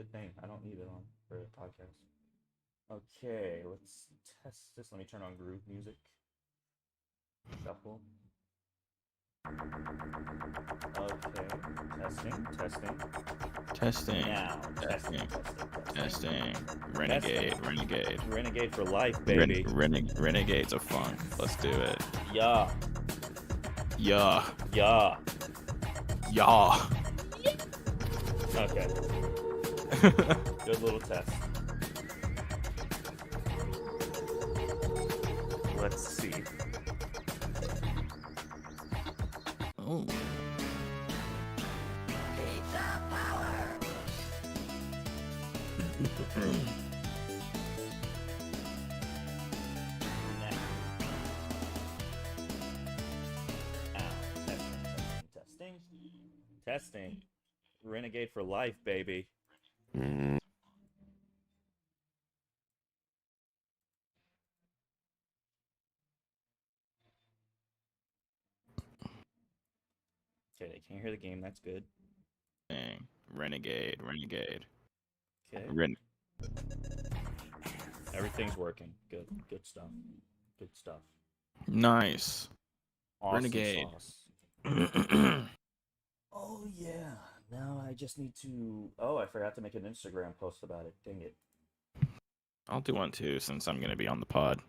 good name. I don't need it on for a podcast. Okay, let's test this. Let me turn on groove music. Shuffle. Okay, testing. Testing. Now, testing. Renegade For life, baby. Renegades of funk. Let's do it. Yeah. Okay. Good little test. Let's see. Oh. Testing. Renegade for life, baby. Okay, they can't hear the game. That's good. Dang. Renegade. Okay. Everything's working. Good stuff. Nice. Awesome Renegade. Sauce. Oh yeah. Now I just need to. Oh, I forgot to make an Instagram post about it. Dang it. I'll do one too, since I'm gonna be on the pod.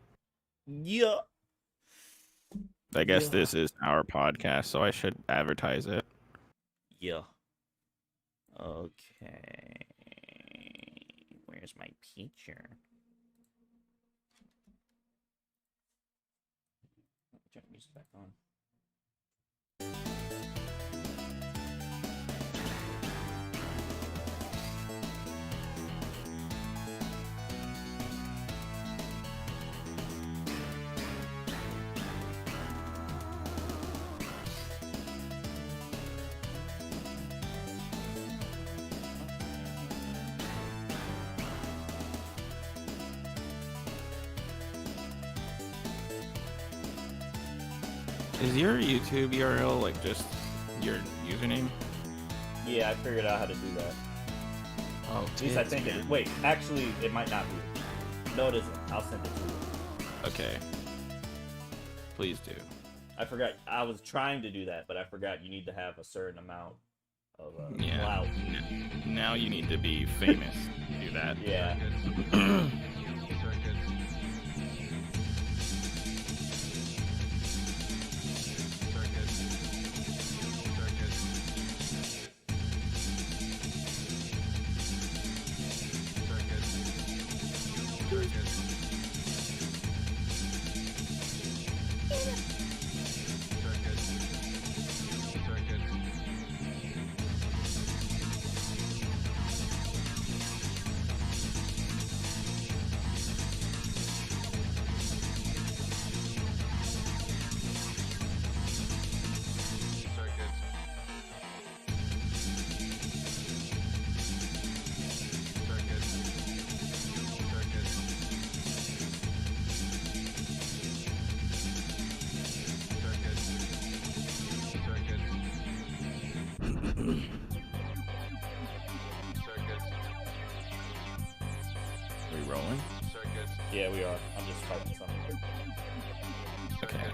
Yeah. I guess this is our podcast, so I should advertise it. Yeah. Okay. Where's my picture? Turn the music back on. Is your YouTube URL like just your username? Yeah, I figured out how to do that. Oh, At least I think it. Wait, actually, it might not be. No, it isn't. I'll send it to you. Okay. Please do. I forgot. I was trying to do that, but I forgot you need to have a certain amount of Yeah. clout. Now you need to be famous to do that. Yeah. Are we rolling? Yeah, we are. I'm just typing something. Okay.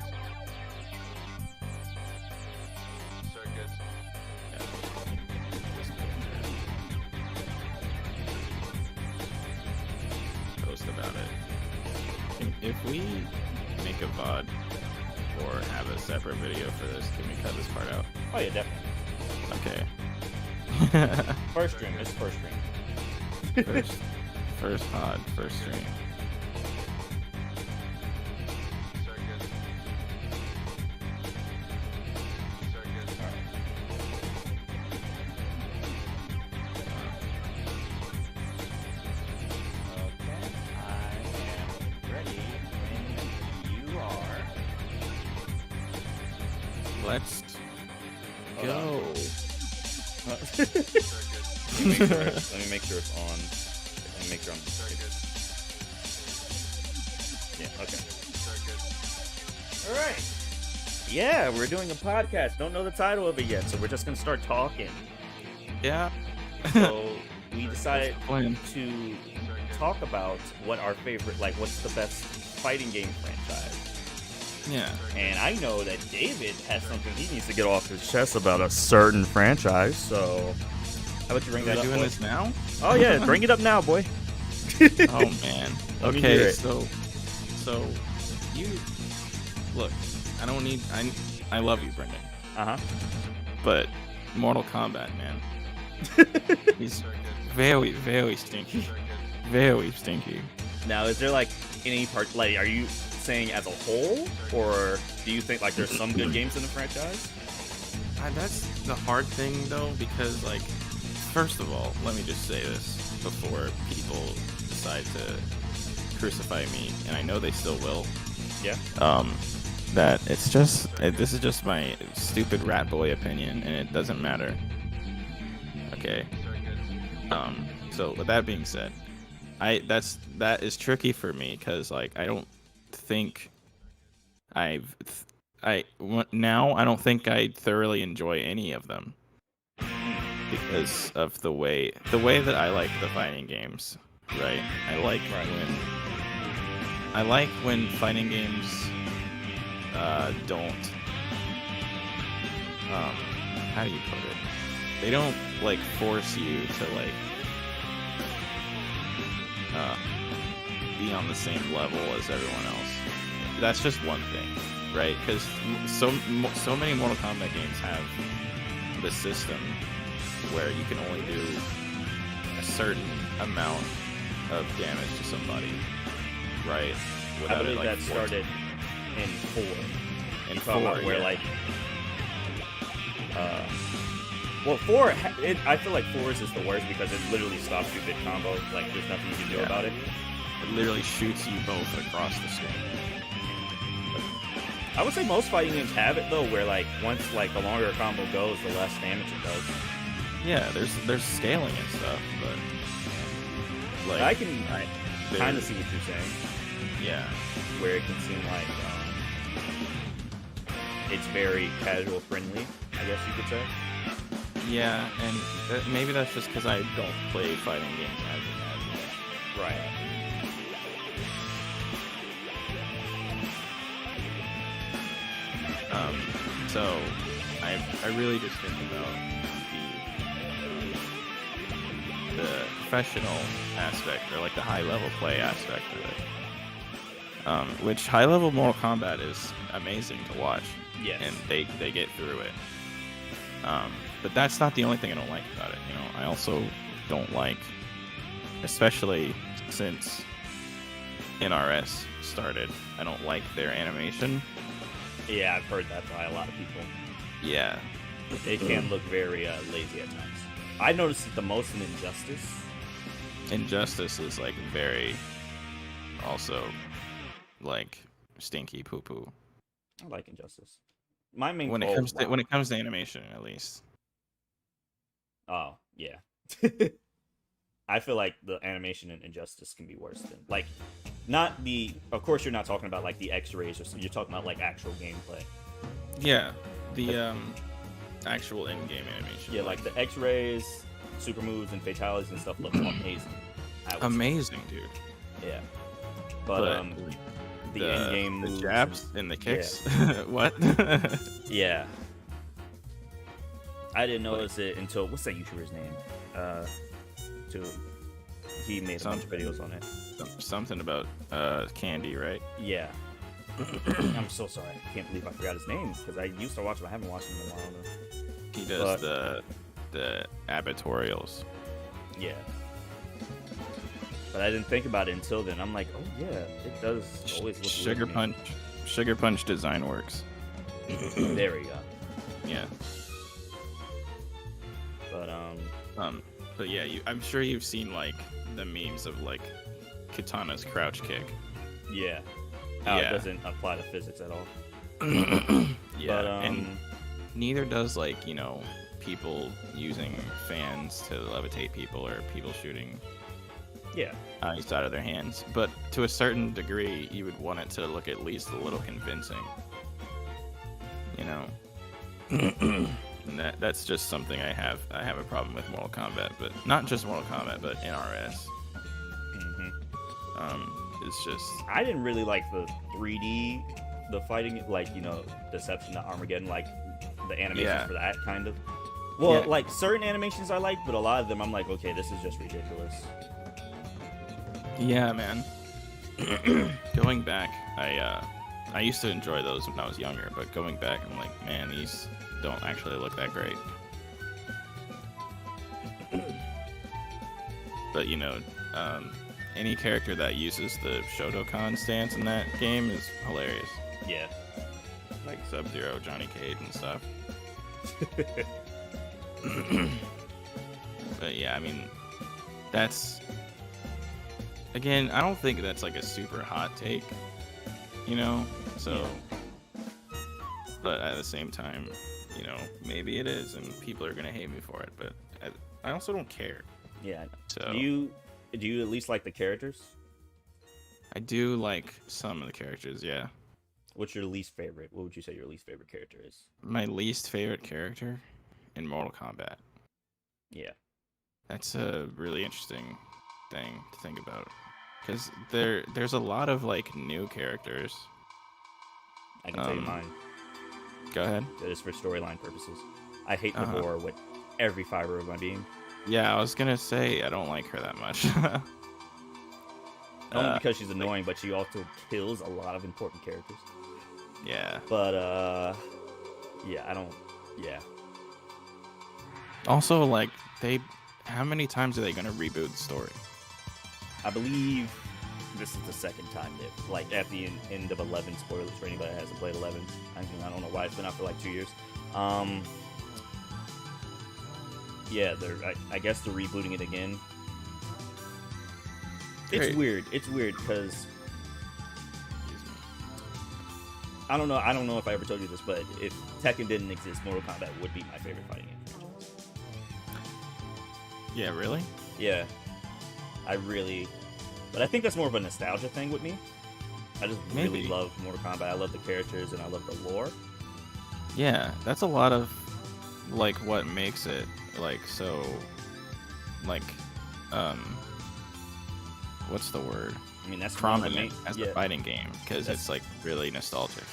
Post about it. If we make a VOD or have a separate video for this, can we cut this part out? Oh yeah, definitely. Okay. First stream. It's first stream. First pod, first stream. Let's go. Let me make sure it's on. Let me make sure I'm. Yeah. Okay. All right. Yeah, we're doing a podcast. Don't know the title of it yet, so we're just gonna start talking. Yeah. So we decided plan. to talk about what our favorite, like, what's the best fighting game franchise. Yeah. And I know that David has something he needs to get off his chest about a certain franchise. So, how about you bring that We're up? doing boy? this now? Oh yeah, bring it up now, boy. Oh man. Let me hear Okay, it. so you look. I don't need. I love you, Brendan. Uh huh. But Mortal Kombat, man, he's very, very stinky. Very stinky. Now, is there like any part? Like, are you saying as a whole, or do you think like there's some good games in the franchise? That's the hard thing though, because like, first of all, let me just say this before people decide to crucify me, and I know they still will. Yeah. That it's just this is just my stupid rat boy opinion, and it doesn't matter. Okay. So with that being said, that is tricky for me because like I don't think I don't think I thoroughly enjoy any of them because of the way that I like the fighting games, right? I like when fighting games don't how do you put it? They don't like force you to like be on the same level as everyone else. That's just one thing, right? Because so many Mortal Kombat games have the system where you can only do a certain amount of damage to somebody, right? I believe it, like, that started in 4. in Talking about 4, where yeah. like, well, 4. I feel like 4's is the worst because it literally stops you mid-combo. Like, there's nothing you can do Yeah. about it. It literally shoots you both across the screen. I would say most fighting games have it though, where like once like the longer a combo goes, the less damage it does. Yeah, there's scaling and stuff, but like I can kind there- of see what you're saying, yeah, where it can seem like it's very casual friendly, I guess you could say. yeah, and maybe that's just because I don't play fighting games as much. Right. So I really just think about the professional aspect, or like the high level play aspect of it. Which high level Mortal Kombat is amazing to watch. Yes. And they get through it. But that's not the only thing I don't like about it. You know, I also don't like, especially since NRS started, I don't like their animation. Yeah, I've heard that by a lot of people. Yeah. It can look very lazy at times. I noticed it the most in Injustice. Injustice is like very, also, like stinky poo poo. I like Injustice. My main When it comes to animation, at least. Oh, yeah. I feel like the animation in Injustice can be worse than like not the of course you're not talking about like the X-rays or something, you're talking about like actual gameplay. Yeah, the actual in-game animation. Yeah, like the X-rays, super moves and fatalities and stuff look amazing. I would say. Amazing, dude. Yeah. But the in-game moves, the jabs and the kicks. What? Yeah. I didn't notice it until what's that YouTuber's name? He made a bunch of videos on it. Something about candy, right? Yeah. I'm so sorry. I can't believe I forgot his name because I used to watch him. I haven't watched him in a while though. He does the abatorials. Yeah. But I didn't think about it until then. I'm like, oh yeah, it does always look weird to me. Sugar Punch design works. There we go. Yeah. But yeah, I'm sure you've seen like the memes of like Kitana's crouch kick. Yeah. How Yeah. it doesn't apply to physics at all. Yeah, But and neither does like, you know, people using fans to levitate people or people shooting yeah. ice out of their hands. But to a certain degree, you would want it to look at least a little convincing. You know? And that's just something I have a problem with Mortal Kombat, but not just Mortal Kombat, but NRS. It's just I didn't really like the 3D, the fighting, like, you know, Deception to Armageddon, like the animations for that kind of. Well, like certain animations I like, but a lot of them I'm like, okay, this is just ridiculous. Yeah, man. Going back, I used to enjoy those when I was younger, but going back, I'm like, man, these don't actually look that great. But you know, any character that uses the Shotokan stance in that game is hilarious. Yeah. Like Sub-Zero, Johnny Cage, and stuff. But yeah, I mean, that's... Again, I don't think that's like a super hot take, you know? So... But at the same time, you know, maybe it is, and people are gonna hate me for it, but I also don't care. Yeah. So... Do you at least like the characters? I do like some of the characters, yeah. What's your least favorite? What would you say your least favorite character is? My least favorite character in Mortal Kombat. Yeah. That's a really interesting thing to think about. Because there's a lot of, like, new characters. I can tell you mine. Go ahead. That is for storyline purposes. I hate Nabor with every fiber of my being. Yeah, I was gonna say, I don't like her that much. Only because she's annoying, but she also kills a lot of important characters. Yeah. But, yeah, I don't... Yeah. Also, like, how many times are they gonna reboot the story? I believe this is the second time they've, like, at the end of 11, spoilers for anybody that hasn't played 11. I don't know why it's been out for like 2 years. Yeah, I guess they're rebooting it again. It's weird. It's weird because I don't know if I ever told you this, but if Tekken didn't exist, Mortal Kombat would be my favorite fighting game franchise. Yeah, really? Yeah, but I think that's more of a nostalgia thing with me. I just really love Mortal Kombat. I love the characters and I love the lore. Yeah, that's a lot of like what makes it like so like what's the word? I mean, that's prominent as a fighting game because it's like really nostalgic.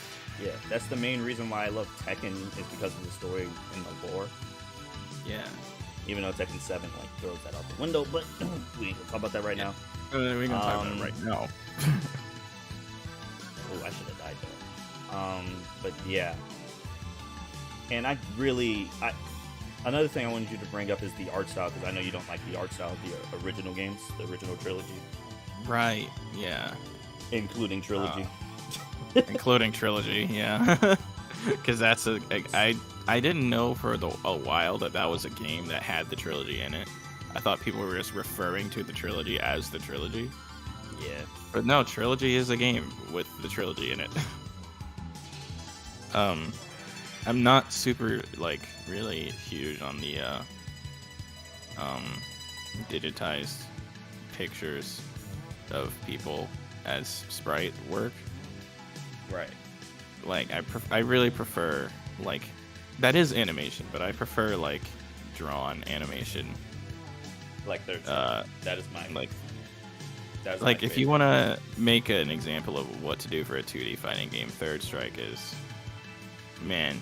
Yeah, that's the main reason why I love Tekken is because of the story and the lore. Yeah. Even though Tekken 7 like throws that out the window, but we ain't gonna talk about that right now. We can talk about it right now. Oh, I should have died there. But yeah. And another thing I wanted you to bring up is the art style, because I know you don't like the art style of the original games, the original trilogy. Right, yeah. Including trilogy. Including trilogy, yeah. Because that's I didn't know for a while that was a game that had the trilogy in it. I thought people were just referring to the trilogy as the trilogy. Yeah. But no, trilogy is a game with the trilogy in it. I'm not super, like, really huge on the, digitized pictures of people as sprite work. Right. Like, I really prefer, like, that is animation, but I prefer, like, drawn animation. Like, that is my, like, that's like, my if you want to make an example of what to do for a 2D fighting game, Third Strike is, man,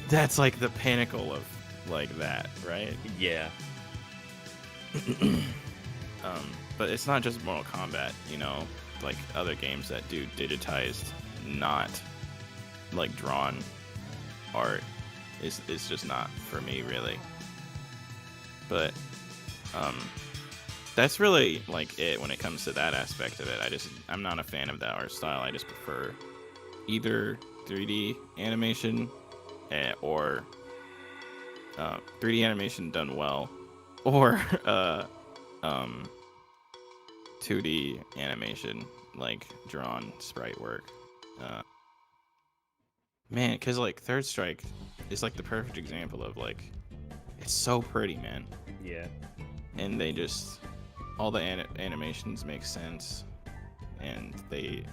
that's like the pinnacle of like that, right? Yeah. But it's not just Mortal Kombat, you know, like other games that do digitized, not like drawn art is just not for me really. But that's really like it when it comes to that aspect of it. I'm not a fan of that art style. I just prefer either 3D animation or 3D animation done well, or 2D animation like drawn sprite work. Man, because like Third Strike is like the perfect example of like it's so pretty, man. Yeah. And they just all the animations make sense, and they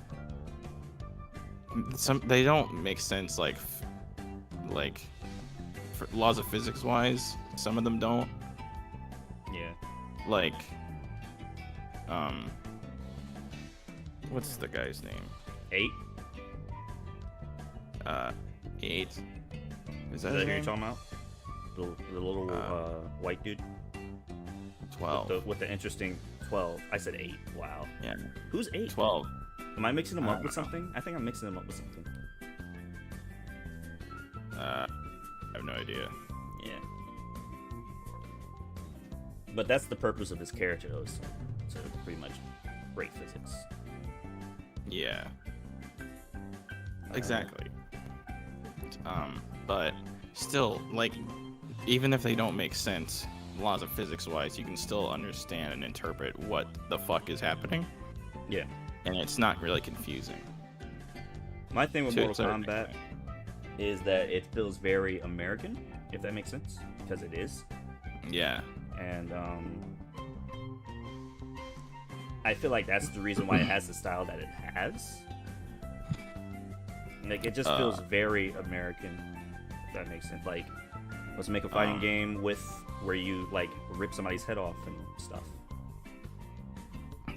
don't make sense like laws of physics wise, some of them don't. Yeah. Like, what's the guy's name? 8? 8. Is Is that that his who you're name? talking about? The little white dude? 12. With the interesting 12. I said 8. Wow. Yeah. Who's 8? 12. Am I mixing them I up with don't know. something? I think I'm mixing them up with something. I have no idea. Yeah. But that's the purpose of his character, though, is to pretty much break physics. Yeah. Exactly. But still, like, even if they don't make sense, laws of physics wise, you can still understand and interpret what the fuck is happening. Yeah. And it's not really confusing. My thing with To a Mortal certain Kombat extent. is that it feels very American, if that makes sense, because it is. Yeah. And I feel like that's the reason why it has the style that it has. Like, it just feels very American, if that makes sense. Like, let's make a fighting game with where you, like, rip somebody's head off and stuff.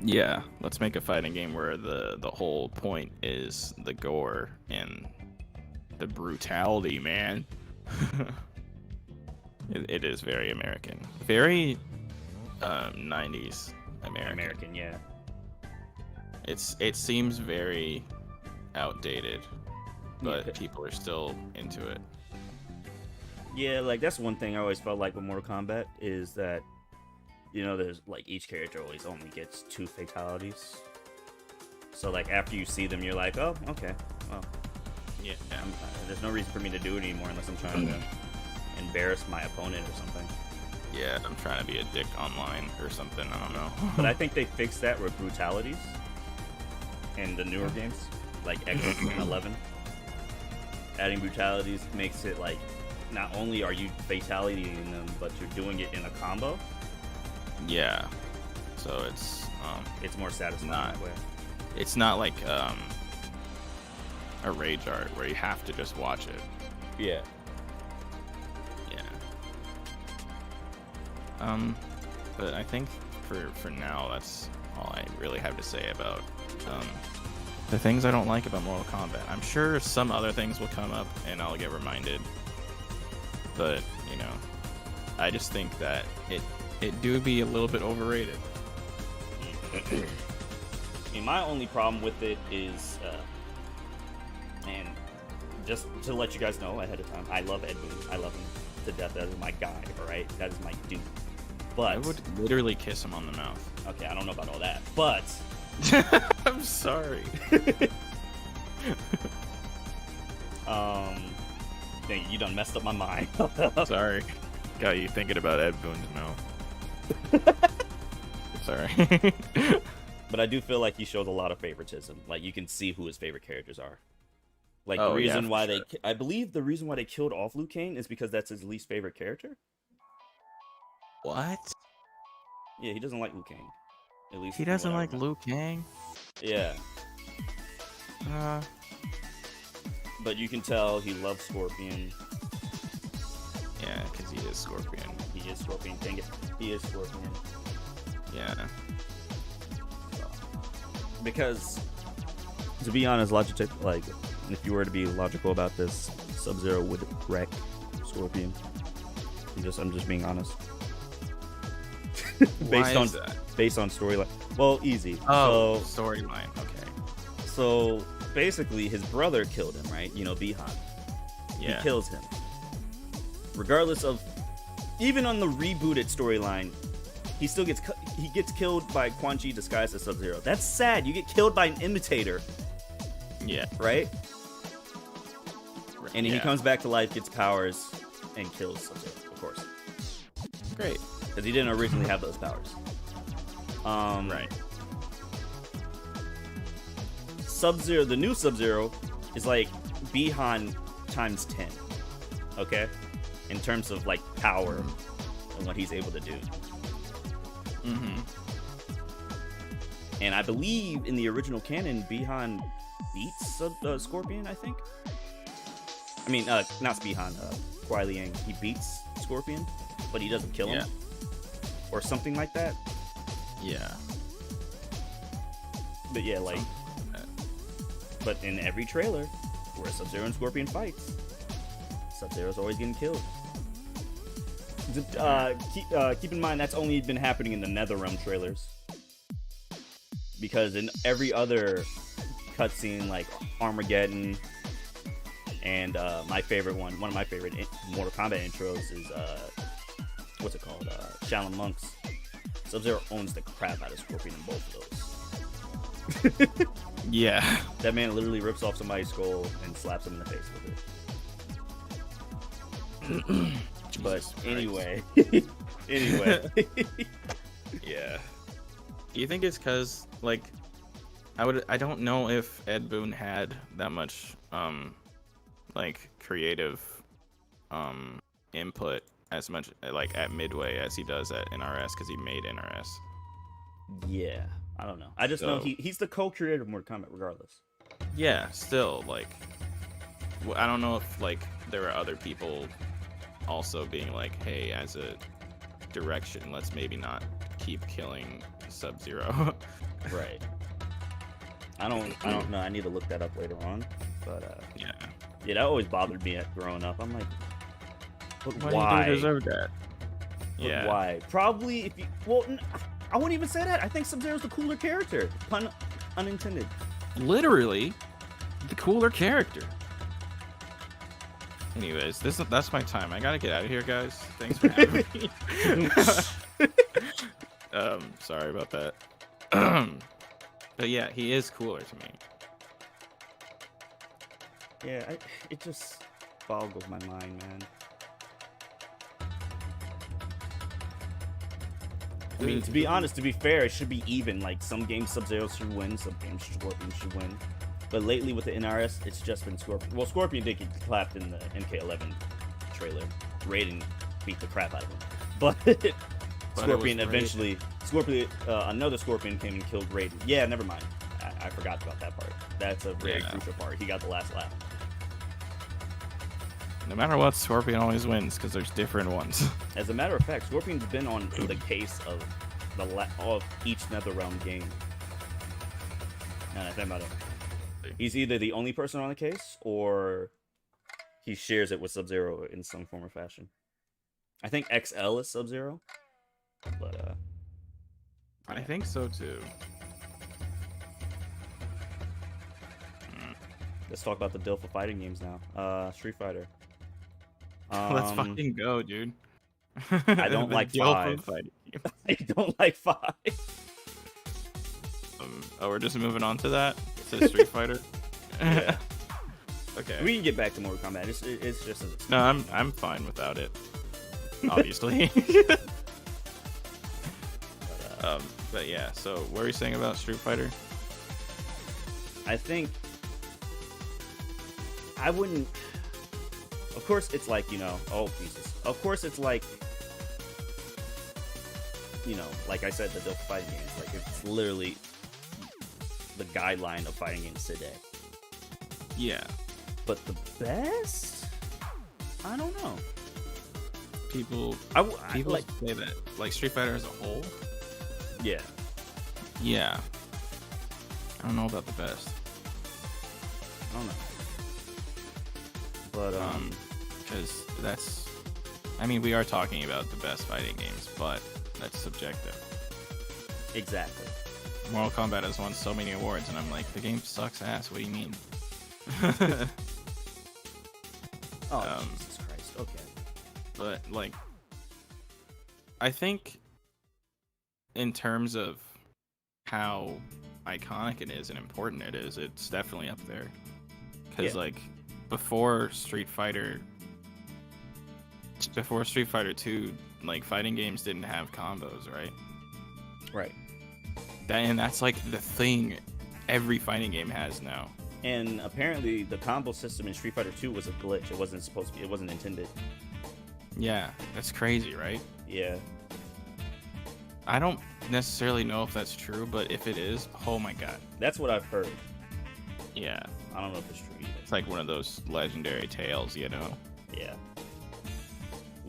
Yeah. Let's make a fighting game where the whole point is the gore and the brutality, man. It is very American. Very 90s American. Yeah. It seems very outdated, but Yeah. people are still into it. Yeah, like, that's one thing I always felt like with Mortal Kombat is that, you know, there's, like, each character always only gets 2 fatalities. So, like, after you see them, you're like, oh, okay, well, Yeah. there's no reason for me to do it anymore unless I'm trying to embarrass my opponent or something. Yeah, I'm trying to be a dick online or something. I don't know. But I think they fixed that with brutalities in the newer games, like X and 11. Adding brutalities makes it like, not only are you fatalitying them, but you're doing it in a combo. Yeah. So It's more satisfying Not- that way. it's not like a rage art where you have to just watch it. Yeah. Yeah. But I think for now that's all I really have to say about the things I don't like about Mortal Kombat. I'm sure some other things will come up and I'll get reminded. But, you know, I just think that it do be a little bit overrated. I mean, my only problem with it is, and just to let you guys know ahead of time, I love Ed Boon. I love him to death. That is my guy, alright? That is my dude. But I would literally kiss him on the mouth. okay, I don't know about all that, but I'm sorry. dang, you done messed up my mind. Sorry. Got you thinking about Ed Boon's mouth. Sorry. But I do feel like he showed a lot of favoritism. Like, you can see who his favorite characters are. Like, Oh, the yeah, reason for why sure. I believe the reason why they killed off Liu Kang is because that's his least favorite character. What? Yeah, he doesn't like Liu Kang. At least He from doesn't what I like remember. Liu Kang? Yeah, Uh, but you can tell he loves Scorpion. yeah, because he is Scorpion. He is Scorpion. Dang it, he is Scorpion. Yeah. Because, to be honest, Logitech, like, if you were to be logical about this, Sub-Zero would wreck Scorpion. I'm just being honest. Why is that? Based on storyline. Well, easy. Oh, storyline. Okay. So basically, his brother killed him, right? You know, Bihan. Yeah. He kills him. Regardless of, even on the rebooted storyline, he still gets killed by Quan Chi disguised as Sub-Zero. That's sad. You get killed by an imitator, Yeah. right? And he Yeah. comes back to life, gets powers, and kills Sub-Zero, of course, Great. because he didn't originally have those powers. Right. Sub-Zero, the new Sub-Zero, is like Bihan times 10. Okay, in terms of like power and what he's able to do. Mm-hmm. And I believe in the original canon, Bihan beats Scorpion, I think. I mean, not Bihan, Kuai Liang, he beats Scorpion, but he doesn't kill him, or something like that. Yeah. But yeah, like, but in every trailer where Sub-Zero and Scorpion fights, Sub-Zero's always getting killed. Keep in mind that's only been happening in the NetherRealm trailers, because in every other cutscene like Armageddon and my favorite one of my favorite Mortal Kombat intros is what's it called? Shaolin Monks. Sub-Zero owns the crap out of Scorpion in both of those. Yeah. That man literally rips off somebody's skull and slaps him in the face with it. But anyway. Yeah. Do you think it's because, like, I don't know if Ed Boon had that much like creative input as much like at Midway as he does at NRS, because he made NRS. Yeah, I don't know. I just know he's the co-creator of Mortal Kombat regardless. Yeah, still, like, I don't know if, like, there were other people also being like, hey, as a direction, let's maybe not keep killing Sub-Zero. Right. I don't know. I need to look that up later on. But yeah, that always bothered me growing up. I'm like, but why? Do you deserve that? But why? Probably if you. Well, I wouldn't even say that. I think Sub-Zero's the cooler character. Pun unintended. Literally, the cooler character. Anyways, that's my time. I gotta get out of here, guys. Thanks for having me. Sorry about that. But yeah, he is cooler to me. Yeah, it just boggles my mind, man. I mean, to be honest, to be fair, it should be even. Like, some games Sub-Zero should win, some games Scorpion should win. But lately with the NRS, it's just been Scorpion. Well, Scorpion did get clapped in the MK11 trailer. Raiden beat the crap out of him. But Scorpion eventually... another Scorpion came and killed Raiden. Yeah, never mind. I forgot about that part. That's a very crucial part. He got the last laugh. No matter what, Scorpion always wins, because there's different ones. As a matter of fact, Scorpion's been on the case of of each NetherRealm game. And I think about it. He's either the only person on the case, or he shares it with Sub-Zero in some form or fashion. I think XL is Sub-Zero, but I think so too. Let's talk about the Dilf of fighting games now. Street Fighter. Let's fucking go, dude. I don't like 5. I don't like 5. We're just moving on to that. To Street Fighter. Yeah. Okay. We can get back to Mortal Kombat. It's just. No, I'm fine without it. Obviously. But yeah. So, what are you saying about Street Fighter? I think I wouldn't. Of course, it's like, oh Jesus. Of course, it's like, like I said, the Dilf fighting games. Like, it's literally the guideline of fighting games today. Yeah. But the best? I don't know. People like, say that, like, Street Fighter as a whole. Yeah. Yeah. I don't know about the best. I don't know. But because I mean, we are talking about the best fighting games, but that's subjective. Exactly. Mortal Kombat has won so many awards, and I'm like, the game sucks ass. What do you mean? Oh, Jesus Christ. Okay. But, like, I think in terms of how iconic it is and important it is, it's definitely up there. Because, like, before Street Fighter 2, like, fighting games didn't have combos, right? Right. That's like the thing every fighting game has now. And apparently the combo system in Street Fighter 2 was a glitch. It wasn't supposed to be. It wasn't intended. Yeah, that's crazy, right? Yeah. I don't necessarily know if that's true, but if it is, oh my god. That's what I've heard. Yeah. I don't know if it's true either. It's like one of those legendary tales, Yeah.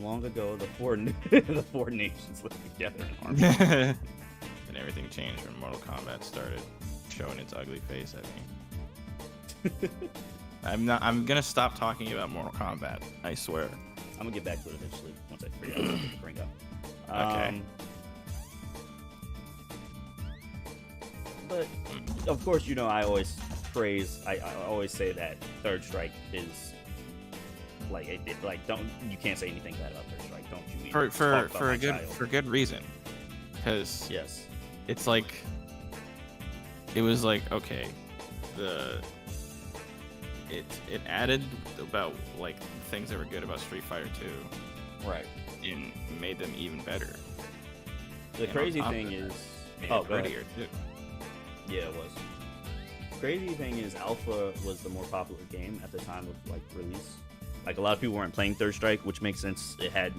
long ago, the four nations lived together in harmony. And everything changed when Mortal Kombat started showing its ugly face at me. I'm gonna stop talking about Mortal Kombat. I swear. I'm gonna get back to it eventually once I figure out what to bring up. Okay. But of course, you know, I always always say that Third Strike is like you can't say anything bad about Third Strike. Don't you? Even For good reason. Because yes, it's like it was like okay, it added about like things that were good about Street Fighter 2, right, and made them even better. The crazy thing is, prettier too. Yeah, it was. Crazy thing is, Alpha was the more popular game at the time of like release. Like a lot of people weren't playing Third Strike, which makes sense. It had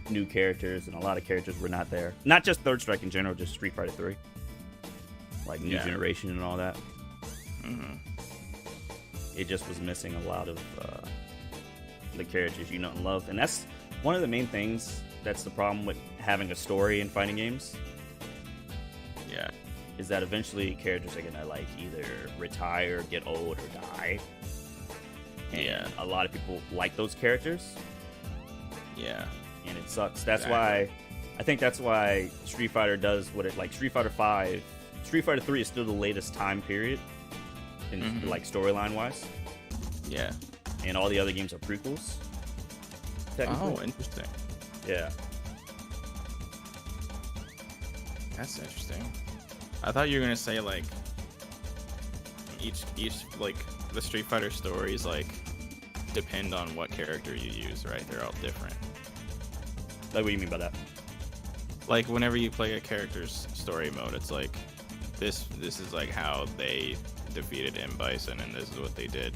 new characters, and a lot of characters were not there. Not just Third Strike in general, just Street Fighter 3, like new generation and all that. Mm-hmm. It just was missing a lot of the characters you know and love, and that's one of the main things. That's the problem with having a story in fighting games. Yeah. Is that eventually characters are gonna like either retire, get old, or die. And a lot of people like those characters. Yeah. And it sucks. That's why I think that's why Street Fighter does what it like. Street Fighter 5, Street Fighter 3 is still the latest time period in like storyline wise. Yeah. And all the other games are prequels. Oh, interesting. Yeah. That's interesting. I thought you were gonna say like each like the Street Fighter stories like depend on what character you use, right? They're all different. Like, what do you mean by that? Like whenever you play a character's story mode, it's like this is like how they defeated M. Bison, and this is what they did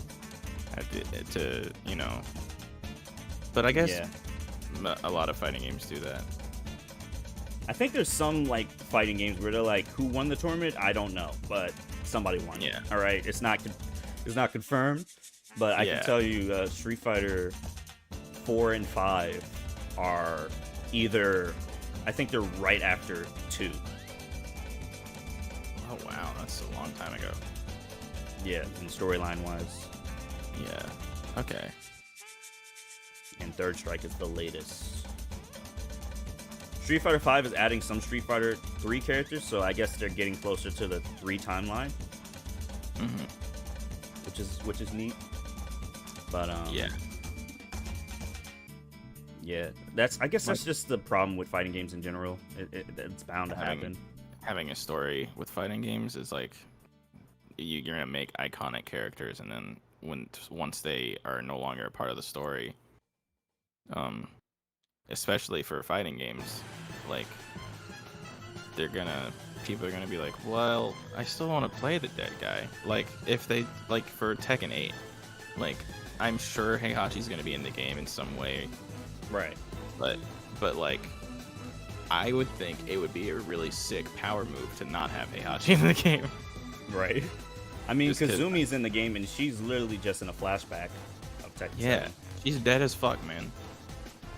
to you know. But I guess a lot of fighting games do that. I think there's some like fighting games where they're like, who won the tournament? I don't know, but somebody won. Yeah. All right. It's not confirmed, but I can tell you, Street Fighter 4 and 5 are either, I think they're right after 2. Oh wow, that's a long time ago. Yeah, and storyline wise. Yeah. Okay. And Third Strike is the latest. Street Fighter 5 is adding some Street Fighter 3 characters, so I guess they're getting closer to the 3 timeline. Which is neat. But yeah, I guess that's just the problem with fighting games in general. It's bound to happen. Having a story with fighting games is like you're gonna make iconic characters, and then once they are no longer a part of the story, especially for fighting games, like people are gonna be like, well, I still want to play the dead guy. Like if they like for Tekken 8, like I'm sure Heihachi's gonna be in the game in some way, right? But like I would think it would be a really sick power move to not have Heihachi in the game, right? I mean, Kazumi's in the game and she's literally just in a flashback of Tekken 7. She's dead as fuck, man.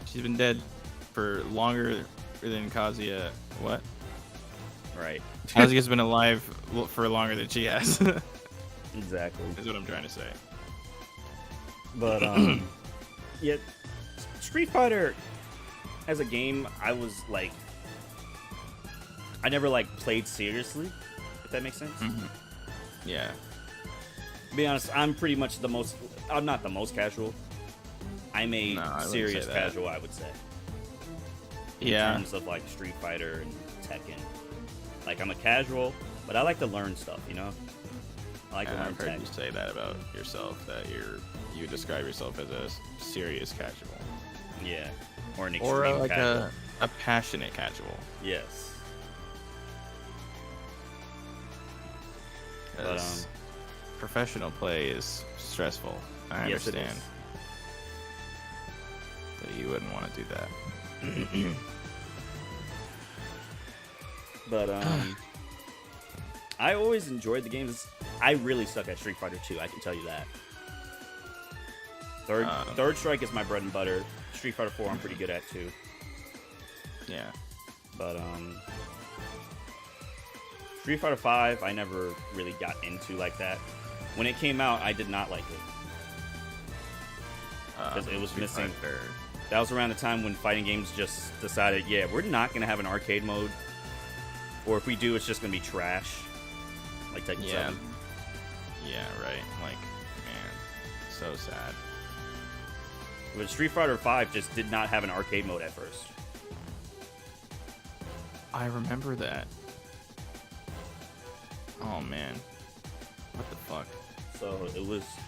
She's been dead for longer than Kazuya. What? Right. Kazuya's been alive for longer than she has. Exactly. That's what I'm trying to say. But yeah, Street Fighter as a game, I was like, I never like played seriously, if that makes sense. Yeah. To be honest, I'm pretty much I'm not the most casual. I'm a serious casual, I would say. In terms of like Street Fighter and Tekken. Like, I'm a casual, but I like to learn stuff, you know? I like to learn I've heard you say that about yourself, that you describe yourself as a serious casual. Yeah. Or an extreme casual. A passionate casual. Yes. But, professional play is stressful. I understand. But you wouldn't want to do that. But I always enjoyed the games. I really suck at Street Fighter 2, I can tell you that. Third Strike is my bread and butter. Street Fighter 4 I'm pretty good at too. Yeah. But Street Fighter 5 I never really got into like that. When it came out, I did not like it. Because it was missing. That was around the time when fighting games just decided, yeah, we're not going to have an arcade mode. Or if we do, it's just going to be trash. Like Tekken 7. Yeah, right. Like, man, so sad. But Street Fighter 5 just did not have an arcade mode at first. I remember that. Oh, man. What the fuck? So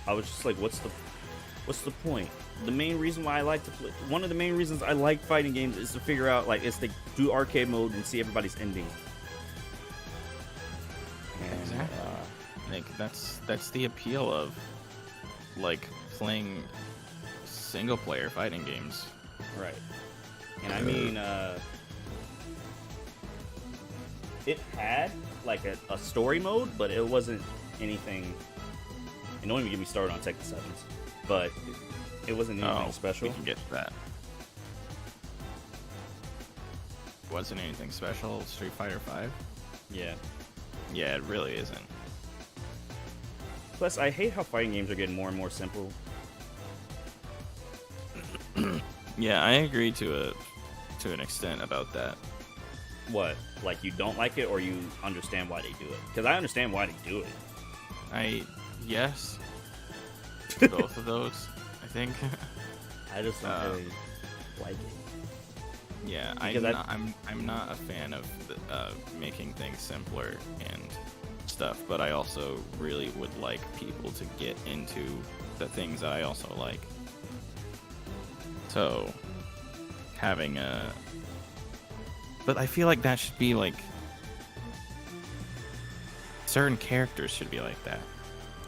I was just like, what's the point? The main reason why I like to play, one of the main reasons I like fighting games is to figure out, like, is to do arcade mode and see everybody's ending. And, exactly. Like, that's the appeal of, like, playing single-player fighting games. Right. And I mean, it had, like, a story mode, but it wasn't anything. And don't even get me started on Tekken 7s. But it wasn't anything special. We can get to that. Wasn't anything special, Street Fighter 5? Yeah. Yeah, it really isn't. Plus, I hate how fighting games are getting more and more simple. Yeah, I agree to an extent about that. What? Like, you don't like it, or you understand why they do it? Because I understand why they do it. Yes. Both of those, I think. I just don't really like it. Yeah, I'm not a fan of making things simpler and stuff, but I also really would like people to get into the things that I also like. So, having but I feel like that should be like certain characters should be like that.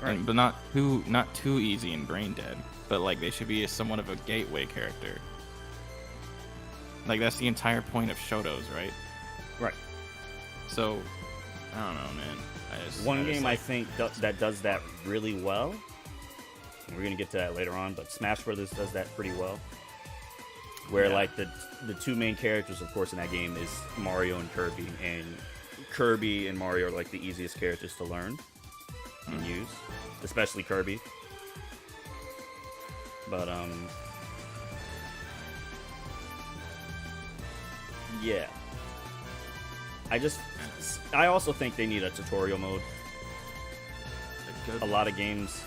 Right. But not too easy and brain dead. But like they should be somewhat of a gateway character. Like that's the entire point of Shotos, right? Right. So I don't know, man. One game I think that does that really well. And we're gonna get to that later on, but Smash Brothers does that pretty well. Where like the two main characters, of course, in that game is Mario and Kirby, and Kirby and Mario are like the easiest characters to learn and use, especially Kirby. But yeah, I also think they need a tutorial mode. A lot of games,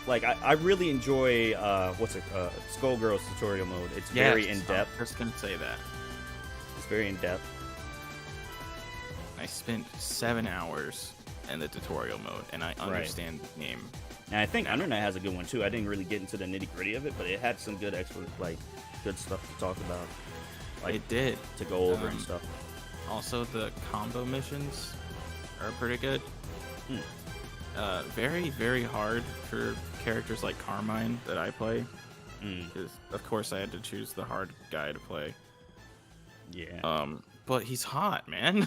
like I really enjoy Skullgirls tutorial mode. It's very in depth. I was just gonna say that. It's very in depth. I spent 7 hours in the tutorial mode, and I understand the game. And I think Internet has a good one too. I didn't really get into the nitty gritty of it, but it had some good good stuff to talk about. Like, it did to go over and stuff. Also, the combo missions are pretty good. Very, very hard for characters like Carmine that I play. Because, of course, I had to choose the hard guy to play. Yeah. But he's hot, man.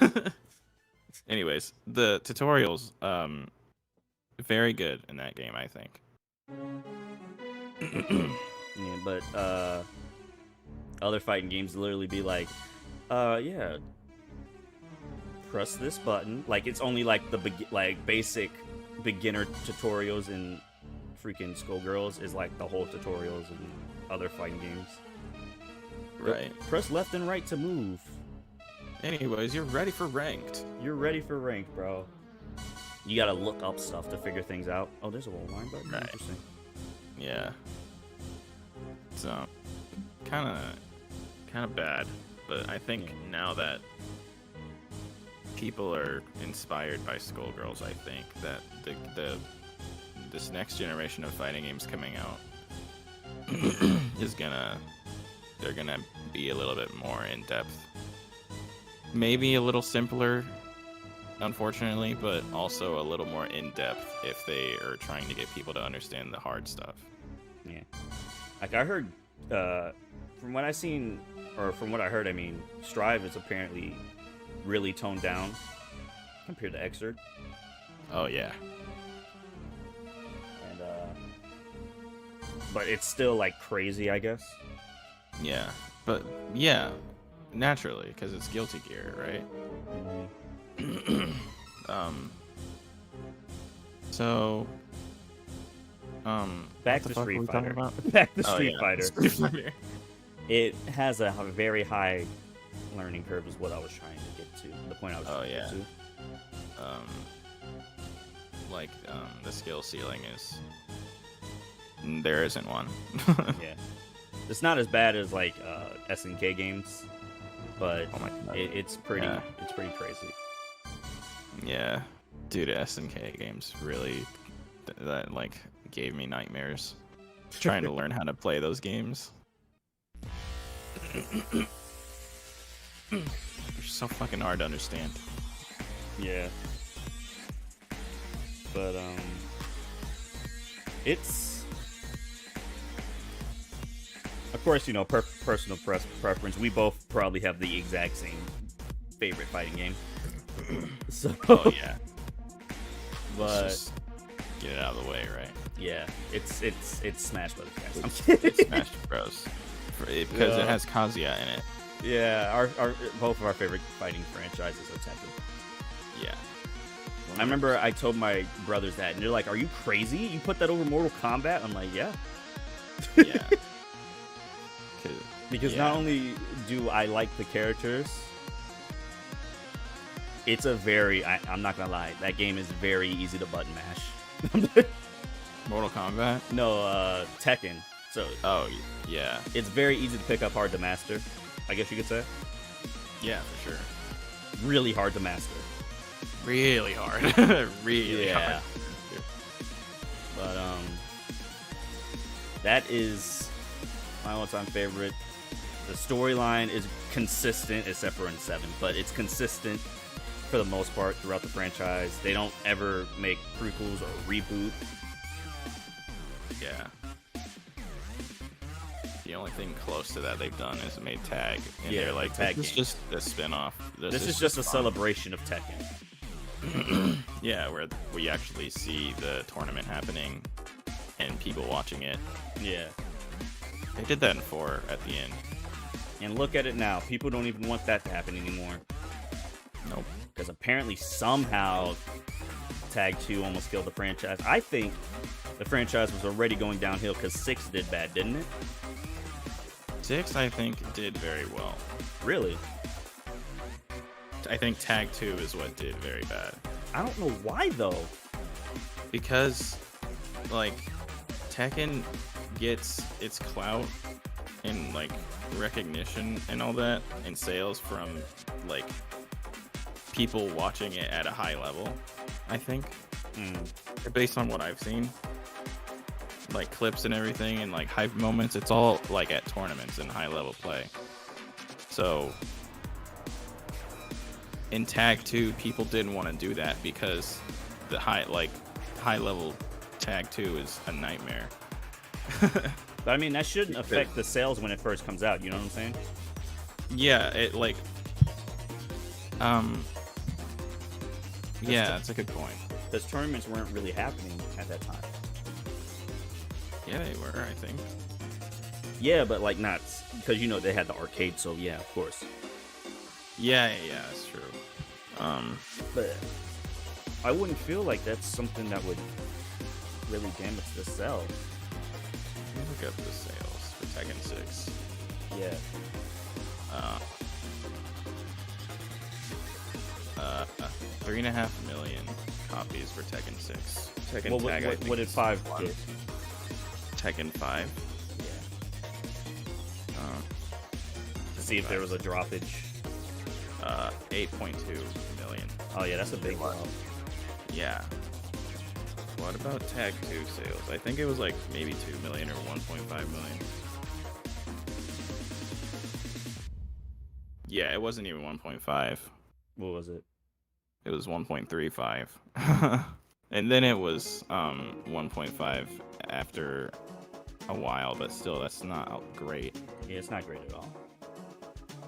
Anyways, the tutorials, very good in that game, I think. Yeah, but other fighting games literally be like, yeah, press this button. Like, it's only like the basic beginner tutorials in freaking Skullgirls is like the whole tutorials in other fighting games. Right. Press left and right to move. Anyways, you're ready for ranked. You're ready for ranked, bro. You gotta look up stuff to figure things out. Oh, there's a whole line button. Right. Interesting. Yeah. So, kind of bad, but I think now that people are inspired by Skullgirls, I think that this next generation of fighting games coming out they're gonna be a little bit more in depth. Maybe a little simpler, unfortunately, but also a little more in depth if they are trying to get people to understand the hard stuff. Yeah. Like I heard, from what I seen, or from what I heard, I mean, Strive is apparently really toned down compared to Xrd. Oh yeah. And but it's still like crazy, I guess. Yeah, but yeah, naturally, because it's Guilty Gear, right? So, back what the to fuck Street were we talking Fighter. about? Back to Oh, Street yeah. Fighter. Street Fighter. It has a very high learning curve, is what I was trying to get to. The point I was trying to get to. The skill ceiling is there isn't one. Yeah, it's not as bad as like SNK games, but Oh my God. it's pretty crazy. Yeah, dude, SNK games really that like gave me nightmares trying to learn how to play those games. They're so fucking hard to understand. Yeah, but it's, of course, you know, personal preference. We both probably have the exact same favorite fighting game. So, Oh yeah. but Let's just get it out of the way, right? yeah, it's Smash Brothers, guys. I'm It's kidding. Smash Bros. Because Yeah. it has Kazuya in it. Yeah, our both of our favorite fighting franchises are Tekken. Yeah. I remember I told my brothers that, and they're like, "Are you crazy? You put that over Mortal Kombat?" I'm like, "Yeah." Yeah. Because not only do I like the characters, it's a very, I'm not gonna lie, that game is very easy to button mash. Mortal Kombat? No, Tekken. So Oh, yeah. it's very easy to pick up, hard to master, I guess you could say. Yeah, for sure. Really hard to master. Really hard. Really hard. But that is my all-time favorite. The storyline is consistent, except for in 7, but it's consistent for the most part throughout the franchise. They don't ever make prequels or reboot. Yeah. The only thing close to that they've done is made Tag. And Yeah, they're like, Tag this is games. just a spin-off. This is just a fun. celebration of Tekken. Yeah, where we actually see the tournament happening and people watching it. Yeah. They did that in 4 at the end. And look at it now. People don't even want that to happen anymore. Nope. Because apparently somehow Tag 2 almost killed the franchise. I think the franchise was already going downhill because 6 did bad, didn't it? 6, I think, did very well. Really? I think Tag 2 is what did very bad. I don't know why, though. Because, like, Tekken gets its clout and, like, recognition and all that and sales from, like, people watching it at a high level, I think. Based on what I've seen. Like, clips and everything and, like, hype moments, it's all, like, at tournaments and high-level play. So, in Tag 2, people didn't want to do that because the high-level Tag 2 is a nightmare. But I mean, that shouldn't affect the sales when it first comes out, you know what I'm saying? Yeah, it, like... Yeah, that's a good point. Because tournaments weren't really happening at that time. Yeah, they were, I think. Yeah, but like not... Because, you know, they had the arcade, so yeah, of course. Yeah, that's true. But I wouldn't feel like that's something that would really damage the sell. Let me look up the sales for Tekken 6. Yeah. 3.5 million copies for Tekken 6. Tekken Well, Tag, I think, what did is 5 one. get? Tekken 5. Yeah. To see if there was a droppage. 8.2 million. Oh yeah, that's a big one. Yeah. What about Tag 2 sales? I think it was like maybe 2 million or 1.5 million. Yeah, it wasn't even 1.5. What was it? It was 1.35. And then it was 1.5 after a while, but still, that's not great. Yeah, it's not great at all.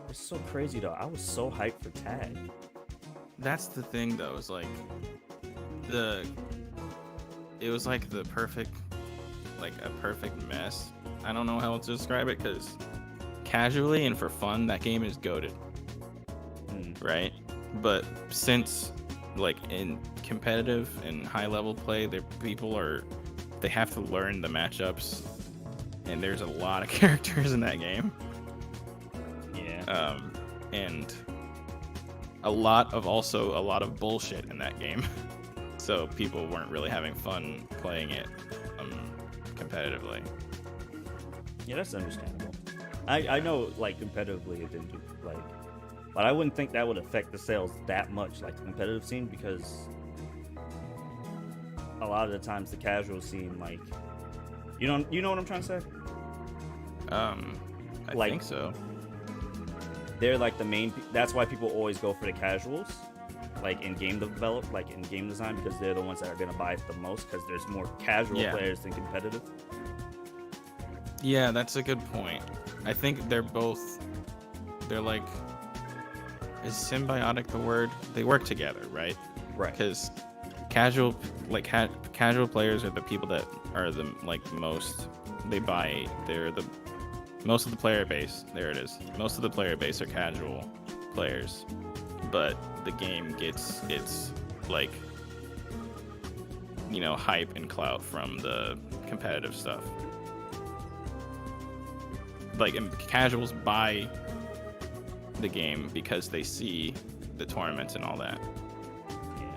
It's so crazy though. I was so hyped for Tag. That's the thing, though, is like it was like the perfect like a perfect mess. I don't know how else to describe it, because casually and for fun, that game is goated, right? But since like in competitive and high level play, they have to learn the matchups, and there's a lot of characters in that game. Yeah. And a lot of bullshit in that game. So people weren't really having fun playing it competitively. Yeah, that's understandable. I know, like, competitively it didn't do, like, but I wouldn't think that would affect the sales that much, like the competitive scene, because a lot of the times the casual scene, like, you know what I'm trying to say? I Like, think so. They're like the main. That's why people always go for the casuals, like in game design, because they're the ones that are gonna buy it the most, because there's more casual players than competitive. Yeah, that's a good point. I think they're like, is symbiotic the word? They work together, right? Right. Because casual players are the people that are the like most. They buy. They're the most of the player base. There it is. Most of the player base are casual players, but the game gets its, like, hype and clout from the competitive stuff. Like, casuals buy the game because they see the tournaments and all that. Yeah.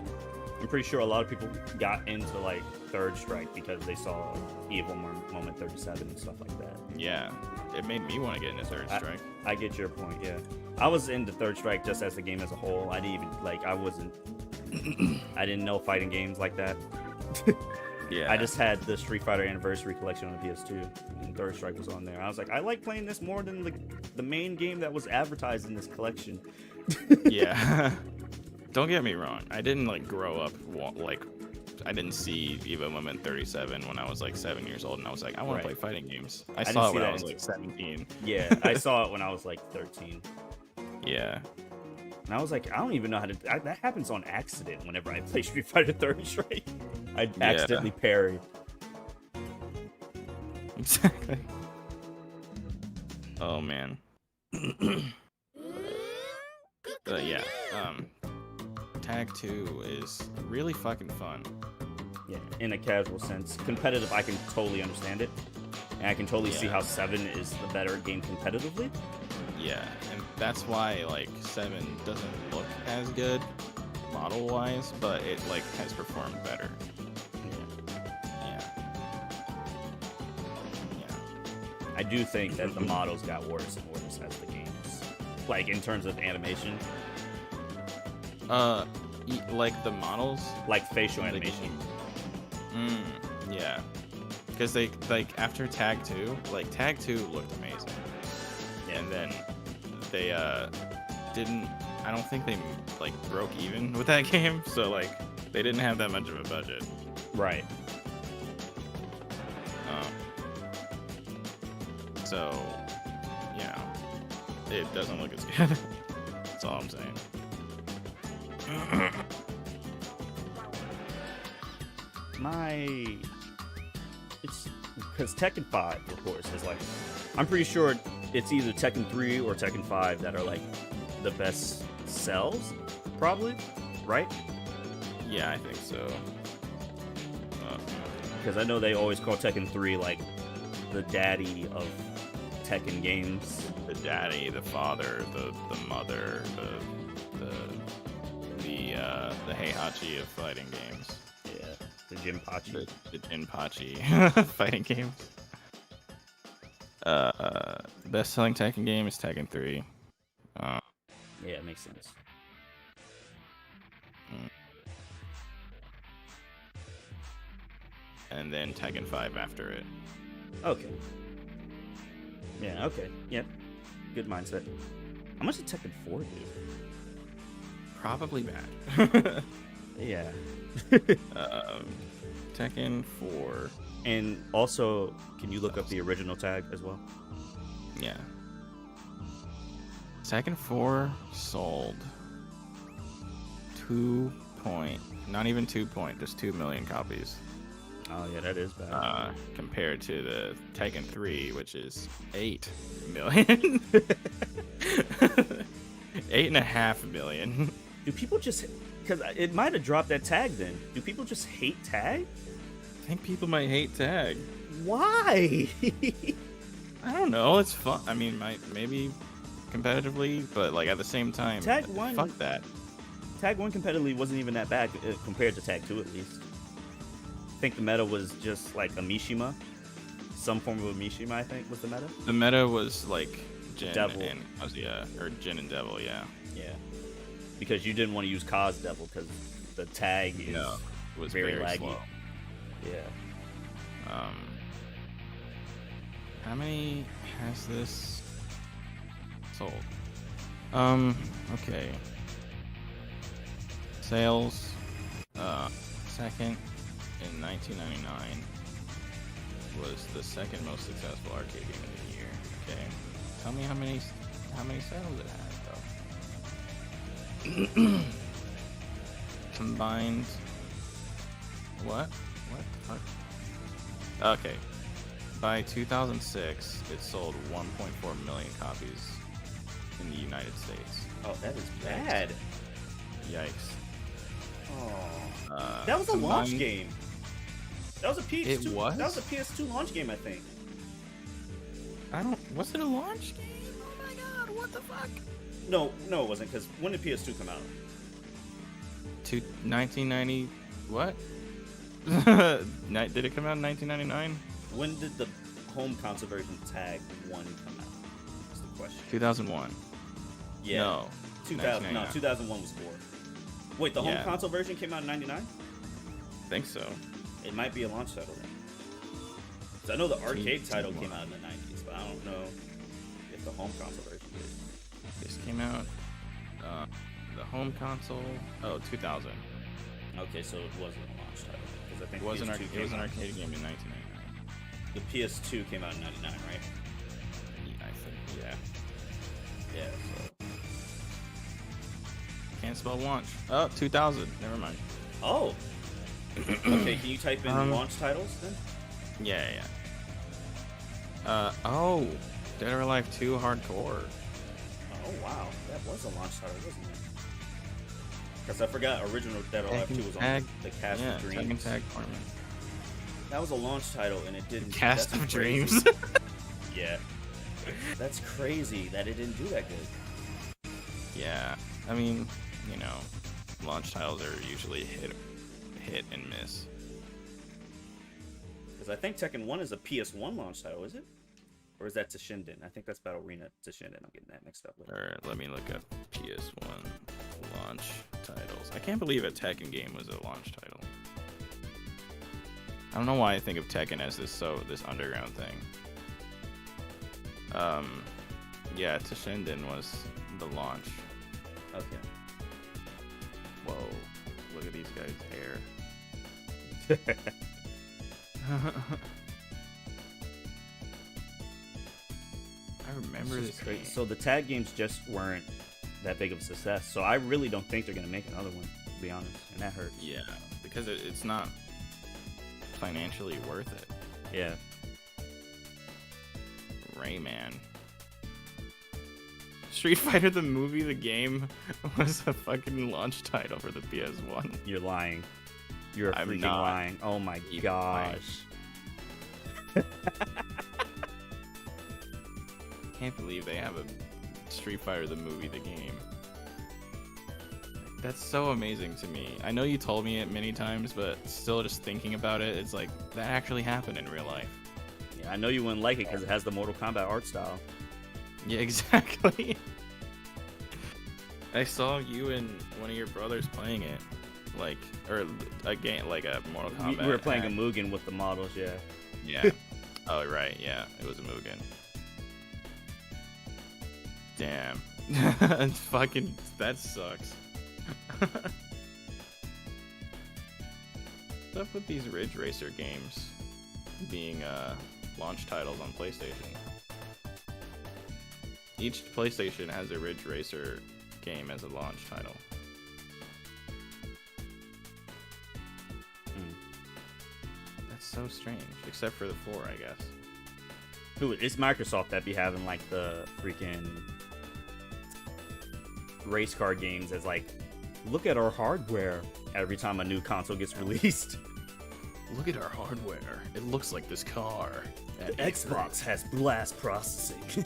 I'm pretty sure a lot of people got into, like, Third Strike because they saw Evil Moment 37 and stuff like that. Yeah, it made me want to get into Third Strike. I get your point, yeah. I was into Third Strike just as the game as a whole. I didn't even, like, I didn't know fighting games like that. Yeah. I just had the Street Fighter Anniversary Collection on the PS2, and Third Strike was on there. I was like, I like playing this more than the main game that was advertised in this collection. Yeah. Don't get me wrong. I didn't, like, grow up, like, I didn't see Evo Moment 37 when I was, like, 7 years old, and I was like, I want to play fighting games. I saw it when I was, like, 17. Yeah, I saw it when I was, like, 13. Yeah. And I was like, I don't even know how to... that happens on accident whenever I play Street Fighter Third Strike. I accidentally parry. Exactly. Oh, man. Yeah. Tag 2 is really fucking fun. Yeah, in a casual sense. Competitive, I can totally understand it. And I can totally see how 7 is the better game competitively. Yeah, and that's why, like, 7 doesn't look as good model-wise, but it, like, has performed better. Yeah. I do think that the models got worse and worse as the games, like, in terms of animation. Like the models, like facial animation. Yeah, because they, like, after Tag 2, like, Tag 2 looked amazing, and then they didn't. I don't think they, like, broke even with that game, so, like, they didn't have that much of a budget. Right. So, it doesn't look as good. That's all I'm saying. It's because Tekken 5, of course, is like, I'm pretty sure it's either Tekken 3 or Tekken 5 that are, like, the best sells, probably, right? Yeah, I think so. Because I know they always call Tekken 3, like, the daddy of Tekken games. The daddy, the father, the mother, the Heihachi of fighting games. Yeah, the Jinpachi. The Jinpachi fighting games. Best-selling Tekken game is Tekken 3. Yeah, it makes sense. And then Tekken 5 after it. Okay. Yeah, okay. Yep. Good mindset. How much did Tekken 4 do? Probably bad. Yeah. Tekken 4. And also, can you look up the original tag as well? Yeah. Tekken 4 sold not even 2 point, just 2 million copies. Oh yeah, that is bad. Compared to the Tekken 3, which is 8 million. 8.5 million. Do people just, because it might have dropped that tag then? Do people just hate tag? I think people might hate tag. Why? I don't know. It's fun. I mean, maybe competitively, but like at the same time, Tag 1, fuck that. Tag 1 competitively wasn't even that bad compared to Tag 2 at least. I think the meta was just like a Mishima. Some form of a Mishima, I think, was the meta. The meta was like Jin Devil. and Kazuya, or Jin and Devil, yeah. Yeah. Because you didn't want to use Kaz Devil because the tag is it was very laggy. slow. Yeah. How many has this sold? Okay. Sales, second in 1999 was the second most successful arcade game of the year. Okay. Tell me how many sales it had though. Combined. What the fuck? Okay. By 2006, it sold 1.4 million copies in the United States. Oh, that is bad. Yikes. Oh. That was a launch game. That was a PS2. It was? That was a PS2 launch game, I think. Was it a launch game? Oh my god, what the fuck? No, it wasn't, because when did PS2 come out? 1990. What? Did it come out in 1999? When did the home console version Tag 1 come out? That's the question. 2001. Yeah. No. 2000. No, 2001 was 4. Wait, the home console version came out in 99? I think so. It might be a launch title then. 'Cause I know the arcade title came out in the 90s, but I don't know if the home console version did. This came out. The home console. Oh, 2000. Okay, so it wasn't a launch title. Because I think It was an PS2 arcade game in 1999. The PS2 came out in 99, right? I think, yeah. Yeah, so. Can't spell launch. Oh, 2000. Never mind. Oh! Okay, can you type in launch titles then? Yeah. Oh, Dead or Alive 2 Hardcore. Oh, wow. That was a launch title, wasn't it? Because I forgot original Dead or Alive 2 was on the Cast of Dreams. Tekken Tag Tournament. That was a launch title and it didn't. Cast that's of crazy. Dreams. Yeah. That's crazy that it didn't do that good. Yeah, I mean, you know, launch titles are usually hit and miss. Because I think Tekken 1 is a PS1 launch title, is it? Or is that Toshinden? I think that's Battle Arena Toshinden. I'm getting that mixed up with. Or let me look up PS1 launch titles. I can't believe a Tekken game was a launch title. I don't know why I think of Tekken as this underground thing. Yeah, Toshinden was the launch. Okay. Whoa, look at these guys' hair. I remember this game. So the tag games just weren't that big of a success. So I really don't think they're gonna make another one, to be honest, and that hurts. Yeah, because it's not financially worth it. Yeah. Rayman. Street Fighter the movie, the game, was a fucking launch title for the PS1. You're lying. You're freaking not lying. Oh my gosh. Can't believe they have a Street Fighter the movie, the game. That's so amazing to me. I know you told me it many times, but still just thinking about it, it's like, that actually happened in real life. Yeah, I know you wouldn't like it because it has the Mortal Kombat art style. Yeah, exactly. I saw you and one of your brothers playing it, or a game, like a Mortal Kombat. We were playing a Mugen with the models, yeah. Yeah. Oh, right, yeah, it was a Mugen. Damn. Fucking, that sucks. What's up with these Ridge Racer games being launch titles on PlayStation? Each PlayStation has a Ridge Racer game as a launch title. That's so strange. Except for the 4, I guess. Dude, it's Microsoft that be having like the freaking race car games as like, look at our hardware every time a new console gets released. Look at our hardware. It looks like this car. The Xbox has blast processing.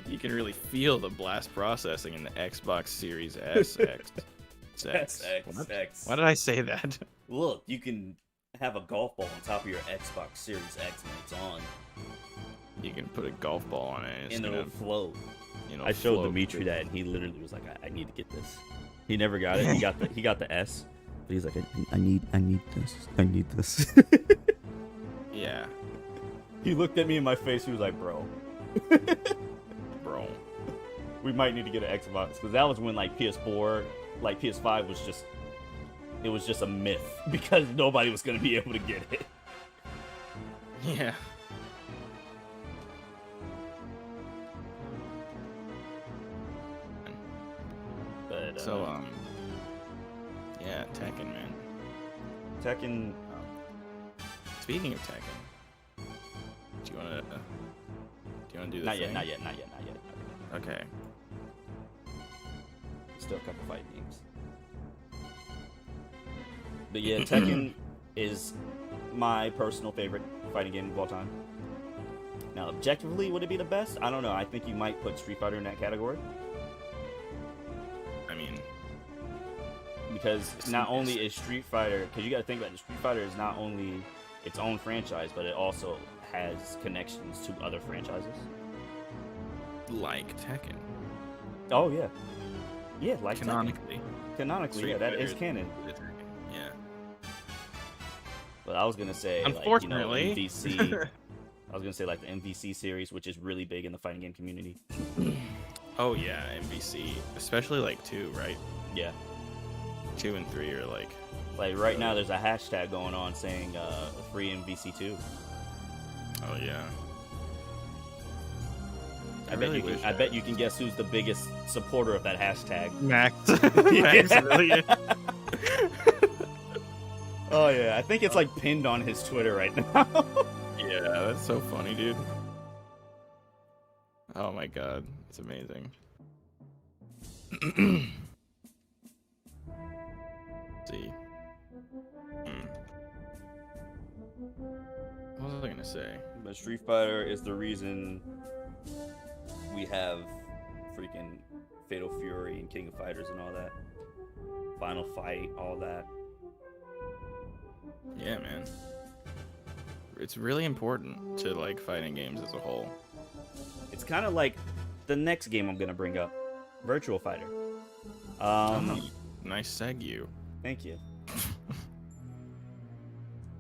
You can really feel the blast processing in the Xbox Series S, X. Why did I say that? Look, you can have a golf ball on top of your Xbox Series X when it's on. You can put a golf ball on it And it'll float. It'll I showed float. Dimitri that, and he literally was like, I need to get this. He never got it. He got the S, but he's like, I need this. I need this. Yeah. He looked at me in my face. He was like, bro, we might need to get an Xbox, because that was when like PS4, like PS5 was just, it was just a myth because nobody was gonna be able to get it. Yeah. But So yeah, Tekken, man. Tekken. Speaking of Tekken, do you wanna do the Not thing? yet. Okay. Still a couple fighting games. But yeah, Tekken is my personal favorite fighting game of all time. Now, objectively, would it be the best? I don't know. I think you might put Street Fighter in that category. I mean, Because not only is Street Fighter, because you got to think about it, Street Fighter is not only its own franchise, but it also has connections to other franchises. like Tekken. Oh, yeah. Yeah, like Tekken. Canonically. Canonically, Street yeah, that Fighter is canon. Yeah. But I was gonna say, Unfortunately. like, MVC. I was gonna say like the MVC series, which is really big in the fighting game community. Oh yeah, MVC, especially like 2, right? Yeah. 2 and 3 are like. Like right now, there's a hashtag going on saying free MVC2. Oh yeah. I bet you can guess who's the biggest supporter of that hashtag. Max. Yeah. Really? Oh yeah, I think it's like pinned on his Twitter right now. Yeah, that's so funny, dude. Oh my god, it's amazing. See. What was I gonna say? But Street Fighter is the reason we have freaking Fatal Fury and King of Fighters and all that. Final Fight, all that. Yeah, man. It's really important to like fighting games as a whole. It's kind of like the next game I'm gonna bring up, Virtual Fighter. Nice segue. Thank you.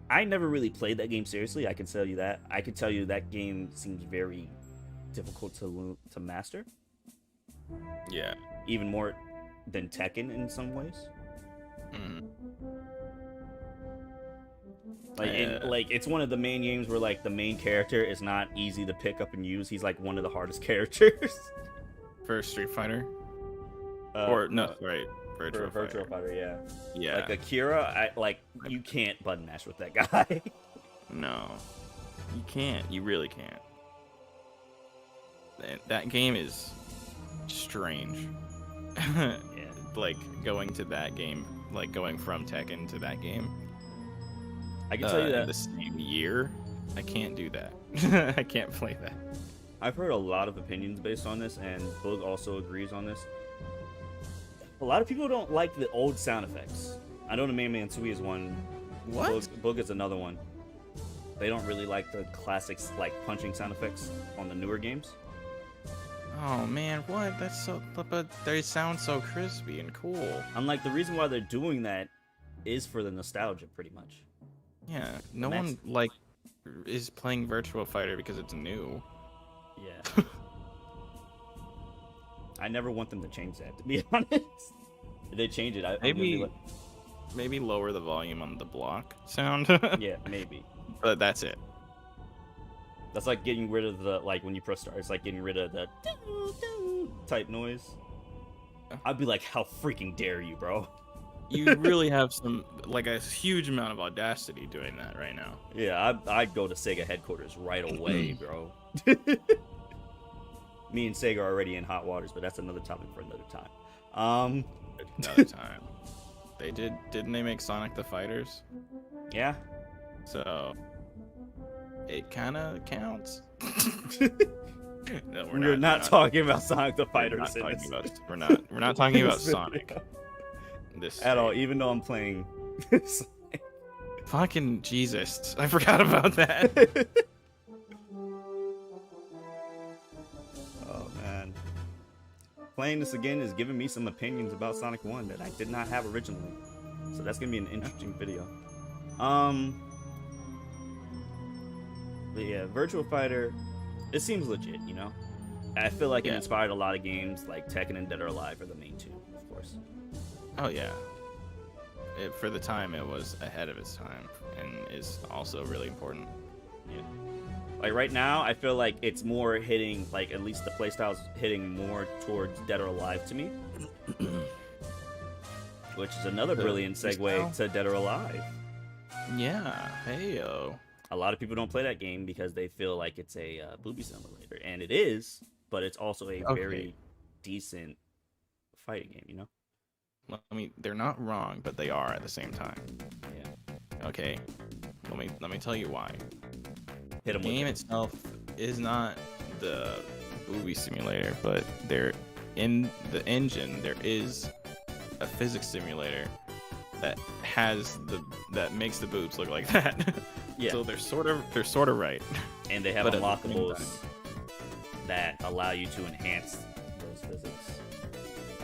I never really played that game seriously. I can tell you that. I can tell you that game seems very difficult to master. Yeah. Even more than Tekken in some ways. Like it's one of the main games where like the main character is not easy to pick up and use. He's like one of the hardest characters. For Street Fighter? Or no, right. Virtual Fighter, yeah. Yeah. Like Akira, you can't button mash with that guy. No. You can't. You really can't. That game is strange. Yeah. Like going to that game, like going from Tekken to that game. I can tell you that in the same year, I can't do that. I can't play that. I've heard a lot of opinions based on this, and Boog also agrees on this. A lot of people don't like the old sound effects. I know the Man Man Sui is one. What? Boog is another one. They don't really like the classics, like punching sound effects on the newer games. Oh man, what? That's so. But they sound so crispy and cool. I'm like, the reason why they're doing that is for the nostalgia, pretty much. Yeah, no one like is playing Virtual Fighter because it's new. Yeah. I never want them to change that, to be honest. If they change it, Maybe lower the volume on the block sound. Yeah, maybe. But that's it. That's like getting rid of the, like, when you press start, it's like getting rid of the type noise. I'd be like, how freaking dare you, bro? You really have like a huge amount of audacity doing that right now. Yeah, I'd go to Sega headquarters right away, bro. Me and Sega are already in hot waters, but that's another topic for another time. Another time. Didn't they make Sonic the Fighters? Yeah. So it kind of counts. No, we're not talking about Sonic the Fighters. We're not talking about Sonic. At all, even though I'm playing. Fucking Jesus! I forgot about that. Oh man, playing this again is giving me some opinions about Sonic 1 that I did not have originally. So that's gonna be an interesting video. But yeah, Virtua Fighter, it seems legit, you know. I feel like it inspired a lot of games, like Tekken and Dead or Alive are the main two, of course. Oh yeah. For the time, it was ahead of its time, and is also really important. Yeah. Like right now, I feel like it's more hitting, like at least the playstyle's hitting more towards Dead or Alive to me. Which is another brilliant segue to Dead or Alive. Yeah, hey-yo. A lot of people don't play that game because they feel like it's a booby simulator, and it is, but it's also a very decent fighting game, you know? Well, I mean, they're not wrong, but they are at the same time. Yeah. Okay, let me tell you why. Hit 'em the game itself is not the booby simulator, but in the engine there is a physics simulator that that makes the boobs look like that. Yeah. So they're sort of right. And they have unlockables that allow you to enhance those physics.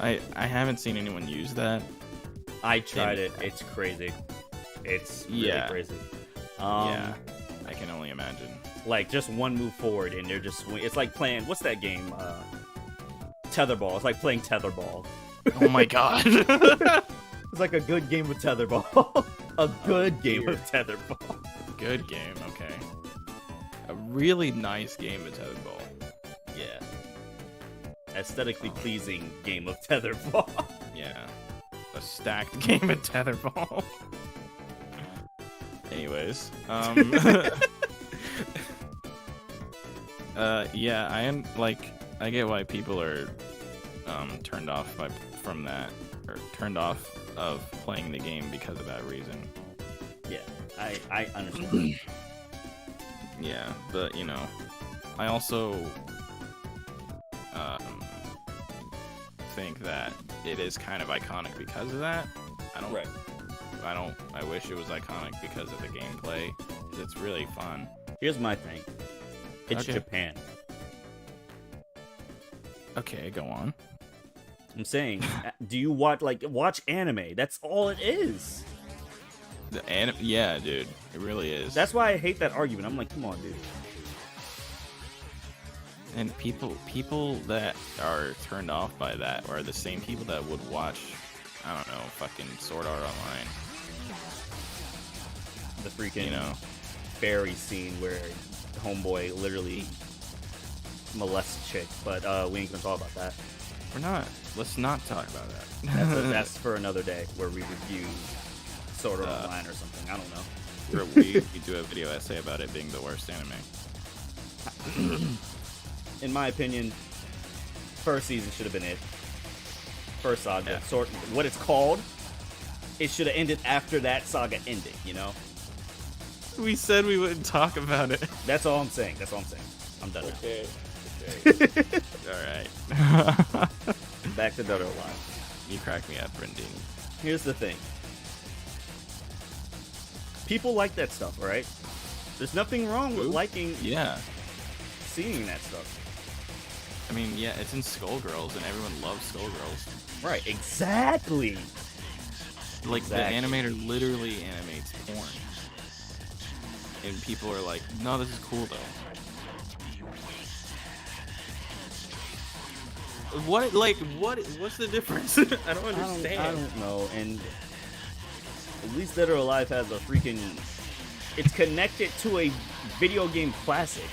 I haven't seen anyone use that. I tried it. It's crazy. It's really crazy. Yeah. I can only imagine. Like just one move forward and they're just it's like playing what's that game? Tetherball. It's like playing tetherball. Oh my god. It's like a good game of tetherball. A good game of tetherball. Good game, okay. A really nice game of tetherball. Yeah. Aesthetically pleasing game of tetherball. Yeah. A stacked game of tetherball. Anyways, yeah, I get why people are turned off from that, or turned off of playing the game because of that reason. Yeah, I understand. Yeah, but you know, I also think that it is kind of iconic because of that. I wish it was iconic because of the gameplay. It's really fun. Here's my thing. It's Japan. Okay, go on. I'm saying, do you watch anime? That's all it is. Yeah, dude, it really is. That's why I hate that argument. I'm like, come on, dude. And people that are turned off by that are the same people that would watch, I don't know, fucking Sword Art Online. The freaking fairy scene where homeboy literally molests chick, but we ain't gonna talk about that. We're not. Let's not talk about that. That's for another day where we review Sword Art Online or something. I don't know. We do a video essay about it being the worst anime. In my opinion, first season should have been it. First saga, what it's called, it should have ended after that saga ended, you know? We said we wouldn't talk about it. That's all I'm saying. I'm done. Okay. Alright. Back to Dead or Alive. You crack me up, Brendan. Here's the thing. People like that stuff, right? There's nothing wrong with liking seeing that stuff. I mean, yeah, it's in Skullgirls, and everyone loves Skullgirls. Right, exactly. Like, the animator literally animates porn. And people are like, no, this is cool, though. What's the difference? I don't understand. I don't know, and at least Dead or Alive has a freaking... It's connected to a video game classic.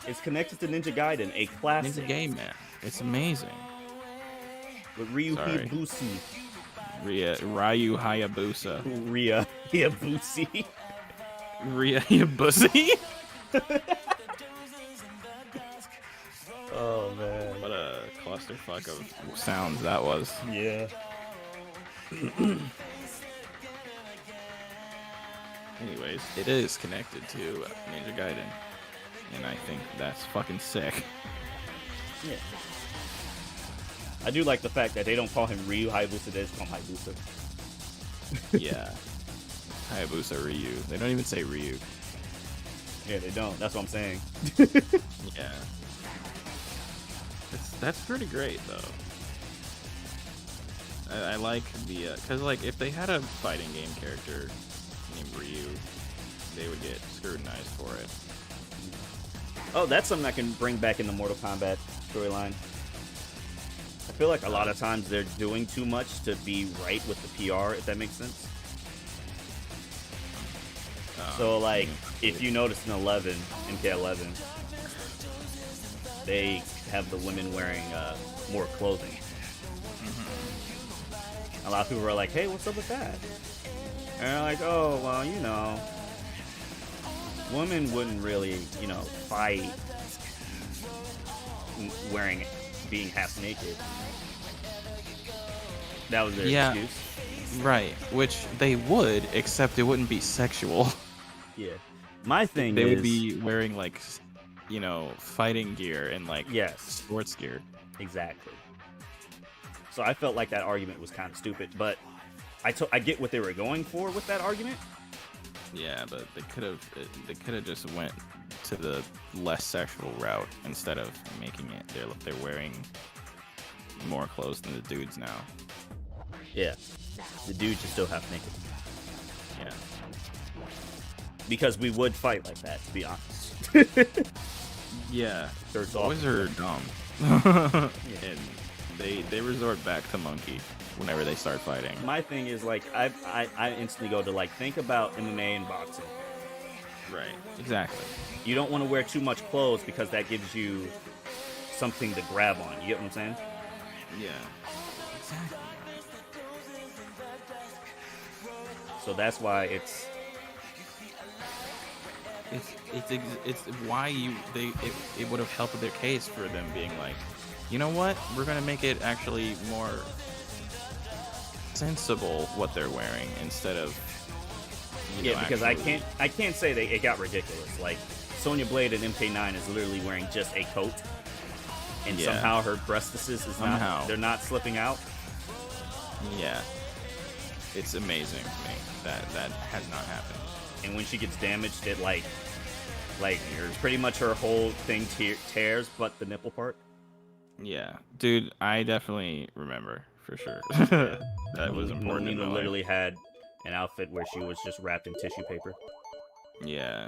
It's connected to Ninja Gaiden, a classic. Ninja Game, man. It's amazing. With Ryu Sorry. Hayabusa. Ryu Hayabusa. Rhea Hayabusa. Ryu Hayabusa. Oh man. What a clusterfuck of sounds that was. Yeah. Anyways, it is connected to Ninja Gaiden, and I think that's fucking sick. Yeah. I do like the fact that they don't call him Ryu Hayabusa, they just call him Hayabusa. Yeah. Hayabusa Ryu. They don't even say Ryu. Yeah, they don't. That's what I'm saying. Yeah. That's pretty great, though. I like the... Because, like, if they had a fighting game character named Ryu, they would get scrutinized for it. Oh, that's something I can bring back in the Mortal Kombat storyline. I feel like a lot of times they're doing too much to be right with the PR, if that makes sense. So, like, if you notice in 11, MK11, they have the women wearing more clothing. A lot of people are like, hey, what's up with that? And they're like, oh, well, you know, women wouldn't really, you know, fight being half naked. That was their excuse. Right, which they would, except it wouldn't be sexual. Yeah. My thing they is... would be wearing, like, you know, fighting gear and, like, sports gear. Exactly. So I felt like that argument was kind of stupid, but I get what they were going for with that argument. Yeah, but they could have just went to the less sexual route instead of making it they're wearing more clothes than the dudes now. Yeah. The dudes are still half naked. Yeah. Because we would fight like that, to be honest. Yeah. Boys are dumb. And they resort back to monkey whenever they start fighting. My thing is, like, I instantly go to, like, think about MMA and boxing. Right. Exactly. You don't want to wear too much clothes because that gives you something to grab on. You get what I'm saying? Yeah. Exactly. So that's why it's why it would have helped their case for them being like, you know what, we're gonna make it actually more sensible what they're wearing instead of because actually... I can't say that it got ridiculous. Like Sonya Blade in MK9 is literally wearing just a coat, and somehow her breastises they're not slipping out. Yeah, it's amazing to me that has not happened. And when she gets damaged, it like pretty much her whole thing tears, but the nipple part. Yeah, dude, I definitely remember for sure. That was important. Melina literally had an outfit where she was just wrapped in tissue paper. Yeah.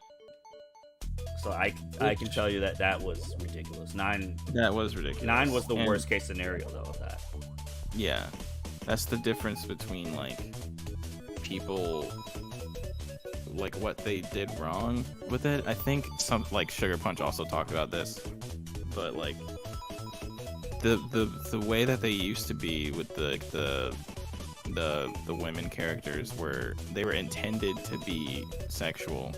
So I can tell you that was ridiculous. That was ridiculous. 9 was the worst case scenario though of that. Yeah, that's the difference between like people, like what they did wrong with it. I think some like Sugar Punch also talked about this, but like the way that they used to be with the women characters were they were intended to be sexual,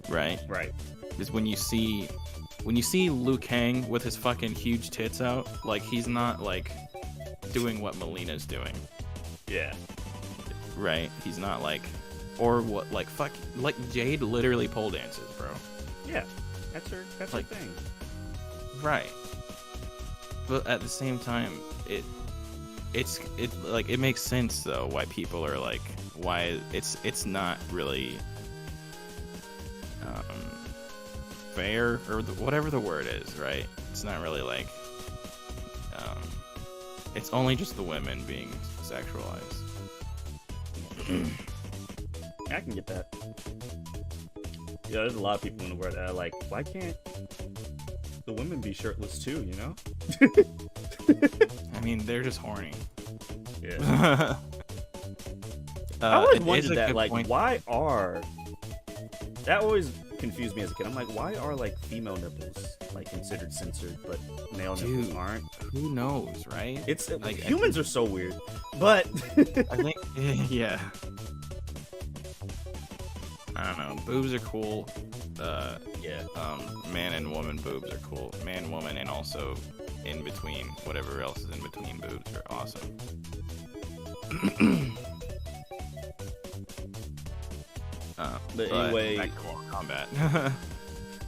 right? Right. Is when you see Liu Kang with his fucking huge tits out, like he's not like doing what Melina's doing. Yeah. Right? He's not like, or what, like fuck, like Jade literally pole dances, bro. Yeah, that's her thing. Right. But at the same time, it like it makes sense though why people are like why it's not really fair or whatever the word is, right? It's not really like it's only just the women being sexualized. I can get that. Yeah, there's a lot of people in the world that are like, why can't the women be shirtless too, you know? I mean, they're just horny. Yeah. I always wondered that, like, why are... That always confused me as a kid. I'm like, why are, like, female nipples, like considered censored, but male Dude, nipples aren't. Who knows, right? It's like humans are so weird, but I think yeah. I don't know. Boobs are cool. yeah. Man and woman boobs are cool. Man, woman, and also in between, whatever else is in between boobs are awesome. But anyway, back to Mortal Kombat.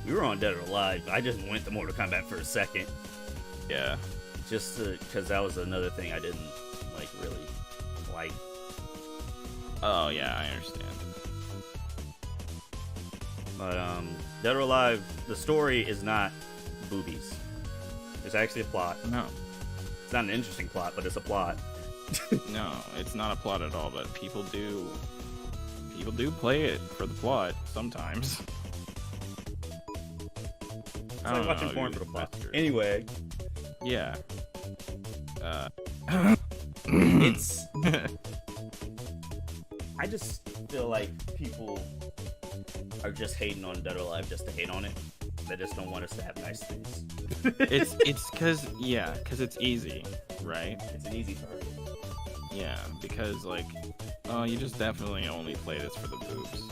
we were on Dead or Alive. I just went to Mortal Kombat for a second, Yeah. just because that was another thing I didn't like really like. Oh yeah, I understand. But Dead or Alive, the story is not boobies. There's actually a plot. No, It's not an interesting plot, but it's a plot. no, it's not a plot at all. But people do play it for the plot sometimes. It's I like don't watching know, porn dude. for the plot. That's true. Anyway, Yeah. it's. I just feel like people are just hating on Dead or Alive just to hate on it. They just don't want us to have nice things. it's because it's easy, right? It's an easy target. Yeah, because like, oh, you just definitely only play this for the boobs,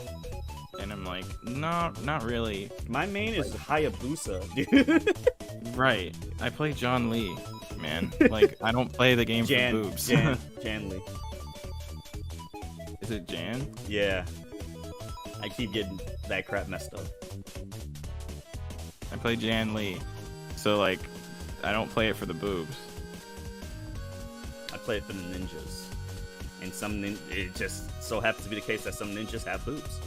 and I'm like, no, not really. My main is Hayabusa, dude. Right, I play John Lee, man. Like, I don't play the game for boobs. Jan Lee. Is it Jan? Yeah. I keep getting that crap messed up. I play Jan Lee, so like, I don't play it for the boobs. I play it for the ninjas. And it just so happens to be the case that some ninjas have boobs.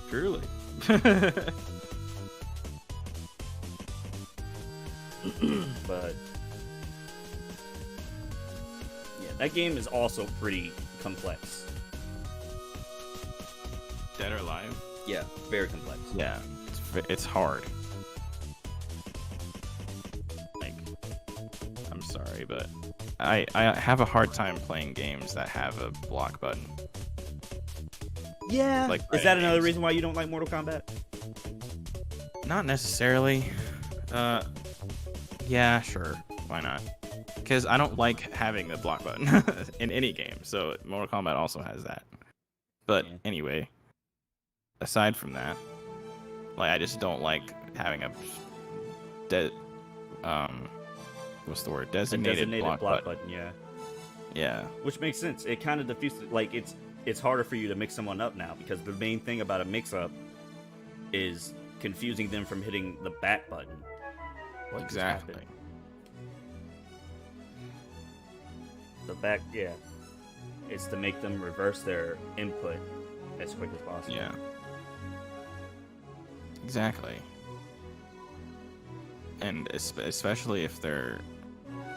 Truly. But yeah, that game is also pretty complex. Dead or Alive? Yeah, very complex. Yeah, it's hard. Like, I'm sorry, but I have a hard time playing games that have a block button. Yeah. Like, is that games. another reason why you don't like Mortal Kombat? Not necessarily. Yeah, sure. Why not? Because I don't like having the block button in any game. So Mortal Kombat also has that. But Yeah. anyway, aside from that, like, I just don't like having a what's the word? Designated block button. Yeah. Yeah. Which makes sense. It kind of diffuses, like, it's harder for you to mix someone up now because the main thing about a mix-up is confusing them from hitting the back button. What just Exactly. happened? The back, yeah. It's to make them reverse their input as quick as possible. Yeah. Exactly. And especially if they're,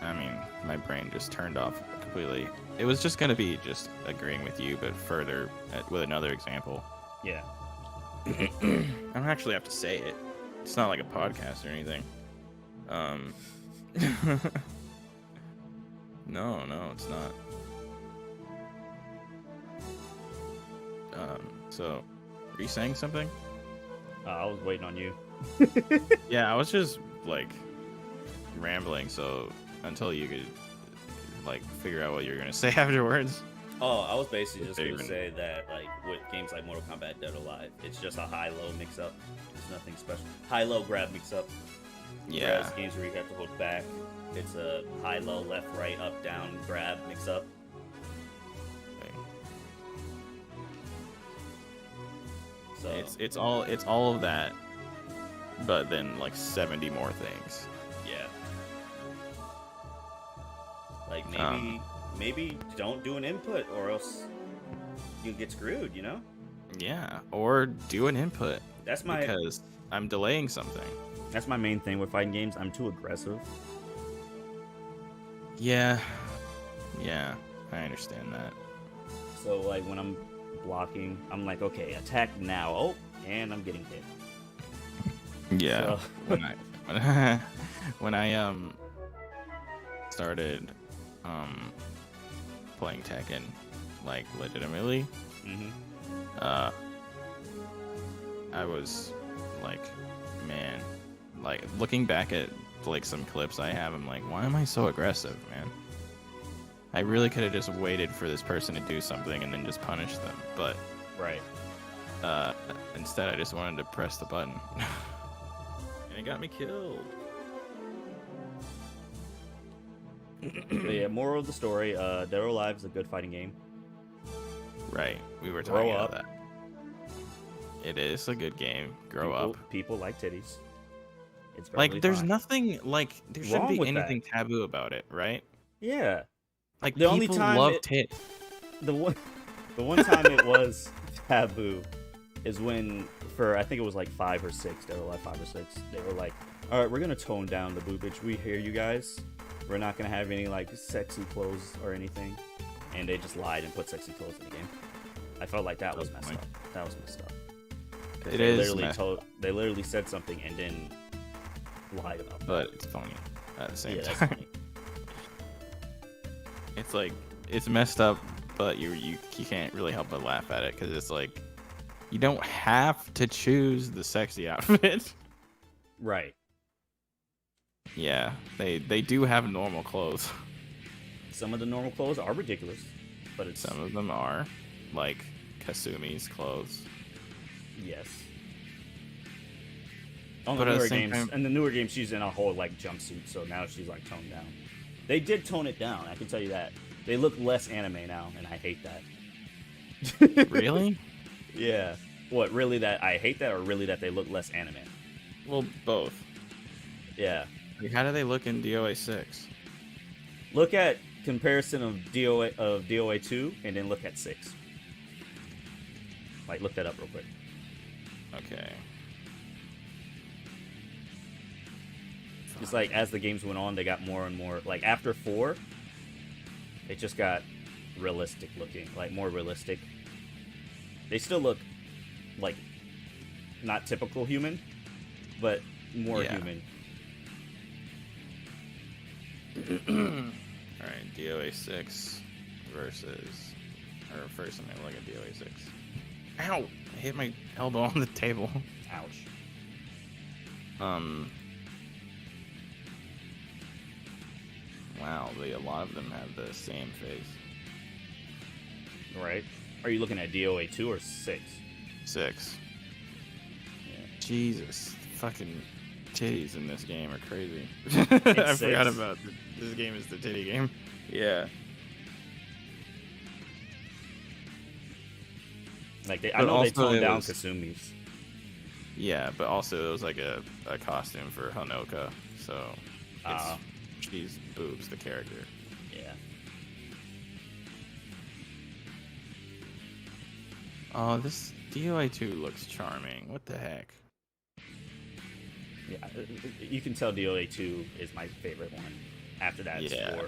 I mean, my brain just turned off completely. It was just gonna be just agreeing with you, but further with another example. Yeah. I don't actually have to say it. It's not like a podcast or anything. No, it's not. So, are you saying something? I was waiting on you. Yeah, I was just like rambling. So until you could like figure out what you're gonna say afterwards. Oh, I was basically just They're going to even- say that, like, with games like Mortal Kombat Dead or Alive, it's just a high-low mix-up. It's nothing special. High-low grab mix-up. Yeah. Whereas games where you have to hold back, it's a high-low, left-right, up-down grab mix-up. So It's all of that, but then like 70 more things. yeah. Like maybe don't do an input or else you'll get screwed, you know? Yeah, or do an input That's my because I'm delaying something. that's my main thing with fighting games. I'm too aggressive. Yeah, I understand that. So like when I'm blocking, I'm like, okay, attack now. Oh, and I'm getting hit. Yeah, So- when I started playing Tekken, like legitimately, Mm-hmm. I was like, man, Like looking back at like some clips I have, I'm like, why am I so aggressive, man? I really could have just waited for this person to do something and then just punish them, but Right. instead I just wanted to press the button. And it got me killed. But yeah, moral of the story, Dead or Alive is a good fighting game. Right, we were Grow talking up. about that. It is a good game. Grow up. People like titties. It's Like, there's fine. nothing, like, there shouldn't Wrong be with anything taboo about it, right? Yeah. Like, The only people time love it- tits. The one time it was taboo is when, for I think it was like 5 or 6, Dead or Alive 5 or 6, they were like, all right, we're gonna tone down the boobage. We hear you guys. We're not gonna have any like sexy clothes or anything. And they just lied and put sexy clothes in the game. I felt like that was That's messed funny. up. That was messed up. 'Cause It they is literally messed they literally said something and then lied about it. But it's funny at the same Yeah, that's time. funny. It's like, it's messed up, but you can't really help but laugh at it because it's like, you don't have to choose the sexy outfit. Right. Yeah, they do have normal clothes. Some of the normal clothes are ridiculous, but it's Some of them are, like Kasumi's clothes. yes. On But the at the newer same games, time- and the newer games, she's in a whole like jumpsuit, so now she's like toned down. They did tone it down. I can tell you that. They look less anime now, and I hate that. Really? Yeah. What? Really? That I hate that, or really that they look less anime? Well, both. Yeah. Like, how do they look in DOA 6? Look at comparison of DOA 2, and then look at 6. Like, look that up real quick. Okay. It's like as the games went on, they got more and more. Like after 4, it just got realistic looking, like more realistic. They still look like not typical human, but more Yeah. human. Alright, DOA 6 versus... Or first, I'm gonna look at DOA 6. Ow! I hit my elbow on the table. Ouch. Wow, a lot of them have the same face. Right? Are you looking at DOA 2 or 6? 6. Yeah. Jesus. Fucking titties in this game are crazy. I forgot 6? about this game is the titty game. Yeah. Like I But know they also toned it down was- Kasumi's. Yeah, but also it was like a costume for Honoka, so it's Ah. she's boobs the character. Yeah. Oh, this DOA 2 looks charming. What the heck? Yeah. You can tell DOA 2 is my favorite one. After that, it's Yeah.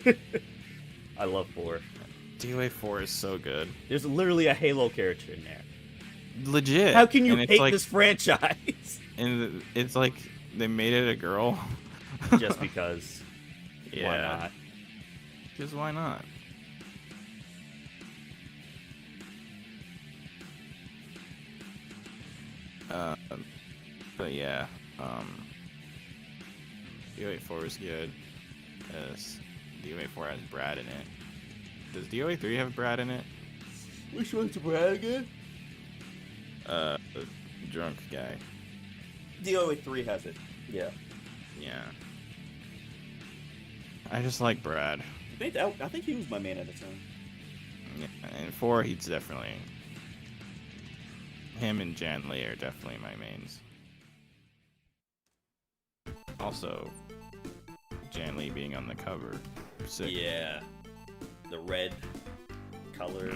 4. I love 4. DOA 4 is so good. There's literally a Halo character in there. Legit. How can you And it's hate like, this franchise? And it's like they made it a girl. Just because. Yeah. Why not? Just why not? But yeah, DOA 4 is good. Yes, DOA 4 has Brad in it. Does DOA 3 have Brad in it? Which one's Brad again? The drunk guy. DOA 3 has it. Yeah. Yeah. I just like Brad. I think he was my main at the time. Yeah, and 4, he's definitely... Him and Jan Lee are definitely my mains. Also, Jan Lee being on the cover. Sick. Yeah. The red color.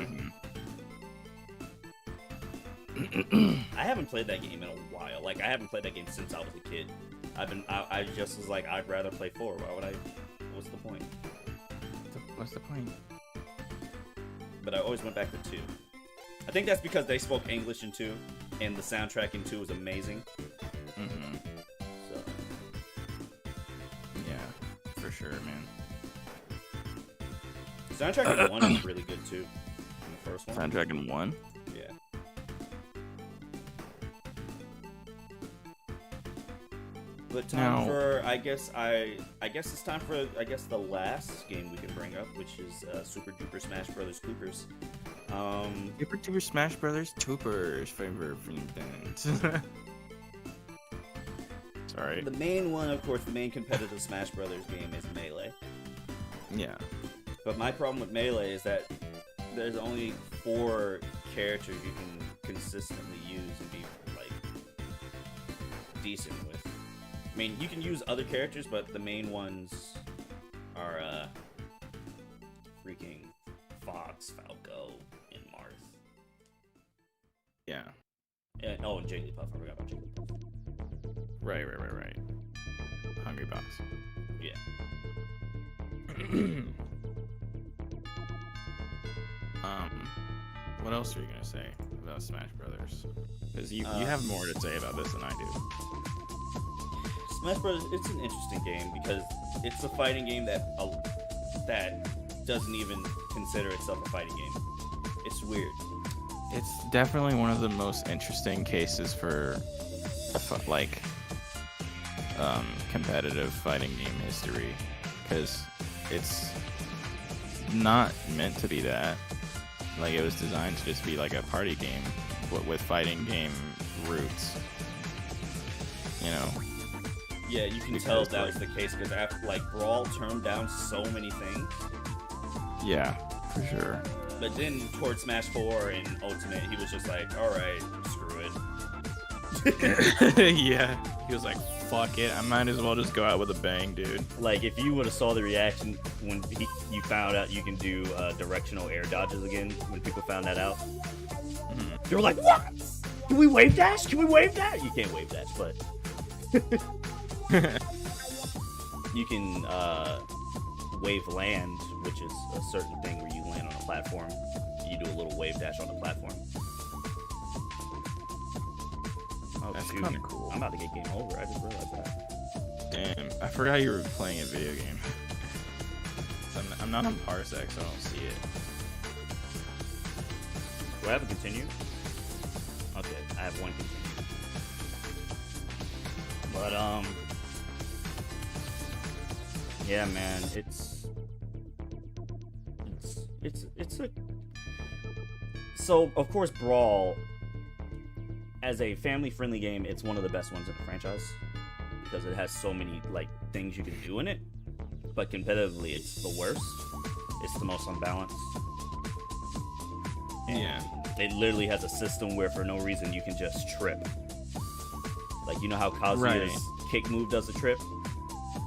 I haven't played that game in a while. Like, I haven't played that game since I was a kid. I just was like, I'd rather play 4. Why would I? What's the point? What's the point? But I always went back to 2. I think that's because they spoke English in 2, and the soundtrack in 2 was amazing. Mm-hmm. So, Yeah, for sure, man. the soundtrack in 1 is really good too. In the first one. Soundtrack in 1? Yeah. But time for I guess it's time for the last game we can bring up, which is Super Duper Smash Brothers Coopers. Super Duper Smash Brothers Toopers favorite friend. Sorry. The main one, of course, the main competitive Smash Brothers game is Melee. Yeah. But my problem with Melee is that there's only 4 characters you can consistently use and be like decent with. I mean, you can use other characters, but the main ones are freaking Fox, Falco, and Marth. Yeah. And Jigglypuff. I forgot about Jigglypuff. Right. Hungry Box. Yeah. What else are you gonna say about Smash Brothers? Because you have more to say about this than I do. Smash Bros. It's an interesting game because it's a fighting game that doesn't even consider itself a fighting game. It's weird. It's definitely one of the most interesting cases for competitive fighting game history, because it's not meant to be that. Like, it was designed to just be like a party game, but with fighting game roots. You know. Yeah, you can tell that was the case because Brawl turned down so many things. Yeah, for sure. But then towards Smash 4 and Ultimate, he was just like, "All right, screw it." Yeah, he was like, "Fuck it, I might as well just go out with a bang, dude." Like, if you would have saw the reaction when you found out you can do directional air dodges again, when people found that out, they were like, "What? Can we wave dash? Can we wave dash?" You can't wave dash, but you can wave land, which is a certain thing where you land on a platform. You do a little wave dash on the platform. Oh, that's kind of cool. I'm about to get game over. I just realized that. Damn, I forgot you were playing a video game. I'm not on Parsec, so I don't see it. Do I have a continue? Okay, I have one continue. But yeah, man, it's a. So of course, Brawl, as a family-friendly game, it's one of the best ones in the franchise because it has so many things you can do in it. But competitively, it's the worst. It's the most unbalanced. And yeah. It literally has a system where for no reason you can just trip. Like, you know how Kazuya's kick move does a trip?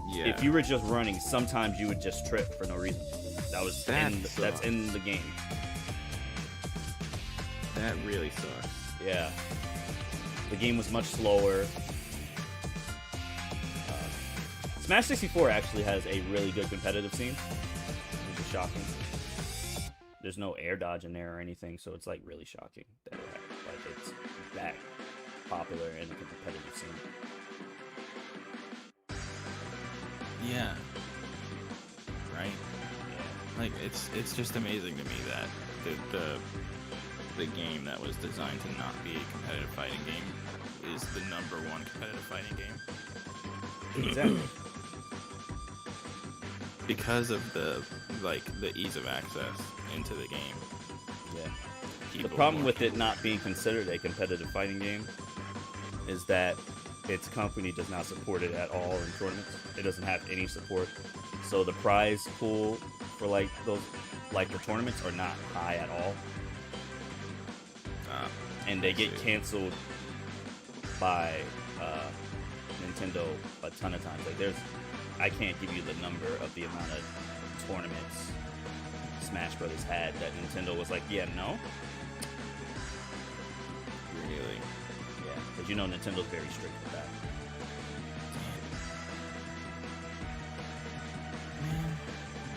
Yeah. If you were just running, sometimes you would just trip for no reason. That's in the game. That really sucks. Yeah. The game was much slower. Smash 64 actually has a really good competitive scene, which is shocking. There's no air dodge in there or anything, so it's really shocking that it's that popular in the competitive scene. Yeah. Right. Yeah. It's just amazing to me that the game that was designed to not be a competitive fighting game is the #1 competitive fighting game. Exactly. Because of the ease of access into the game. Yeah. The problem with it not being considered a competitive fighting game is that its company does not support it at all in tournaments. It doesn't have any support. So the prize pool for those the tournaments are not high at all. And they get canceled by Nintendo a ton of times. I can't give you the number of the amount of tournaments Smash Brothers had that Nintendo was like, yeah, no. Really? Yeah, because Nintendo's very strict with that.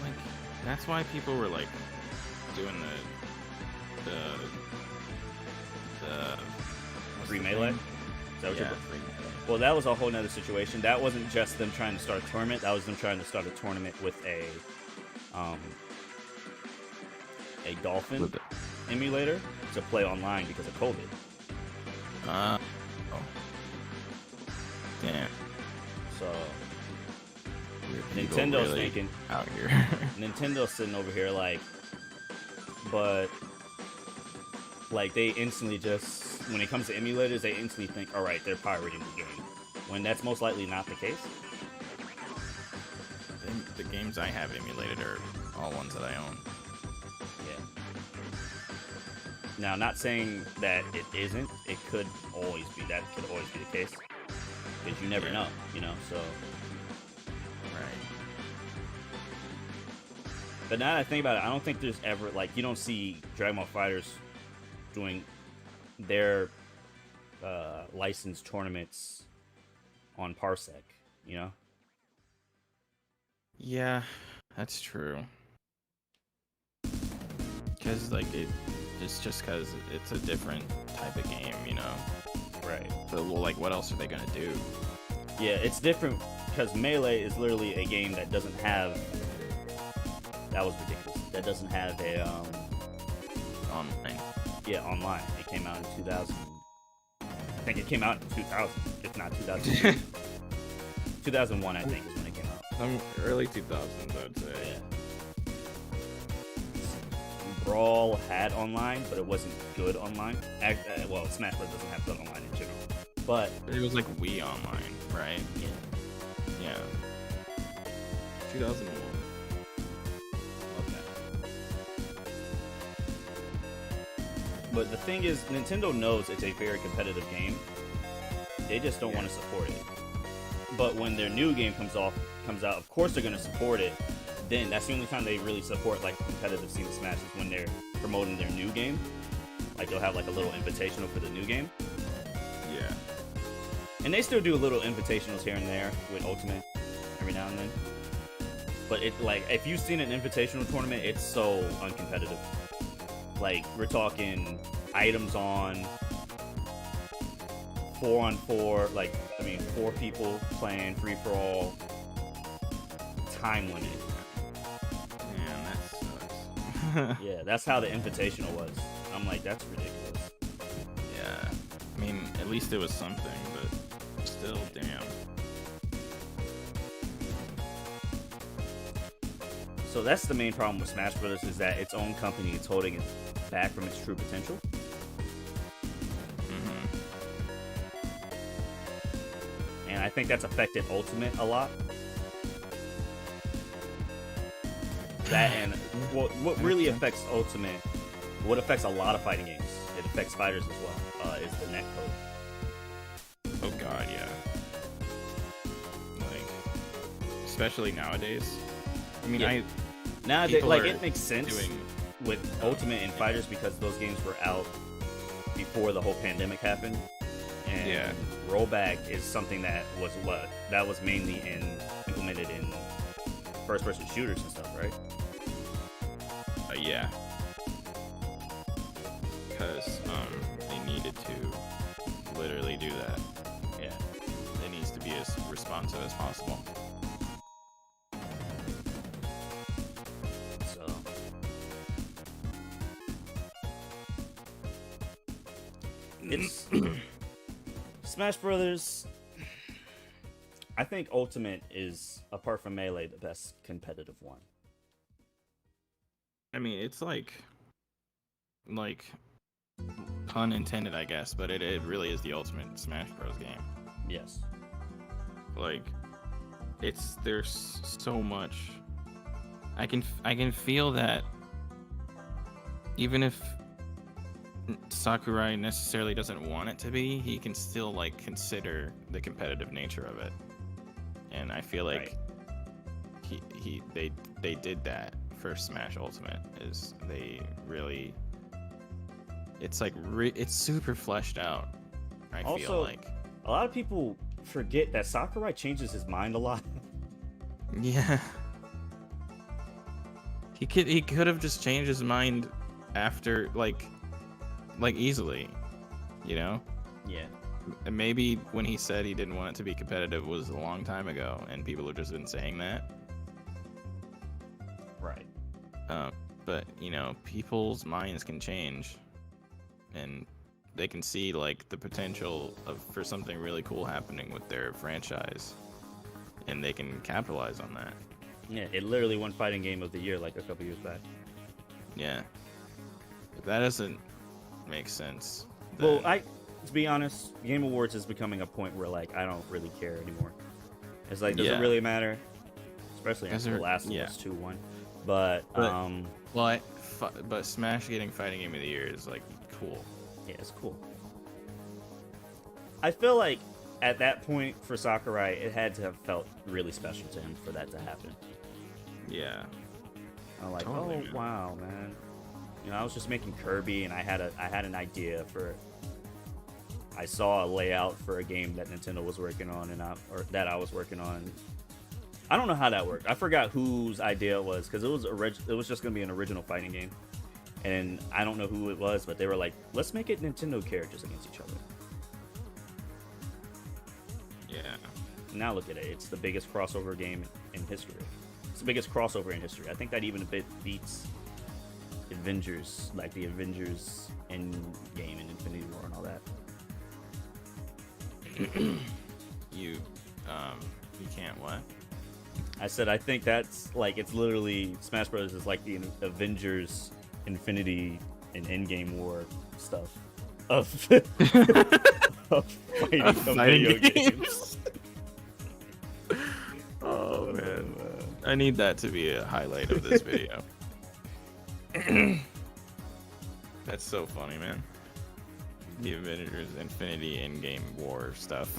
Man, that's why people were doing the Free Melee? Is that what you're Well, that was a whole nother situation. That wasn't just them trying to start a tournament. That was them trying to start a tournament with a Dolphin emulator to play online because of COVID. Damn. People Nintendo's really thinking, out here. Nintendo's sitting over here like, but like they instantly just, when it comes to emulators, they instantly think, all right, they're pirating the game, when that's most likely not the case. The games I have emulated are all ones that I own. Yeah. Now, not saying that it isn't. It could always be. That could always be the case. Because you never know, you know, so. Right. But now that I think about it, I don't think there's ever, like, you don't see Dragon Ball Fighters doing their licensed tournaments on Parsec, you know? Yeah, that's true. Because, like, it's just because it's a different type of game, you know? Right. So, well, like, what else are they gonna do? Yeah, it's different because Melee is literally a game that doesn't have. That was ridiculous. That doesn't have a Online. Yeah, online. It came out in 2000. I think it came out in 2000, if not 2002. 2001, I think, is when it came out. Some early 2000s, I'd say. Yeah. Brawl had online, but it wasn't good online. Well, Smash Bros. Doesn't have good online in general. But It was like Wii Online, right? yeah. Yeah. 2001. Okay. But the thing is, Nintendo knows it's a very competitive game. They just don't want to support it. But when their new game comes out, of course they're going to support it. Then that's the only time they really support like the competitive scene of Smash is when they're promoting their new game. Like they'll have like a little invitational for the new game. Yeah. And they still do little invitationals here and there with Ultimate every now and then. But it, like, if you've seen an invitational tournament, it's so uncompetitive. Like, we're talking items on 4-on-4, like, I mean, 4 people playing free for all, time limit. Man, that sucks. Yeah, that's how the invitational was. I'm like, that's ridiculous. Yeah. I mean, at least it was something, but still, damn. So that's the main problem with Smash Bros. Is that its own company is holding it back from its true potential. Mm-hmm. And I think that's affected Ultimate a lot. That and what really affects Ultimate, what affects a lot of fighting games, it affects fighters as well, is the netcode. Oh god, yeah. Like, especially nowadays. I mean, Yeah. Now, people like, are it makes sense doing- with Ultimate and Fighters because those games were out before the whole pandemic happened. And Yeah. rollback is something that was mainly implemented in first-person shooters and stuff, right? Yeah. Because they needed to literally do that. Yeah. It needs to be as responsive as possible. So it's Smash Brothers. I think Ultimate is, apart from Melee, the best competitive one. I mean, it's like pun intended, I guess, but it really is the ultimate Smash Bros. Game. Yes. Like, there's so much. I can feel that even if Sakurai necessarily doesn't want it to be, he can still like consider the competitive nature of it, and I feel like they did that for Smash Ultimate. Is they really, it's like it's super fleshed out. I Also, feel like a lot of people forget that Sakurai changes his mind a lot. yeah. He could have just changed his mind after like easily, you know? Yeah. And maybe when he said he didn't want it to be competitive was a long time ago, and people have just been saying that. Right. But you know, people's minds can change, and they can see like the potential for something really cool happening with their franchise, and they can capitalize on that. Yeah, it literally won Fighting Game of the Year like a couple years back. Yeah. If that doesn't make sense. Well, then- to be honest, Game Awards is becoming a point where like I don't really care anymore. It's like, does it Yeah. really matter? Especially Because after they're- The Last of yeah. Us 2-1. But but Smash getting Fighting Game of the Year is like cool. yeah, it's cool. I feel like at that point for Sakurai, it had to have felt really special to him for that to happen. Yeah. I'm like, Totally, oh man. wow, man. You know, I was just making Kirby, and I had an idea for. I saw a layout for a game that Nintendo was working on, that I was working on. I don't know how that worked. I forgot whose idea it was because it was just gonna be an original fighting game, and I don't know who it was, but they were like, let's make it Nintendo characters against each other. Yeah. Now look at it. It's the biggest crossover game in history. It's the biggest crossover in history. I think that even a bit beats Avengers, like the Avengers Endgame and Infinity War and all that. You can't what? I said I think that's like it's literally Smash Bros. Is like the Avengers Infinity and Endgame War stuff of of fighting of video games. Oh man, I need that to be a highlight of this video. That's so funny, man. The Avengers Infinity Endgame War stuff.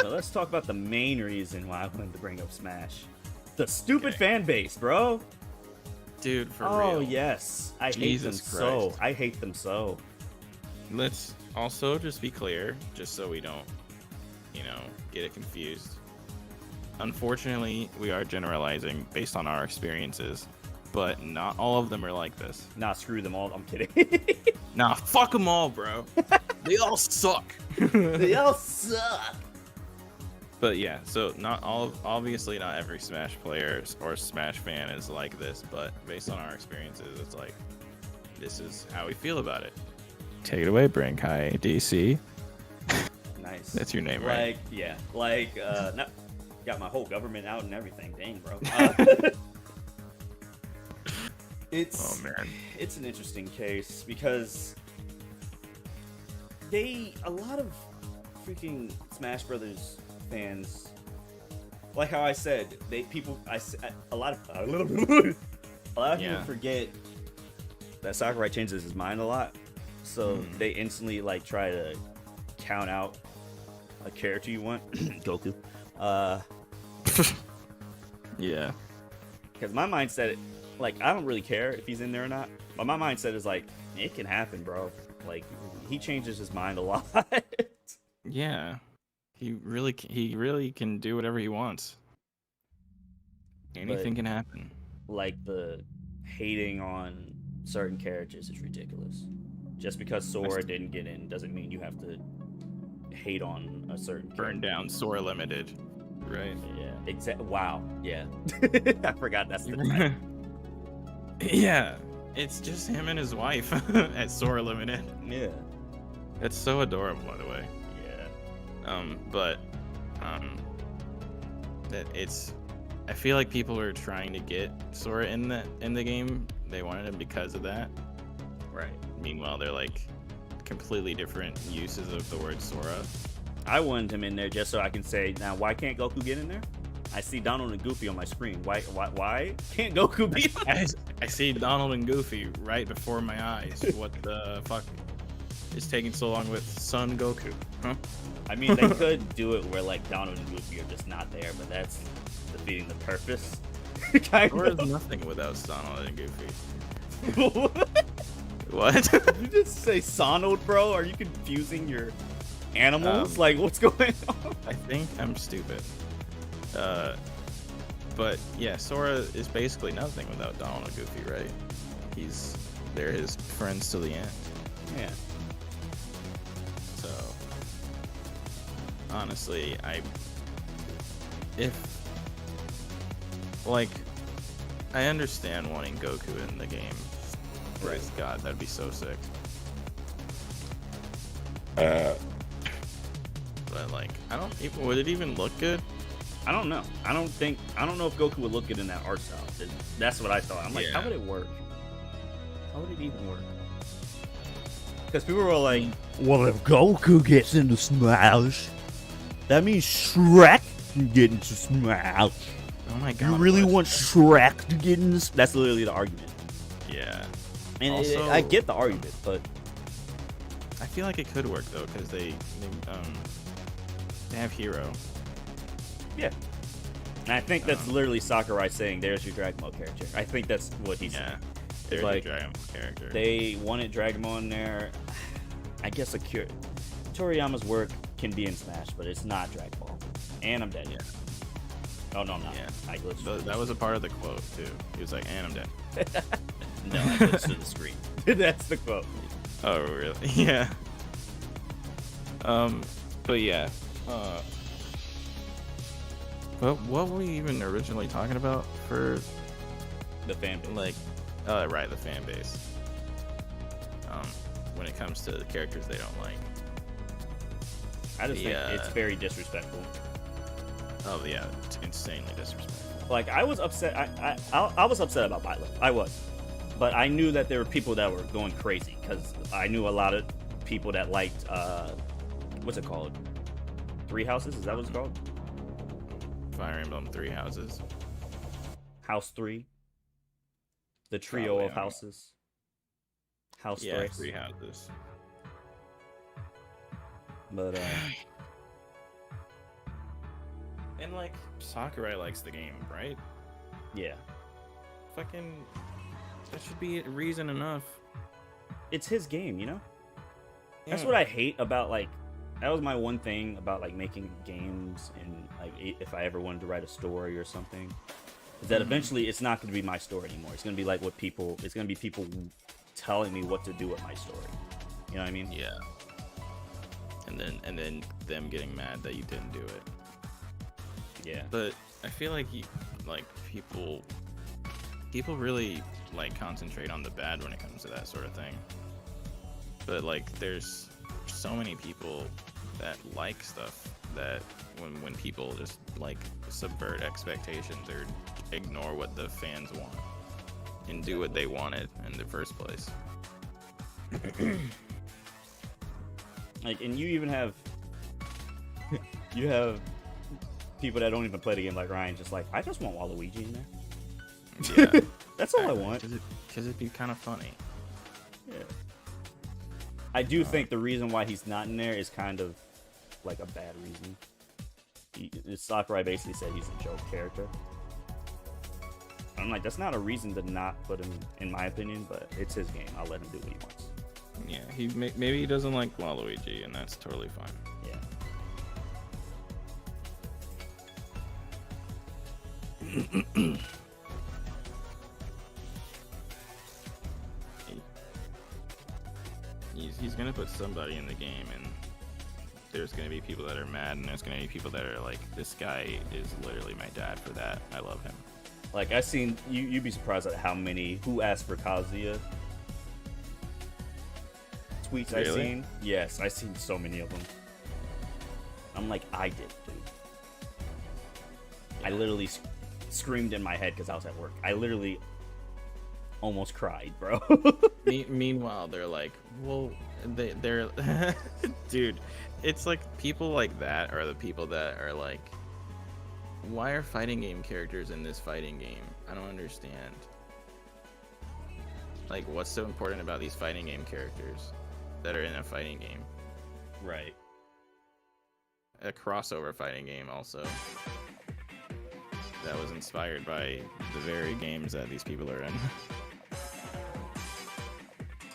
So let's talk about the main reason why I wanted to bring up Smash. The stupid Okay. fan base, bro. Dude, for Oh real. yes, I hate them Jesus so. Christ. I hate them so. Let's also just be clear, just so we don't, get it confused. Unfortunately, we are generalizing based on our experiences, but not all of them are like this. Nah, screw them all. I'm kidding. Nah, fuck them all, bro. They all suck. They all suck. But yeah, so obviously not every Smash player or Smash fan is like this, but based on our experiences, it's like, this is how we feel about it. Take it away, Brankai DC. Nice. That's your name, right? Got my whole government out and everything. Dang, bro. It's Oh man. it's an interesting case because a lot of freaking Smash Brothers fans, like how I said, a lot of people forget that Sakurai changes his mind a lot, so they instantly like try to count out a character you want, Goku. Yeah. Because my mindset, like, I don't really care if he's in there or not. But my mindset is like, it can happen, bro. Like, he changes his mind a lot. Yeah. He really can do whatever he wants. Anything can happen. Like, the hating on certain characters is ridiculous. Just because Sora didn't get in doesn't mean you have to hate on a certain Burn down Sora Limited. Right. Yeah. Wow. Yeah. I forgot that's the title. Yeah. It's just him and his wife at Sora Limited. Yeah. It's so adorable, by the way. Yeah. That it's. I feel like people are trying to get Sora in the game. They wanted him because of that. Right. Meanwhile, they're like completely different uses of the word Sora. I wanted him in there just so I can say, now why can't Goku get in there? I see Donald and Goofy on my screen. Why can't Goku be on? I see Donald and Goofy right before my eyes. What the fuck is taking so long with Son Goku? Huh? I mean, they could do it where like Donald and Goofy are just not there, but that's defeating the purpose. Kind Sora's of. nothing without Donald and Goofy. What? What? Did you just say Sonald, bro? Are you confusing your animals? Like, what's going on? I think I'm stupid. But yeah, Sora is basically nothing without Donald and Goofy, right? They're his friends to the end. Yeah. So honestly, I understand wanting Goku in the game. Right. God, that'd be so sick. But like, would it even look good? I don't know. I don't know if Goku would look good in that art style. That's what I thought. I'm like, Yeah. how would it work? How would it even work? Because people were like, well, if Goku gets into Smash, that means Shrek can get into Smash. Oh my god. You really what? want Shrek to get into Smash? That's literally the argument. Yeah. And Also- I get the argument, but I feel like it could work though, because they have Hero. yeah. And I think that's literally Sakurai saying, there's your Dragon Ball character. I think that's what he's saying. Yeah. There's Like, a Dragon Ball character. They wanted Dragon Ball in there. I guess Toriyama's work can be in Smash, but it's not Dragon Ball. And I'm dead. Yeah. Oh, no, I'm not. Yeah. I glitched. That was a part of the quote too. He was like, "And I'm dead." No, I glitched to the screen. That's the quote. Oh really? Yeah. But yeah. What were we even originally talking about for The fan base. like? Right, the fan base. When it comes to the characters they don't like. I just think Yeah. it's very disrespectful. Oh yeah, it's insanely disrespectful. Like, I was upset. I was upset about Byleth. I was. But I knew that there were people that were going crazy because I knew a lot of people that liked, what's it called? Three Houses? Is that what it's called? Fire Emblem Three Houses. House 3. The trio Probably, of I don't know. houses. House Yeah, 3. Three Houses. But, And like Sakurai likes the game, right? yeah. Fucking, that should be reason enough. It's his game, you know? That's Yeah. what I hate about, like, that was my one thing about, like, making games and, like, if I ever wanted to write a story or something, is that eventually it's not going to be my story anymore. It's going to be, like, it's going to be people telling me what to do with my story. You know what I mean? Yeah. And then them getting mad that you didn't do it. Yeah. But I feel like people really like concentrate on the bad when it comes to that sort of thing. But like there's so many people that like stuff that when people just like subvert expectations or ignore what the fans want and do what they wanted in the first place. Like, and you even have people that don't even play the game, like Ryan, just like, I just want Waluigi in there. Yeah. That's all I want. Because it'd be kind of funny. Yeah. I do think the reason why he's not in there is kind of like a bad reason. Sakurai basically said he's a joke character. I'm like, that's not a reason to not put him, in my opinion, but it's his game. I'll let him do what he wants. Yeah, maybe he doesn't like Waluigi, and that's totally fine. Yeah. He's gonna put somebody in the game, and there's gonna be people that are mad, and there's gonna be people that are like, this guy is literally my dad for that. I love him. Like, I seen, you'd be surprised at how many who asked for Kazuya tweets I've Really? seen. Yes, I've seen so many of them. I'm like, I did, dude. I literally screamed in my head because I was at work. I literally almost cried, bro. Meanwhile, they're like, well, they're dude, it's like people like that are the people that are like, why are fighting game characters in this fighting game? I don't understand. Like, what's so important about these fighting game characters that are in a fighting game? Right. A crossover fighting game also. That was inspired by the very games that these people are in.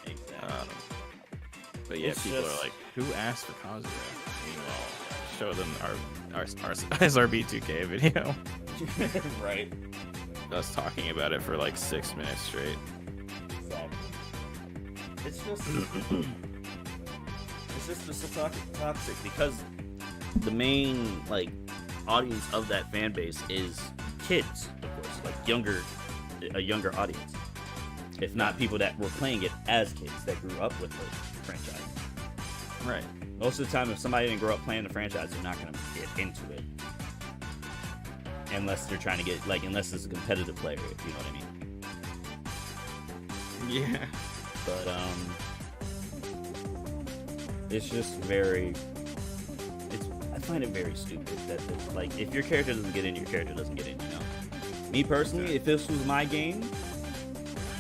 Exactly. But yeah, It's people just- are like, who asked for Kazuya? Meanwhile, show them our SRB2K video. Right. Us talking about it for like 6 minutes straight. Exactly. It's just so toxic because the main like audience of that fan base is kids, of course, like a younger audience. If not people that were playing it as kids that grew up with the franchise. Right. Most of the time, if somebody didn't grow up playing the franchise, they're not going to get into it. unless they're trying to get like unless it's a competitive player, if you know what I mean. Yeah. But it's just very. I find it very stupid that like if your character doesn't get in, your character doesn't get in. You know. Me personally, if this was my game,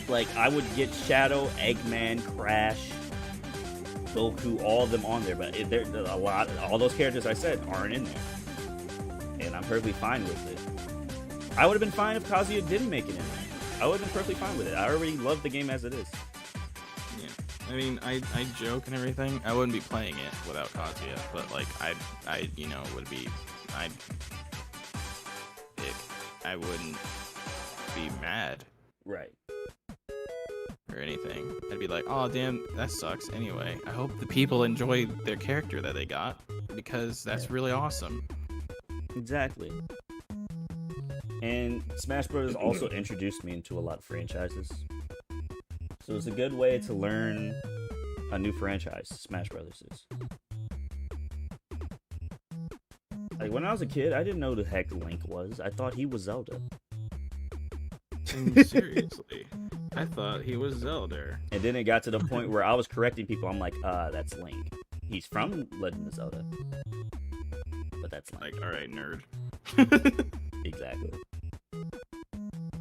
like I would get Shadow, Eggman, Crash, Goku, all of them on there. But there's a lot. All those characters I said aren't in there, and I'm perfectly fine with it. I would have been fine if Kazuya didn't make it in there. I would have been perfectly fine with it. I already love the game as it is. Yeah. I mean, I joke and everything. I wouldn't be playing it without Kazuya, but like I you know would be I wouldn't be mad. Right. Or anything. I'd be like, oh damn, that sucks. Anyway, I hope the people enjoy their character that they got because that's really awesome. Exactly. And Smash Bros. Also introduced me into a lot of franchises. So it's a good way to learn a new franchise, Smash Bros. Is. Like, when I was a kid, I didn't know who the heck Link was. I thought he was Zelda. Seriously. I thought he was Zelda. And then it got to the point where I was correcting people. I'm like, that's Link. He's from Legend of Zelda. But that's Link. Like, alright, nerd. Exactly.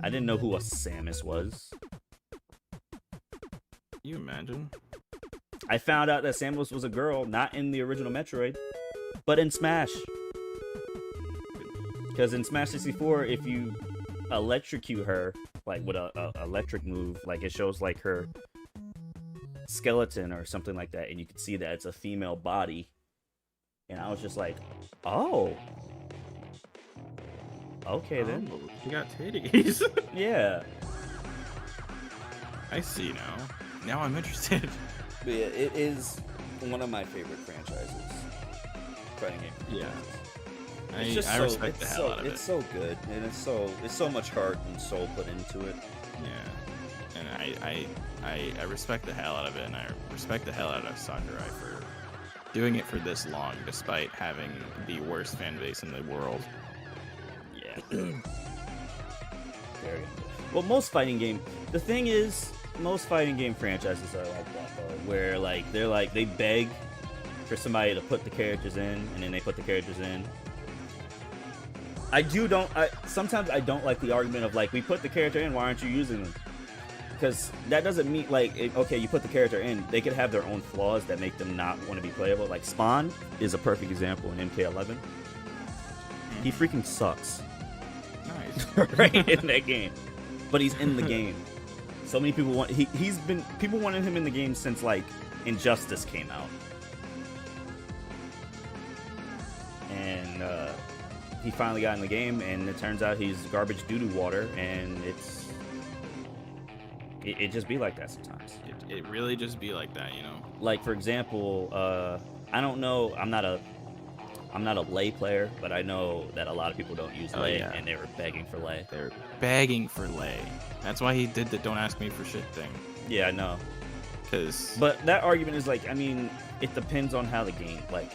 I didn't know who a Samus was. You imagine? I found out that Samus was a girl, not in the original Metroid, but in Smash. Because in Smash 64, if you electrocute her, like with a electric move, like it shows like her skeleton or something like that, and you can see that it's a female body. And I was just like, oh. Okay, then. Oh, you got titties. Yeah. I see now. Now I'm interested. But yeah, it is one of my favorite franchises. Fighting game. Yeah. I respect the hell out of it. It's so good, and it's so much heart and soul put into it. Yeah. And I respect the hell out of it, and I respect the hell out of Sakurai for doing it for this long, despite having the worst fan base in the world. Yeah. Very good. Well, most fighting game. The thing is, most fighting game franchises are like that, though, where like they beg for somebody to put the characters in, and then they put the characters in. Sometimes I don't like the argument of like, we put the character in, why aren't you using them? Because that doesn't mean like, okay, you put the character in, they could have their own flaws that make them not want to be playable. Like Spawn is a perfect example in MK11. He freaking sucks. Nice. Right in that game, but he's in the game. So many people people wanted him in the game since like Injustice came out, and he finally got in the game, and it turns out he's garbage doo-doo water, and it just be like that sometimes. It really just be like that, you know. Like for example, I don't know. I'm not a Lay player, but I know that a lot of people don't use Lay, and they were begging for Lay. They're begging for Lay. That's why he did the "don't ask me for shit" thing. Yeah, I know. But that argument is like, I mean, it depends on how the game, like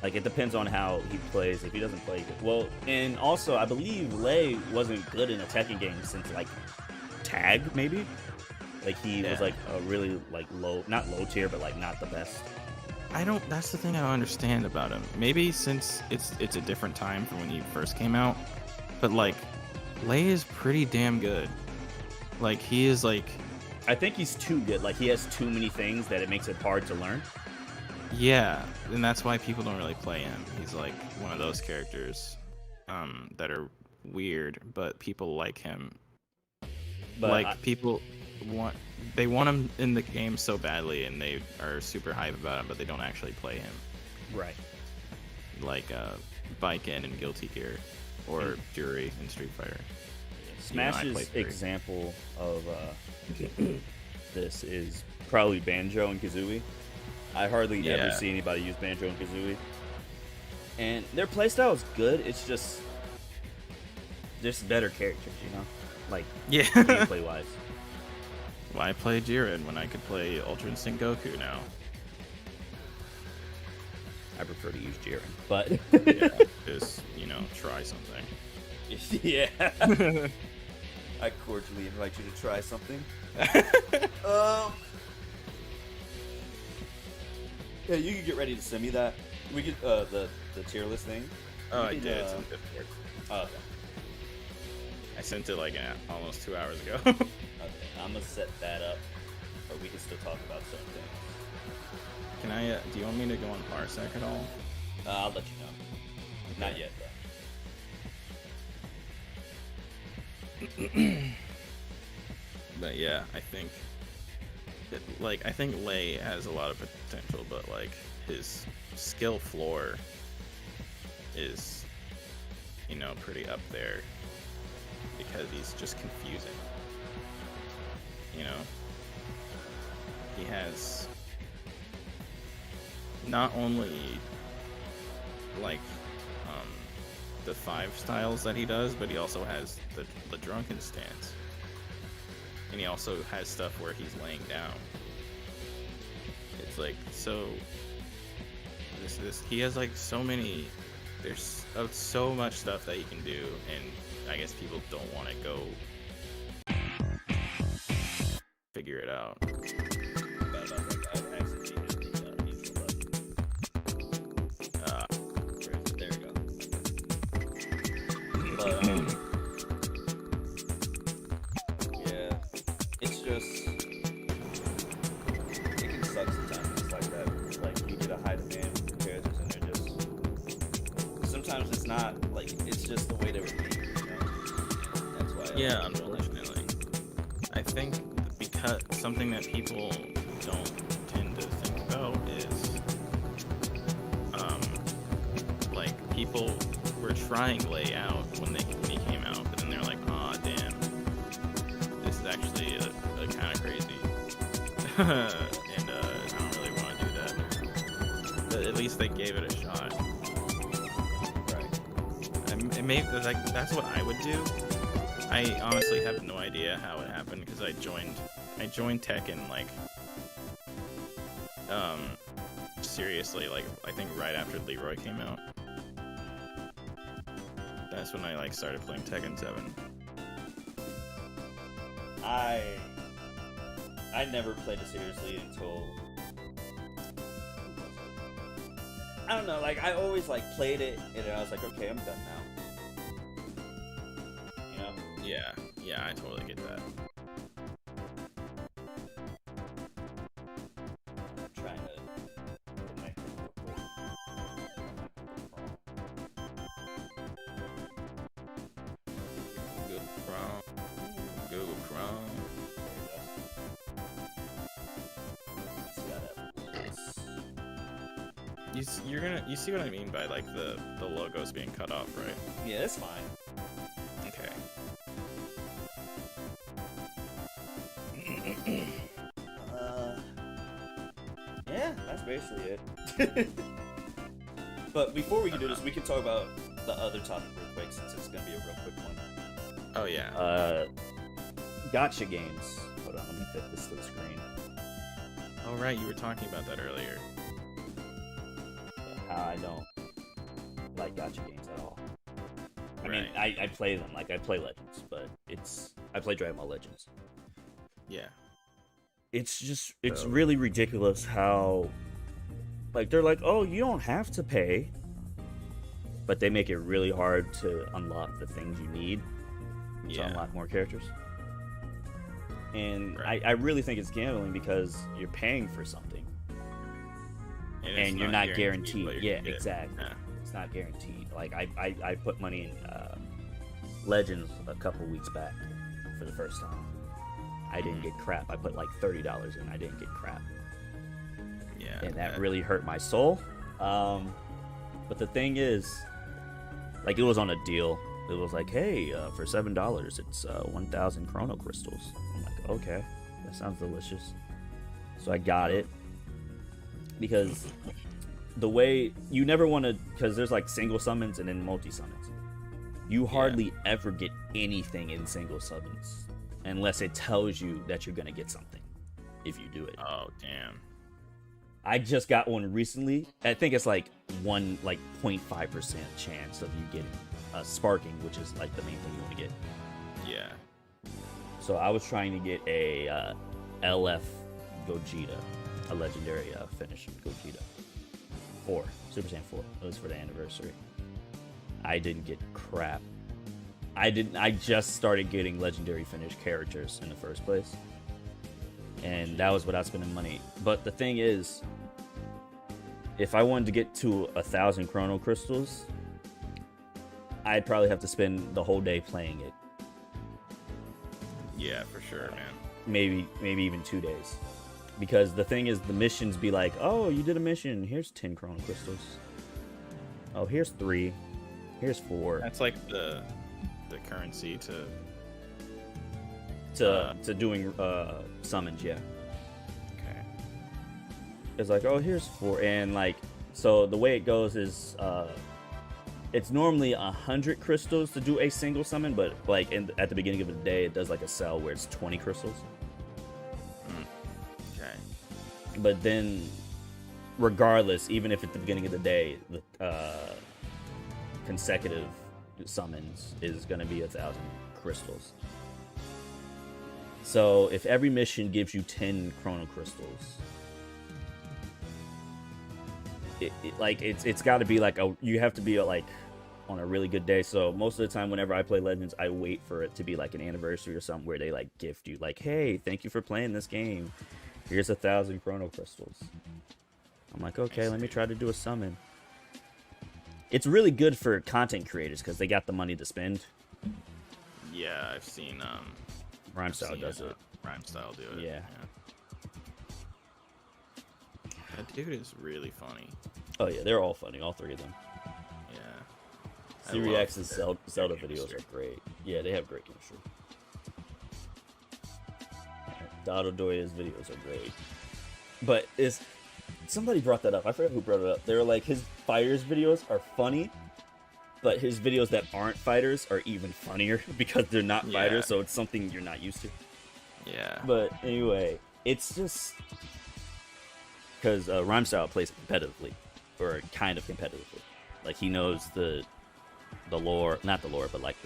it depends on how he plays. If he doesn't play good, well, and also I believe Lay wasn't good in a Tekken game since like Tag, maybe. Like he was like a really like not low tier, but like not the best. That's the thing I don't understand about him. Maybe since it's a different time from when he first came out, but like Lay is pretty damn good. Like he is like, I think he's too good. Like he has too many things that it makes it hard to learn. Yeah, and that's why people don't really play him. He's like one of those characters that are weird, but people like him. But like people want him in the game so badly, and they are super hype about him, but they don't actually play him. Right. Like Baiken in Guilty Gear, or Jury in Street Fighter. Smash's example of this is probably Banjo and Kazooie. I hardly ever see anybody use Banjo and Kazooie. And their playstyle is good, it's just better characters, you know? Like, gameplay wise. Why play Jiren when I could play Ultra Instinct Goku now? I prefer to use Jiren, but Yeah, just try something. yeah. I cordially invite you to try something. Yeah, you can get ready to send me that. We get the tier list thing. Oh, I can, did. It's in Discord. Oh, okay. I sent it like almost 2 hours ago. Okay, I'm gonna set that up, or we can still talk about certain things. Can I? Do you want me to go on Parsec at all? I'll let you know. Not yet, though. But yeah, I think Lei has a lot of potential, but like his skill floor is pretty up there because he's just confusing. He has not only like the 5 styles that he does, but he also has the drunken stance. And he also has stuff where he's laying down. It's like he has like so many. There's so much stuff that he can do, and I guess people don't want to go figure it out. There we go. But yeah, it's just it can suck sometimes. It's like that. Like you get a high demand for characters, and they're just sometimes it's not like it's just the way they were made. That's why. Yeah, unfortunately, I think because something that people don't tend to think about is like people were trying Layout when he came out, but then they're like, "Aw, damn, this is actually a kind of crazy," and I don't really want to do that. But at least they gave it a shot. Right. That's what I would do. I honestly have no idea how it happened because I joined Tekken like seriously, like I think right after Leroy came out. That's when I like started playing Tekken 7. I never played it seriously until I don't know, like I always like played it and then I was like, okay, I'm done now. You know? Yeah, I totally get that. I'm trying to connect it real quick. Google Chrome. You see what I mean by like the logos being cut off, right? Yeah, it's fine. Okay. Yeah, that's basically it. But before we can do this, we can talk about the other topic real quick since it's gonna be a real quick one. Oh yeah. Gotcha games. Hold on, let me fit this to the screen. Oh right, you were talking about that earlier. How I don't like gotcha games at all. I mean, Right. I play them, like I play Legends, but I play Dragon Ball Legends. Yeah. It's really ridiculous how, like, they're like, oh, you don't have to pay, but they make it really hard to unlock the things you need to unlock more characters. And Right. I really think it's gambling because you're paying for something it's and you're not guaranteed. what Yeah, you're gonna get. exactly. Yeah. It's not guaranteed. Like I put money in Legends a couple weeks back for the first time. I didn't get crap. I put like $30 in. I didn't get crap, Yeah. and that really hurt my soul. But the thing is, like, it was on a deal. It was like, hey, for $7, it's 1,000 Chrono Crystals. I'm like, okay, that sounds delicious. So I got it because the way you never want to, because there's like single summons and then multi summons. You hardly ever get anything in single summons unless it tells you that you're gonna get something if you do it. Oh damn. I just got one recently. I think it's like 0.5% chance of you getting sparking, which is like the main thing you want to get. Yeah. So I was trying to get a LF Gogeta, a legendary finish Gogeta. 4, Super Saiyan 4. It was for the anniversary. I didn't get crap. I just started getting legendary finish characters in the first place. And that was without spending money. But the thing is, if I wanted to get to 1,000 Chrono Crystals, I'd probably have to spend the whole day playing it. Yeah, for sure, man. Maybe even 2 days. Because the thing is, the missions be like, oh, you did a mission. Here's 10 Chrono Crystals. Oh, here's 3. Here's 4. That's like the currency to doing summons, yeah. Okay. It's like, oh, here's 4, and like, so the way it goes is, it's normally 100 crystals to do a single summon, but like at the beginning of the day, it does like a cell where it's 20 crystals. Okay. But then, regardless, even if at the beginning of the day, the consecutive summons is going to be 1,000 crystals. So if every mission gives you 10 Chrono Crystals, it's got to be like you have to be like on a really good day. So most of the time, whenever I play Legends, I wait for it to be like an anniversary or something where they like gift you like, hey, thank you for playing this game. Here's 1,000 Chrono Crystals. I'm like, okay, let me try to do a summon. It's really good for content creators because they got the money to spend. Yeah, I've seen Rhymestyle does it. Rhymestyle do it. Yeah. That dude is really funny. Oh yeah, they're all funny, all 3 of them. Yeah. Sirius's Zelda videos are great. Yeah, they have great chemistry. Dado Doya's videos are great. But somebody brought that up. I forgot who brought it up. They were like, his fighters videos are funny, but his videos that aren't fighters are even funnier because they're not fighters, so it's something you're not used to. Yeah. But anyway, it's just because Rhymestyle plays competitively, or kind of competitively. Like, he knows the lore, not the lore, but like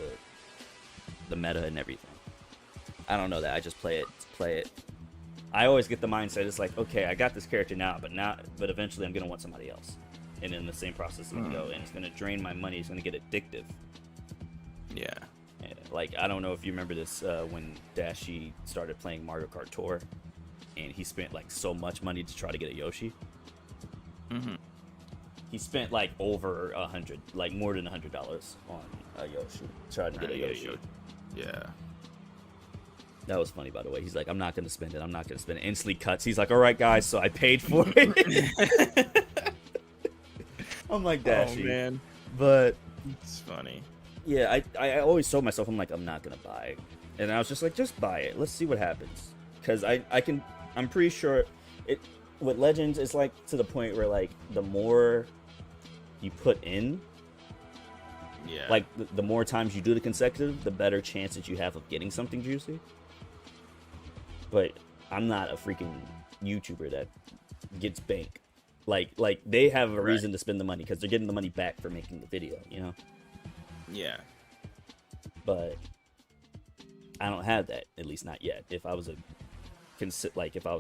the meta and everything. I don't know that. I just play it. I always get the mindset, it's like, okay, I got this character now, but eventually I'm gonna want somebody else. And in the same process is gonna go, and it's gonna drain my money, it's gonna get addictive. Yeah. Like, I don't know if you remember this, when Dashi started playing Mario Kart Tour, and he spent like so much money to try to get a Yoshi. Mm-hmm. He spent like over 100, like more than $100 on a Yoshi, trying to get a Yoshi. Yeah. That was funny, by the way. He's like, I'm not going to spend it. I'm not going to spend it. Instantly cuts. He's like, all right, guys, so I paid for it. I'm like, Dashi. Oh, man. But it's funny. Yeah, I always told myself, I'm like, I'm not going to buy it. And I was just like, just buy it. Let's see what happens. Because I'm pretty sure with Legends, it's like to the point where like the more you put in, yeah, like the more times you do the consecutive, the better chance that you have of getting something juicy. But I'm not a freaking YouTuber that gets bank. Like they have a reason to spend the money because they're getting the money back for making the video, you know? Yeah. But I don't have that, at least not yet. If I was a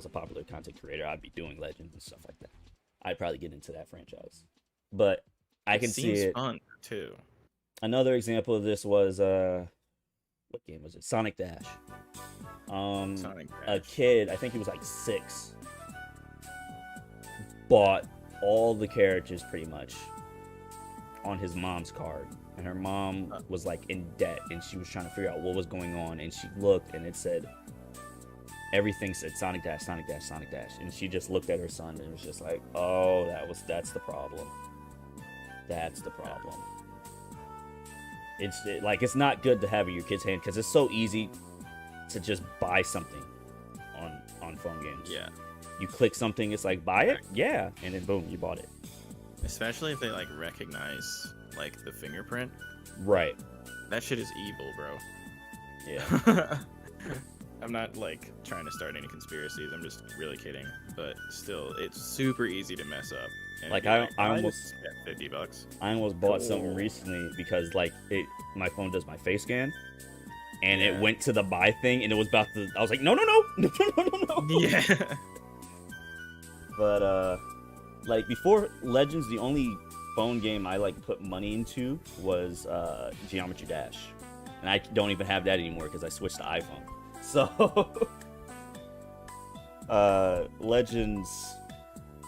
popular content creator, I'd be doing Legends and stuff like that. I'd probably get into that franchise. But I can see it. Fun too. Another example of this was what game was it? Sonic Dash. Sonic Dash. A kid, I think he was like 6, bought all the characters pretty much on his mom's card, and her mom was like in debt, and she was trying to figure out what was going on, and she looked, and it said everything said Sonic Dash, Sonic Dash, Sonic Dash, and she just looked at her son and was just like, oh, that's the problem. That's the problem. It's not good to have in your kid's hand because it's so easy to just buy something on phone games. Yeah. You click something, it's like, buy it? Yeah. And then boom, you bought it. Especially if they like recognize like the fingerprint. Right. That shit is evil, bro. Yeah. I'm not like trying to start any conspiracies. I'm just really kidding. But still, it's super easy to mess up. And Like be I I almost just spent $50. I almost bought something Cool. recently because like my phone does my face scan, and Yeah. it went to the buy thing, and it was about to. I was like, no, no, no, no, no, no, no. Yeah. But like before Legends, the only phone game I like put money into was Geometry Dash, and I don't even have that anymore because I switched to iPhone. So Legends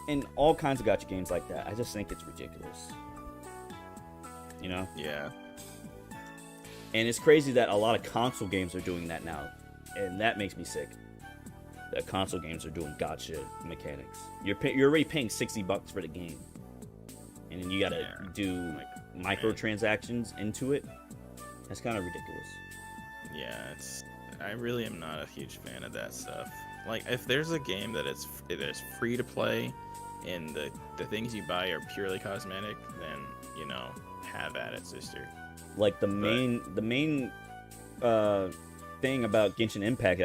and all kinds of gacha games like that, I just think it's ridiculous. You know? Yeah. And it's crazy that a lot of console games are doing that now, and that makes me sick. That console games are doing gacha mechanics. You're already paying $60 for the game, and then you gotta do microtransactions into it. That's kind of ridiculous. Yeah, I really am not a huge fan of that stuff. Like, if there's a game that is free to play, and the things you buy are purely cosmetic, then have at it, sister. Like the main thing about Genshin Impact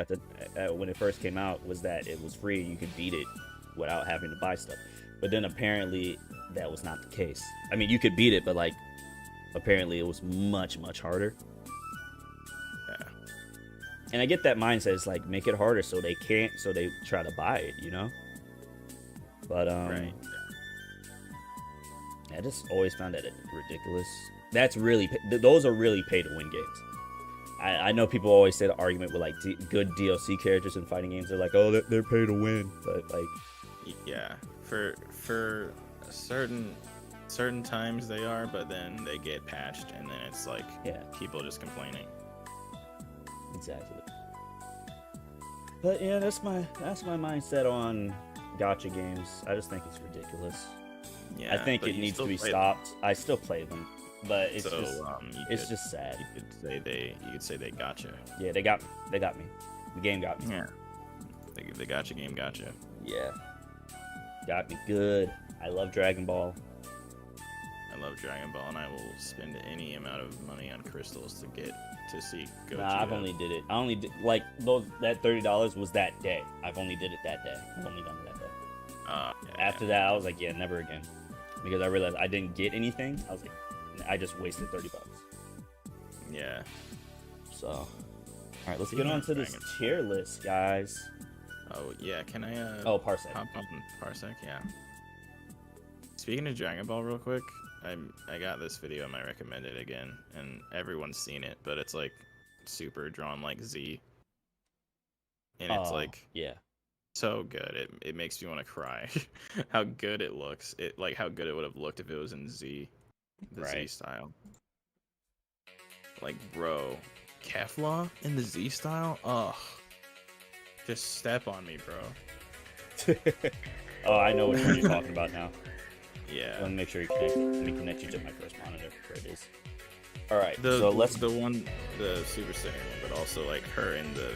when it first came out was that it was free. You could beat it without having to buy stuff. But then apparently that was not the case. I mean, you could beat it, but like apparently it was much harder. Yeah. And I get that mindset. It's like make it harder so they try to buy it, you know? But Right. I just always found that ridiculous. Those are really pay to win games. I know people always say the argument with like good DLC characters in fighting games. They're like, oh, they're pay to win, but like, Yeah, for certain times they are, but then they get patched, and then it's like people just complaining. Exactly. But yeah, that's my mindset on gacha games. I just think it's ridiculous. Yeah, I think but it you needs to still be play stopped. I still play them, but it's so, just just sad. You could say they gotcha. Yeah, they got me. The game got me. Yeah, the gotcha game gotcha. Yeah, got me good. I love Dragon Ball. I love Dragon Ball, and I will spend any amount of money on crystals to see Goku. Nah, I've only did it. I only did like that $30 was that day. I've only did it that day. I've only done it that day. After that, I was like, yeah, never again, because I realized I didn't get anything. I was like, I just wasted $30. Yeah. So, all right, let's get on to this tier list, guys. Oh yeah, can I? Parsec. Hop on Parsec, yeah. Speaking of Dragon Ball, real quick, I got this video in my recommended again, and everyone's seen it, but it's like super drawn like Z, and it's like so good. It makes me want to cry. How good it looks. How good it would have looked if it was in Z, Z style. Like, bro, Kefla in the Z style? Ugh. Just step on me, bro. Oh, I know which one you're talking about now. Yeah. Let me make sure you connect. Let me connect you to my first monitor. There it is. All right. The Super Saiyan one, but also like her in the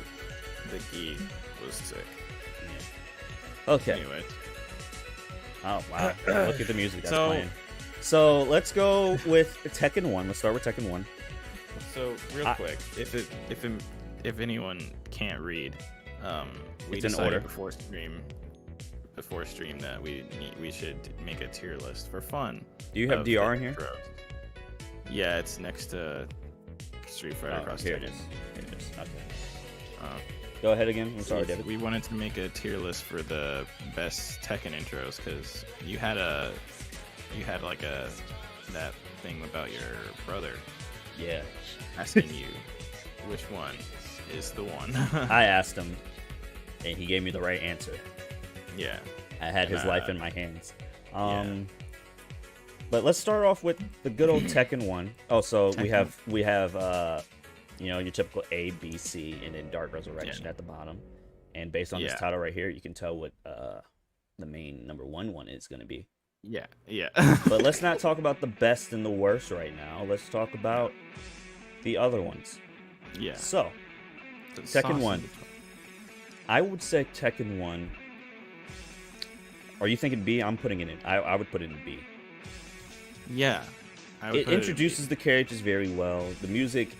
gi was sick. Yeah. Okay. Anyway. Oh wow! Look at the music that's playing. So let's go with Tekken 1. Let's start with Tekken 1. So real quick, if anyone can't read, we decided before stream that we should make a tier list for fun. Do you have DR in here? Yeah, it's next to Street Fighter Cross Tekken. Here it is. Okay. Go ahead again. I'm sorry, David. We wanted to make a tier list for the best Tekken intros because you had like that thing about your brother. Yeah. Asking you which one is the one. I asked him, and he gave me the right answer. Yeah. I had his life in my hands. But let's start off with the good old Tekken 1. Oh, so Tekken. we have your typical A, B, C, and then Dark Resurrection at the bottom. And based on this title right here, you can tell what the main number one is going to be. Yeah, yeah. But let's not talk about the best and the worst right now. Let's talk about the other ones. Yeah. So, Tekken 1. I would say Tekken 1. Are you thinking B? I'm putting it in. I would put it in B. Yeah. It introduces the characters very well. The music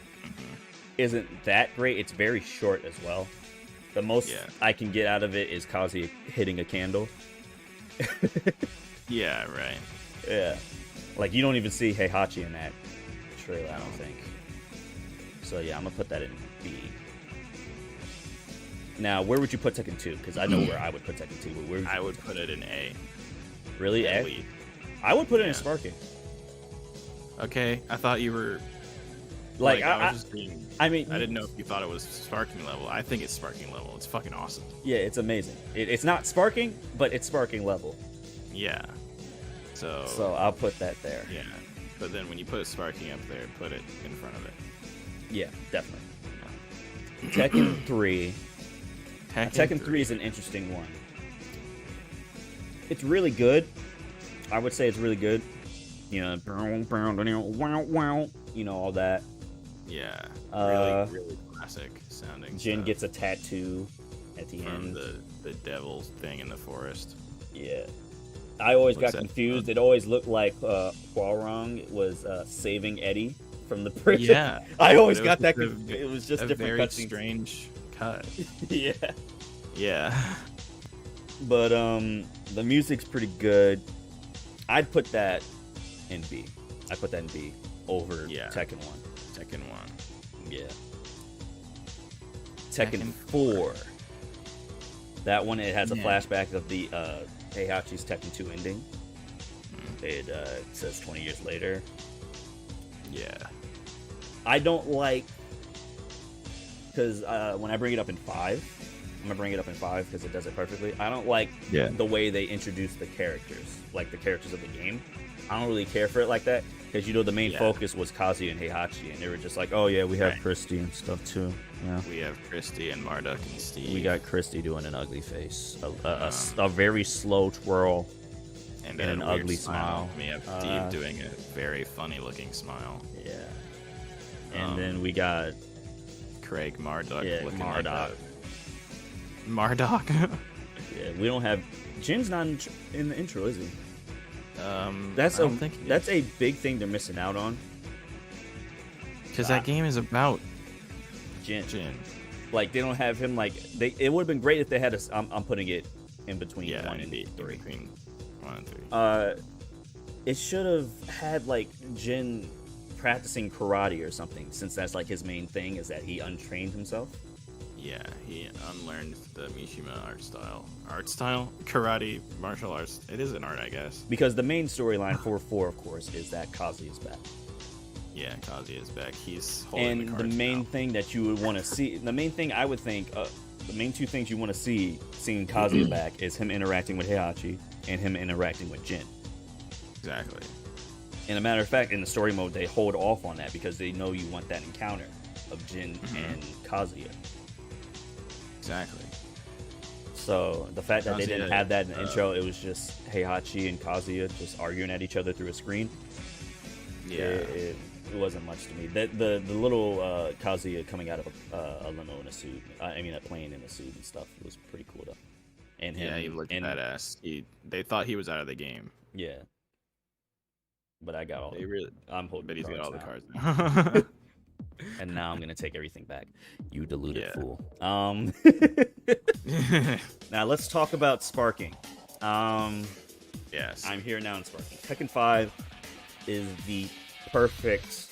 isn't that great. It's very short as well. The most Yeah. I can get out of it is Kazuya hitting a candle. Yeah, right. Yeah. Like, you don't even see Heihachi in that trailer, I don't No. think. So, yeah, I'm going to put that in B. Now, where would you put Tekken 2? Because I know where I would put Tekken 2. But where would you I would put it in A. Really? At A? least. I would put it in Yeah. Sparking. Okay, I thought you were Like, I was just being. I mean, I didn't know if you thought it was sparking level. I think it's sparking level. It's fucking awesome. yeah, it's amazing. It's not Sparking, but it's Sparking level. Yeah. So. So, I'll put that there. Yeah. But then when you put sparking up there, put it in front of it. Yeah, definitely. Tekken 3. Tekken 3 is an interesting one. It's really good. I would say it's really good. You know, you know, all that. Yeah. Really classic sounding. Jin stuff gets a tattoo at the from end. the devil's thing in the forest. Yeah. I always What's got that? confused. It always looked like Hwoarang was saving Eddie from the prison. Yeah. I always But got that. was It was just a different very cutscenes. strange cut. Yeah. Yeah. But the music's pretty good. I'd put that in B. I'd put that in B over Yeah. Tekken 1. Tekken 1. Yeah. Tekken Tekken 4. That one, it has a Yeah. flashback of the Heihachi's Tekken 2 ending. It says 20 years later. Yeah. I don't like, because when I bring it up in 5, I'm gonna bring it up in 5 because it does it perfectly. I don't like Yeah. the way they introduce the characters, like the characters of the game. I don't really care for it like that because, you know, the main Yeah. focus was Kazuya and Heihachi, and they were just like, oh yeah, we have Right. Christy and stuff too. Yeah, We have Christy and Marduk and Steve. we got Christy doing an ugly face, a very slow twirl. and an weird ugly smile. We have Steve doing a very funny looking smile. Yeah, and Um, then we got Craig Marduk looking Marduk. like a... Marduk? Yeah, we don't have Jin's not in the intro, is he? That's I don't think he that's a big thing they're missing out on. because that game is about Jin. Jin. Like, they don't have him. Like, it would have been great if they had a. I'm putting it in between Yeah, 1 and 3. between 1 and 3. It should have had like Jin practicing karate or something, since that's like his main thing is that he untrained himself. Yeah, he unlearned the Mishima art style. Art style? Karate, martial arts. It is an art, I guess. Because the main storyline for 4, of course, is that Kazuya is back. Yeah, Kazuya is back. He's holding And the the cards main now. thing that you would want to see, the main thing I would think, the main 2 things you want to see, seeing Kazuya back, is him interacting with Heihachi and him interacting with Jin. Exactly. And a matter of fact, in the story mode, they hold off on that because they know you want that encounter of Jin and Kazuya. Exactly. So the fact that they didn't Kazuya, have that in the intro, it was just Heihachi and Kazuya just arguing at each other through a screen. Yeah. It wasn't much to me. The little Kazuya coming out of a limo in a suit, I mean a plane in a suit and stuff, was pretty cool though. And him, Yeah, he looked and, badass. They thought he was out of the game. Yeah. But I got all. They really, I'm holding. but he's got all the now. cards now. And now I'm gonna take everything back. You deluded Yeah. fool. Now let's talk about sparking. Yes. I'm here now in sparking. Tekken 5 is the perfect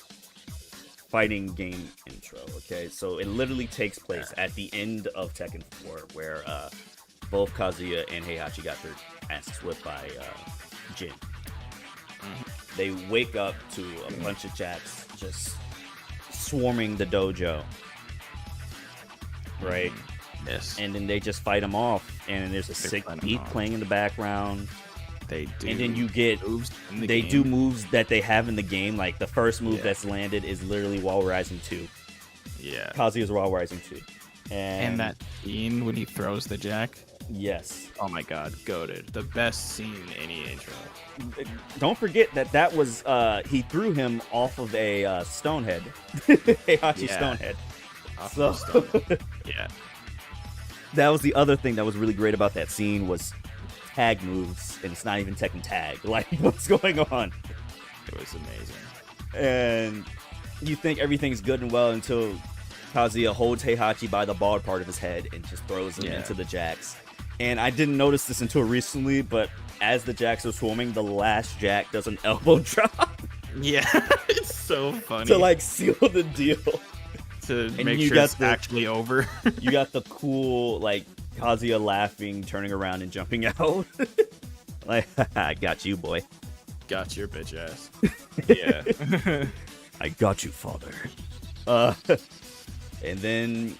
fighting game intro. Okay, so it literally takes place at the end of Tekken 4, where both Kazuya and Heihachi got their asses whipped by Jin. They wake up to a bunch of jacks just swarming the dojo, right? Yes. And then they just fight them off, and there's a sick fighting 'em beat off. playing in the background. They do. And then you get moves in the they game. do moves that they have in the game. Like the first move Yeah. that's landed is literally Wall Rising 2. Yeah. Kazuya's Wall Rising 2. And that scene when he throws the jack. Yes. Oh my god, goated. The best scene in any intro. Don't forget that was he threw him off of a Stonehead. Heihachi Yeah. Stonehead. Off So the stone. Yeah. that was the other thing that was really great about that scene was tag moves, and it's not even Tekken tag. Like, what's going on? It was amazing. And you think everything's good and well until Kazuya holds Heihachi by the bald part of his head and just throws him into the jacks. And I didn't notice this until recently, but as the jacks are swarming, the last jack does an elbow drop. Yeah, it's so funny. To like seal the deal. To make sure it's actually over. You got the cool, like, Kazuya laughing, turning around, and jumping out. Like, I got you, boy. Got your bitch ass. Yeah. I got you, father. And then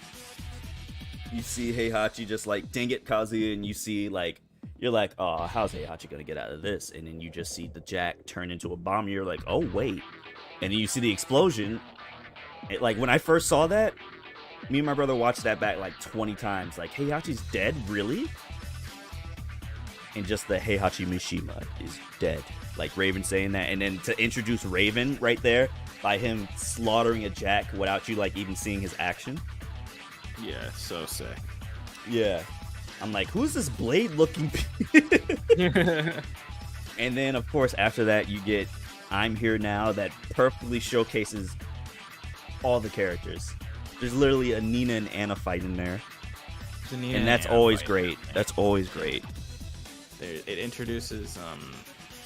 you see Heihachi just like, dang it, Kazuya, and you see, like, you're like, oh, how's Heihachi gonna get out of this? And then you just see the jack turn into a bomb. You're like, oh, wait. And then you see the explosion. Like, when I first saw that, me and my brother watched that back like 20 times. Like, Heihachi's dead? Really? And just the Heihachi Mishima is dead. Like, Raven saying that. And then to introduce Raven right there by him slaughtering a jack without you, like, even seeing his action. Yeah, so sick. Yeah. I'm like, who's this blade-looking And then, of course, after that, you get I'm Here Now that perfectly showcases all the characters. There's literally a Nina and Anna fight in there. And that's always great. That's always great. It introduces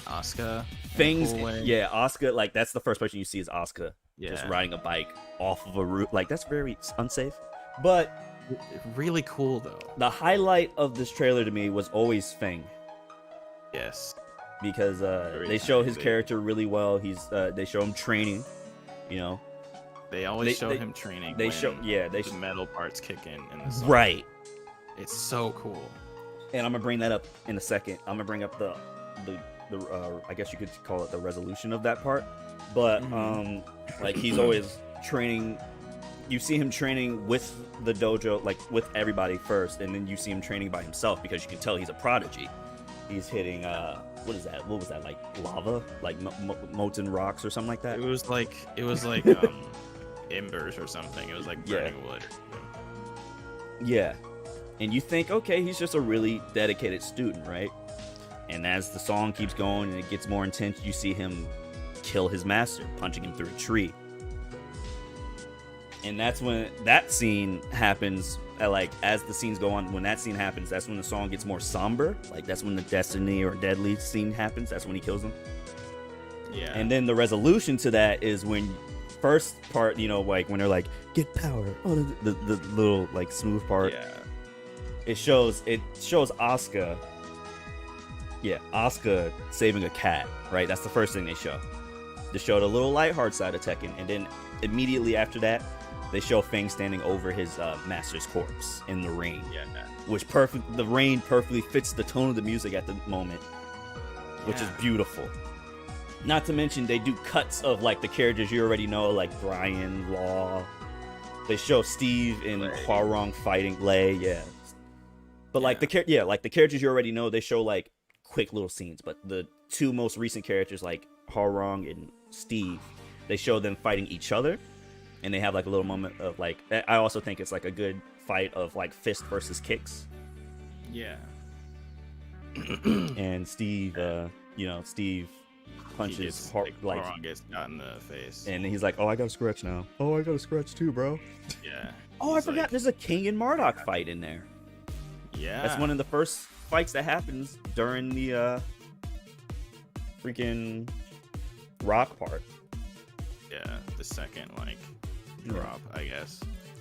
Asuka. Things, yeah, Asuka, like, that's the first person you see is Asuka. Yeah. Just riding a bike off of a roof. Like, that's very unsafe. But really cool, though. The highlight of this trailer to me was always Feng. Yes. Because they show his character really well. They show him training, you know. They always show him training. They show the metal parts kick in the song. Right. It's so cool. And I'm gonna bring that up in a second. I'm gonna bring up the I guess you could call it the resolution of that part. But like, he's always training. You see him training with the dojo, like with everybody first, and then you see him training by himself because you can tell he's a prodigy. He's hitting what is that? What was that, like lava, like molten rocks or something like that? It was like embers or something. It was like burning wood. Yeah. And you think, okay, he's just a really dedicated student, right? And as the song keeps going and it gets more intense, you see him kill his master, punching him through a tree. And that's when that scene happens. Like, as the scenes go on, when that scene happens, that's when the song gets more somber. Like, that's when the Destiny or Deadly scene happens. That's when he kills him. Yeah. And then the resolution to that is when first part, you know, like when they're like, get power. Oh, the little like smooth part. Yeah. It shows Asuka. Yeah, Asuka saving a cat, right? That's the first thing they show. They showed a little lighthearted side of Tekken, and then immediately after that, they show Feng standing over his master's corpse in the rain. Yeah. Which the rain perfectly fits the tone of the music at the moment, which is beautiful. Not to mention, they do cuts of like the characters you already know, like Brian, Law. They show Steve and Hwarong fighting Lei, yeah. But like the characters you already know, they show like quick little scenes. But the two most recent characters, like Hwarong and Steve, they show them fighting each other, and they have like a little moment of like. I also think it's like a good fight of like fist versus kicks. Yeah. And Steve, Steve punches like Hwarong gets shot in the face, and he's like, "Oh, I got a scratch now. Oh, I got a scratch too, bro." Yeah. Oh, I forgot. There's a King and Marduk fight in there. Yeah. That's one of the first fights that happens during the freaking rock part. Yeah, the second drop, I guess.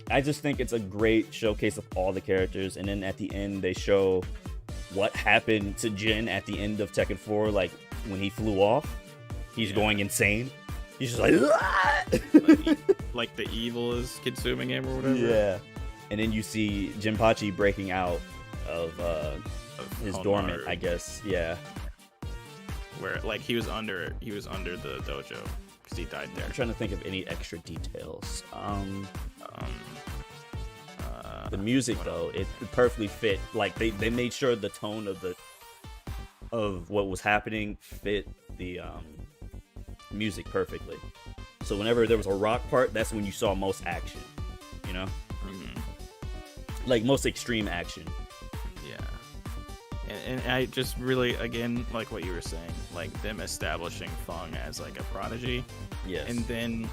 I just think it's a great showcase of all the characters, and then at the end they show what happened to Jin at the end of Tekken 4, like when he flew off. He's going insane. He's just like like the evil is consuming him or whatever. Yeah. And then you see Jinpachi breaking out of his dormant, I guess. Yeah. Where like he was under the dojo because he died there. I'm trying to think of any extra details. The music though, it perfectly fit. Like they made sure the tone of what was happening fit the music perfectly. So whenever there was a rock part, that's when you saw most action, you know? Like most extreme action. Yeah. And I just really, again, like what you were saying, like them establishing Feng as like a prodigy. Yes. And then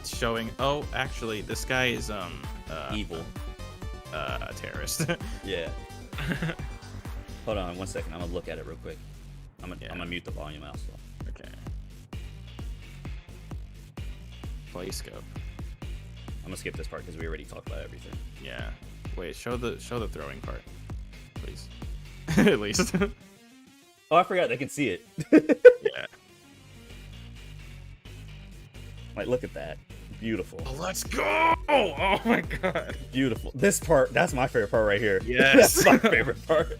showing. Oh, actually, this guy is Evil. A terrorist. Yeah. Hold on 1 second. I'm gonna look at it real quick. I'm gonna mute the volume also. Okay. Play scope. I'm gonna skip this part because we already talked about everything. Yeah. Wait, show the throwing part, please. At least. Oh, I forgot they can see it. Yeah. Like, look at that. Beautiful. Oh, let's go! Oh my god. Beautiful. This part, that's my favorite part right here. Yes. That's my favorite part.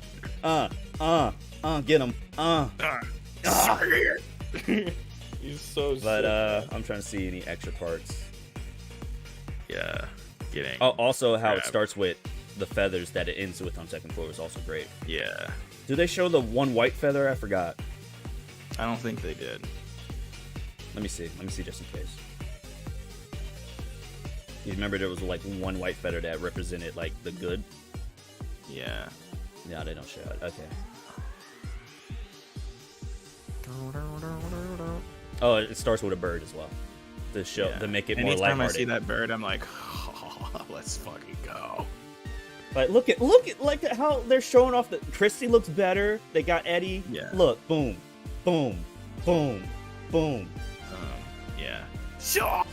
Get him. He's so But sick. I'm trying to see any extra parts. Yeah. Getting. Oh, also how it grabbed. starts with the feathers that it ends with on second floor is also great. Yeah. Do they show the one white feather? I forgot. I don't think they did. Let me see just in case. You remember there was like one white feather that represented like the good? Yeah. No, they don't show it. Okay. Oh, it starts with a bird as well. To show, to make it more Anytime lighthearted. I see that bird, I'm like, oh, let's fucking go. Like, look at how they're showing off that Christy looks better. They got Eddie. Yeah. Look, boom, boom, boom, boom. Yeah. Sure.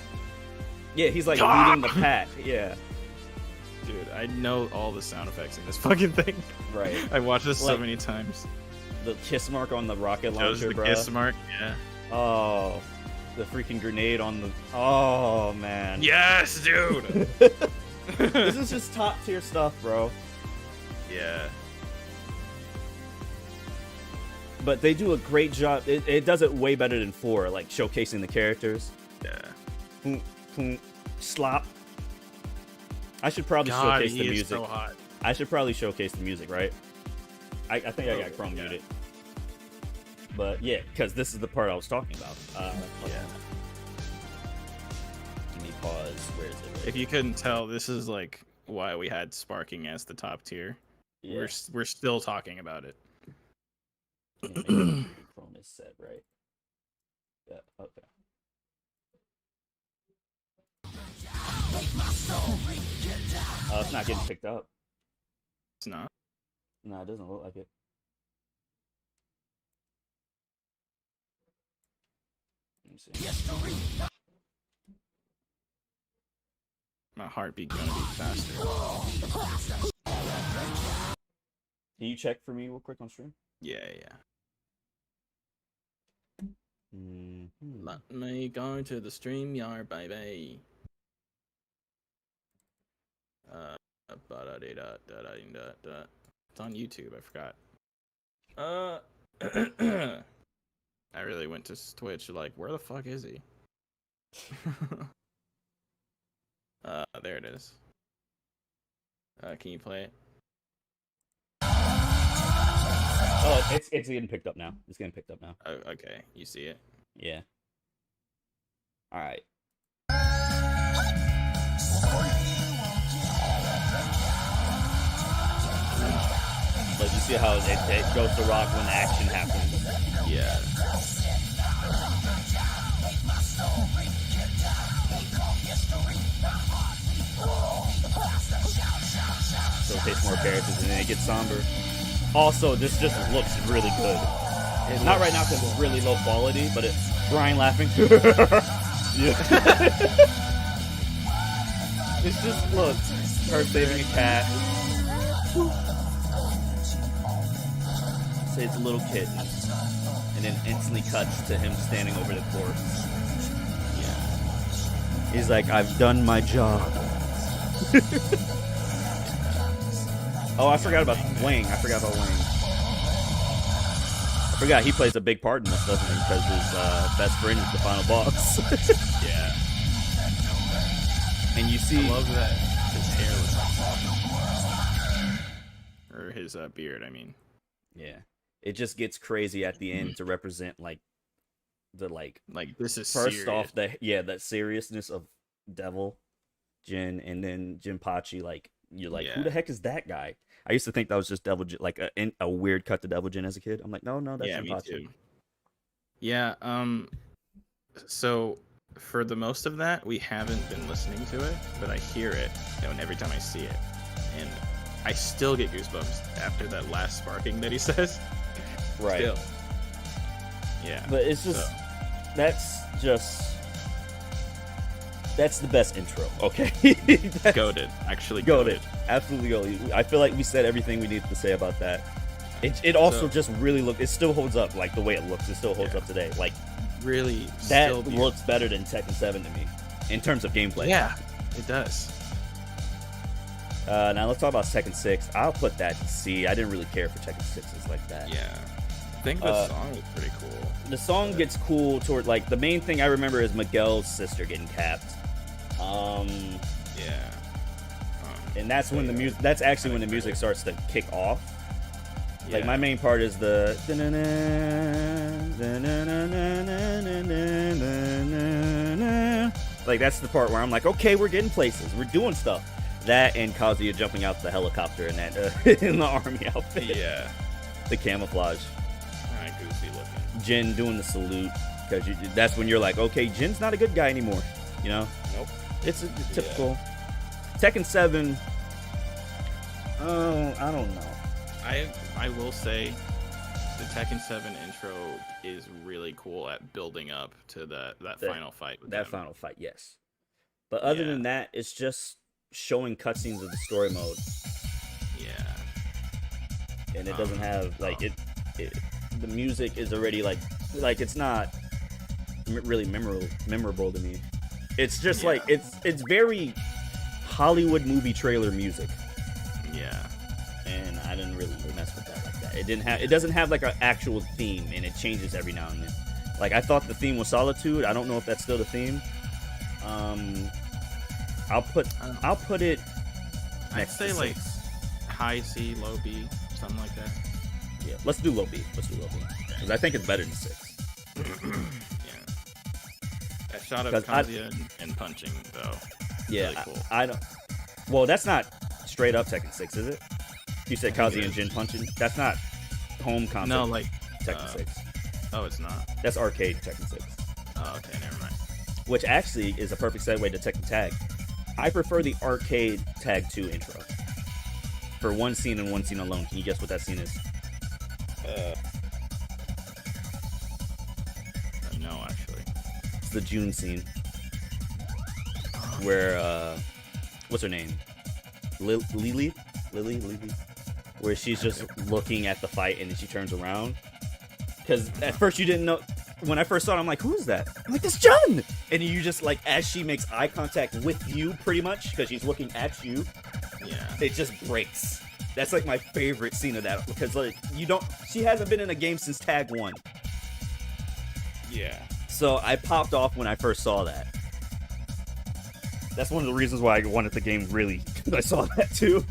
Yeah, he's like leading the pack. Yeah. Dude, I know all the sound effects in this fucking thing. Right. I watched this so Like, many times. The kiss mark on the rocket Shows launcher, the bro. kiss mark. Yeah. Oh, the freaking grenade on the. Oh man. Yes, dude. This is just top tier stuff, bro. Yeah. But they do a great job. It does it way better than 4, like showcasing the characters. Yeah. Boom, boom, slop. I should probably God, showcase he the is music. so hot. I should probably showcase the music, right? I think I got Chrome muted. But yeah, because this is the part I was talking about. Yeah. Let me pause. Where is it? If you couldn't tell, this is like why we had Sparking as the top tier. Yeah. We're still talking about it. Yeah, maybe Chrome is set, right? Yeah, okay. Oh, it's not getting picked up. It's not. No, it doesn't look like it. Let me see. My heartbeat gonna be faster. Can you check for me real quick on stream? Yeah. Mm-hmm. Let me go to the StreamYard, baby. It's on YouTube. I forgot. I really went to Twitch. Like, where the fuck is he? There it is. Can you play it? Oh, it's getting picked up now. It's getting picked up now. Oh, okay. You see it? Yeah. All right. Like, you see how it goes to rock when the action happens. Yeah. So it takes more characters and then it gets somber. Also, this just looks really good. Not right now because it's really low quality, but Brian laughing. Yeah. It's just, look, her saving a cat. Saves a little kitten. And then instantly cuts to him standing over the corpse. Yeah. He's like, I've done my job. Oh, I forgot about Wang. I forgot he plays a big part in this, doesn't he? Because his best friend is the final boss. Yeah. And you see... I love that his hair looks like... Or his beard, I mean. Yeah. It just gets crazy at the end to represent, like, the, like this is first serious. off, that seriousness of Devil, Jin, and then Jinpachi, like, you're like, who the heck is that guy? I used to think that was just Devil Jin, like a weird cut to Devil Jin as a kid. I'm like, no, that's Jinpachi. Me too. Yeah, so for the most of that, we haven't been listening to it, but I hear it, and every time I see it, and I still get goosebumps after that last sparking that he says. Right. Still. Yeah. But it's just that's the best intro. Okay. Goated. Actually goated. Absolutely goated. I feel like we said everything we needed to say about that. It also just really it still holds up, like the way it looks. It still holds up today. Like really, that looks better than Tekken 7 to me in terms of gameplay. Yeah, it does. Now let's talk about Tekken 6. I'll put that to C. I didn't really care for Tekken 6s like that. Yeah, I think the song was pretty cool. The song gets cool toward, like, the main thing I remember is Miguel's sister getting capped. Yeah. And that's when the music. That's actually when the music starts to kick off. Yeah. Like, my main part is the like, that's the part where I'm like, okay, we're getting places, we're doing stuff. That and Kazuya jumping out the helicopter in that in the army outfit. Yeah. The camouflage. Alright, goofy looking. Jin doing the salute, because that's when you're like, okay, Jin's not a good guy anymore. You know? Nope. It's a typical. Tekken 7. Oh, I don't know. I will say the Tekken 7 intro is really cool at building up to that final fight. With that him. final fight, yes. But other than that, it's just showing cutscenes of the story mode. Yeah. And it doesn't have like it. The music is already like it's not really memorable to me. It's just like it's very Hollywood movie trailer music. Yeah. And I didn't really mess with that like that. It doesn't have like an actual theme, and it changes every now and then. Like, I thought the theme was Solitude. I don't know if that's still the theme. I'll put it I'd say like high C, low B, something like that. Yeah, let's do low B. Because I think it's better than 6. Yeah. That shot of Kazuya and punching, though. Yeah, really cool. I don't. Well, that's not straight up Tekken 6, is it? You said Kazuya and Jin punching. That's not home concept. No, like Tekken 6. Oh, it's not. That's arcade Tekken 6. Oh, okay, never mind. Which actually is a perfect segue to Tekken Tag. I prefer the arcade Tag 2 intro. For one scene and one scene alone. Can you guess what that scene is? No, actually. It's the June scene. Where, what's her name? Lily? Where she's just looking at the fight and then she turns around. Because at first you didn't know. When I first saw it, I'm like, who's that? I'm like, that's Jun! And you just, like, as she makes eye contact with you, pretty much, because she's looking at you, it just breaks. That's, like, my favorite scene of that. Because, like, she hasn't been in a game since Tag 1. Yeah. So I popped off when I first saw that. That's one of the reasons why I wanted the game really. I saw that too.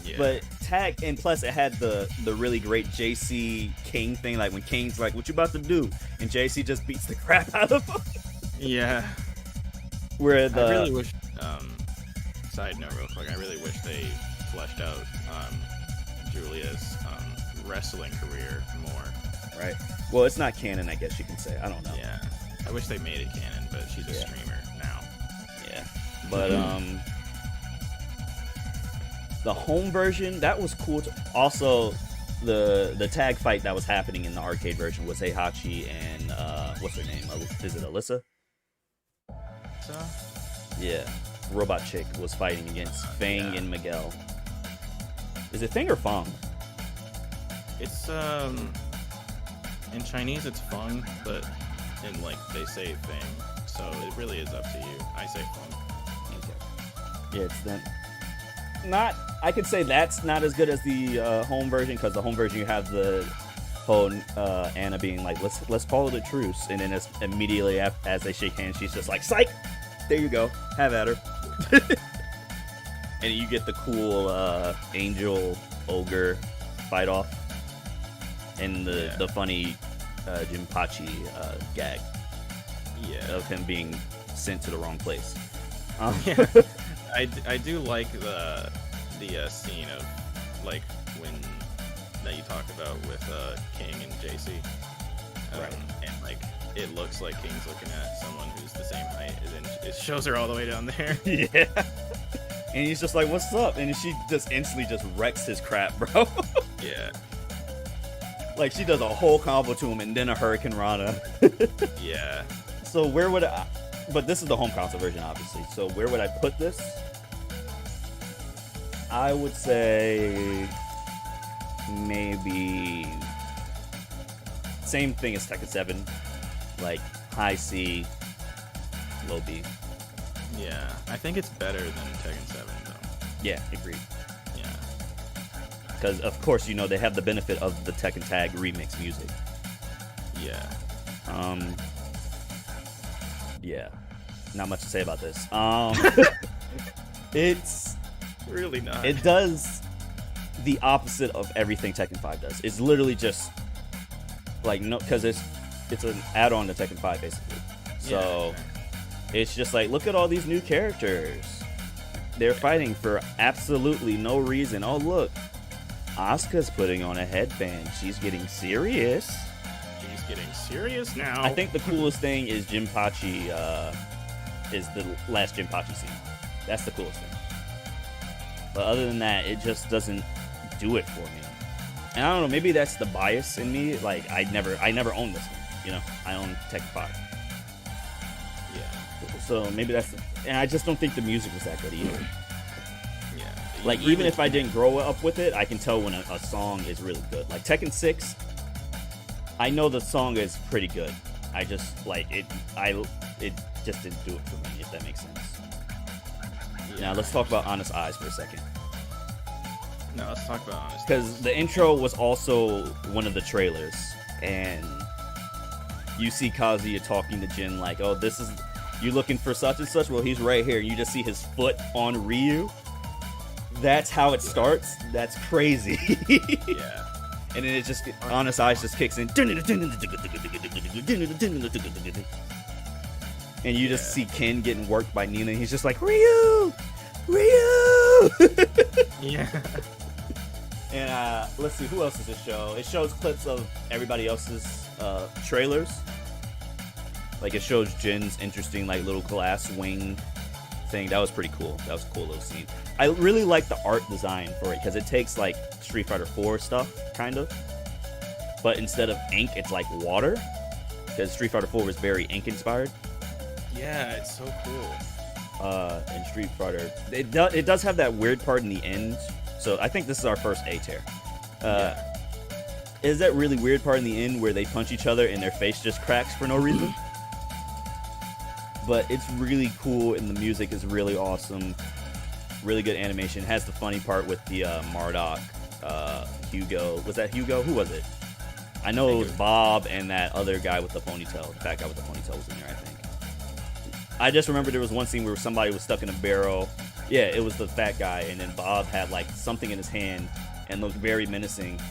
Yeah. But Tag, and plus it had the really great JC King thing, like when King's like, "What you about to do?" and JC just beats the crap out of him. Yeah. Where I really wish. Side note, real quick. I really wish they fleshed out Julia's wrestling career more. Right. Well, it's not canon, I guess you can say. I don't know. Yeah. I wish they made it canon, but she's a streamer now. Yeah. But the home version, that was cool. Also, the tag fight that was happening in the arcade version was Heihachi and what's her name? Is it Alyssa? So? Yeah. Robot chick was fighting against Fang and Miguel. Is it Fang or Fang? It's in Chinese it's Feng, but in like they say Fang, so it really is up to you. I say Feng. Okay. Yeah, it's then. I could say that's not as good as the home version, because the home version you have the whole Anna being like, let's call it a truce, and then immediately as they shake hands, she's just like, psych, there you go, have at her. And you get the cool angel ogre fight off, and the funny Jinpachi gag of him being sent to the wrong place. I do like the scene of like when that you talked about with King and JC. Right. And like it looks like King's looking at someone who's the same height, and then it shows her all the way down there. Yeah. And he's just like, "What's up?" And she just instantly just wrecks his crap, bro. Yeah. Like she does a whole combo to him, and then a Hurricane Rana. Yeah. So where would I? But this is the home console version, obviously. So where would I put this? I would say maybe same thing as Tekken 7, like high C, low B. Yeah. I think it's better than Tekken 7 though. Yeah, agreed. Yeah. Because of course, you know, they have the benefit of the Tekken Tag remix music. Yeah. Yeah, not much to say about this. It's Really not. it does the opposite of everything Tekken 5 does. It's literally just like no, because it's an add-on to Tekken 5 basically. So it's just like, look at all these new characters. They're fighting for absolutely no reason. Oh look, Asuka's putting on a headband. She's getting serious. She's getting serious now. I think the coolest thing is Jinpachi, is the last Jinpachi scene. That's the coolest thing. But other than that, it just doesn't do it for me. And I don't know, maybe that's the bias in me. Like I never owned this one. You know, I own Tekken 5. Yeah. So maybe that's, and I just don't think the music was that good either. Yeah. Like even if I didn't grow up with it, I can tell when a song is really good. Like Tekken 6, I know the song is pretty good. I just like it. It just didn't do it for me, if that makes sense. Yeah. Now let's talk about Honest Eyes for a second, No, let's talk about Honest. because the intro was also one of the trailers, and you see Kazuya talking to Jin like, "Oh, this is you looking for such and such? Well, he's right here." You just see his foot on Ryu. That's how it starts. That's crazy. Yeah. And then it just, Honest Eyes just kicks in. And you just see Ken getting worked by Nina. He's just like, Ryu! Ryu! Yeah. And let's see, who else does it show? It shows clips of everybody else's trailers. Like it shows Jin's interesting like little glass wing thing. That was pretty cool. That was a cool little scene. I really like the art design for it because it takes like Street Fighter 4 stuff, kind of. But instead of ink, it's like water. Because Street Fighter 4 was very ink inspired. Yeah, it's so cool. In Street Fighter, it does have that weird part in the end. So I think this is our first A tier. Is that really weird part in the end where they punch each other and their face just cracks for no reason? But it's really cool and the music is really awesome. Really good animation. It has the funny part with the Marduk, Hugo. Was that Hugo? Who was it? I know it was Bob and that other guy with the ponytail. The fat guy with the ponytail was in there, I think. I just remember there was one scene where somebody was stuck in a barrel. Yeah, it was the fat guy, and then Bob had like something in his hand and looked very menacing.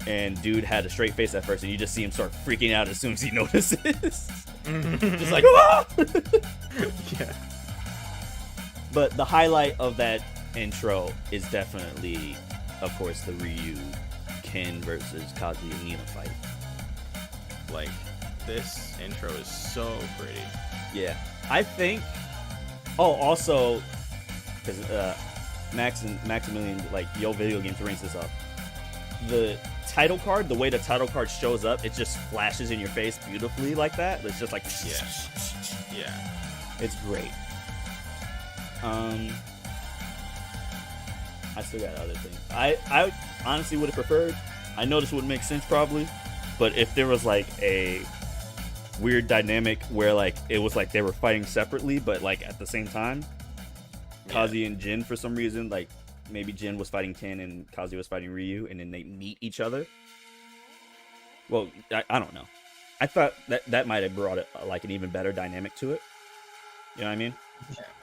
And dude had a straight face at first, and you just see him start freaking out as soon as he notices. Just like, ah! Yeah. But the highlight of that intro is definitely, of course, the Ryu Ken versus Kazuya Nina fight. Like, this intro is so pretty. Yeah. I think... Oh, also, because Maximilian, like, Yo Video Games brings this up. The title card, the way the title card shows up, it just flashes in your face beautifully like that. It's just like... Yeah. Yeah. It's great. I still got other things. I honestly would have preferred. I know this wouldn't make sense probably, but if there was like a weird dynamic where like it was like they were fighting separately, but like at the same time, Kazuya and Jin for some reason, like maybe Jin was fighting Ken and Kazuya was fighting Ryu, and then they meet each other. Well, I don't know. I thought that might have brought it like an even better dynamic to it. You know what I mean?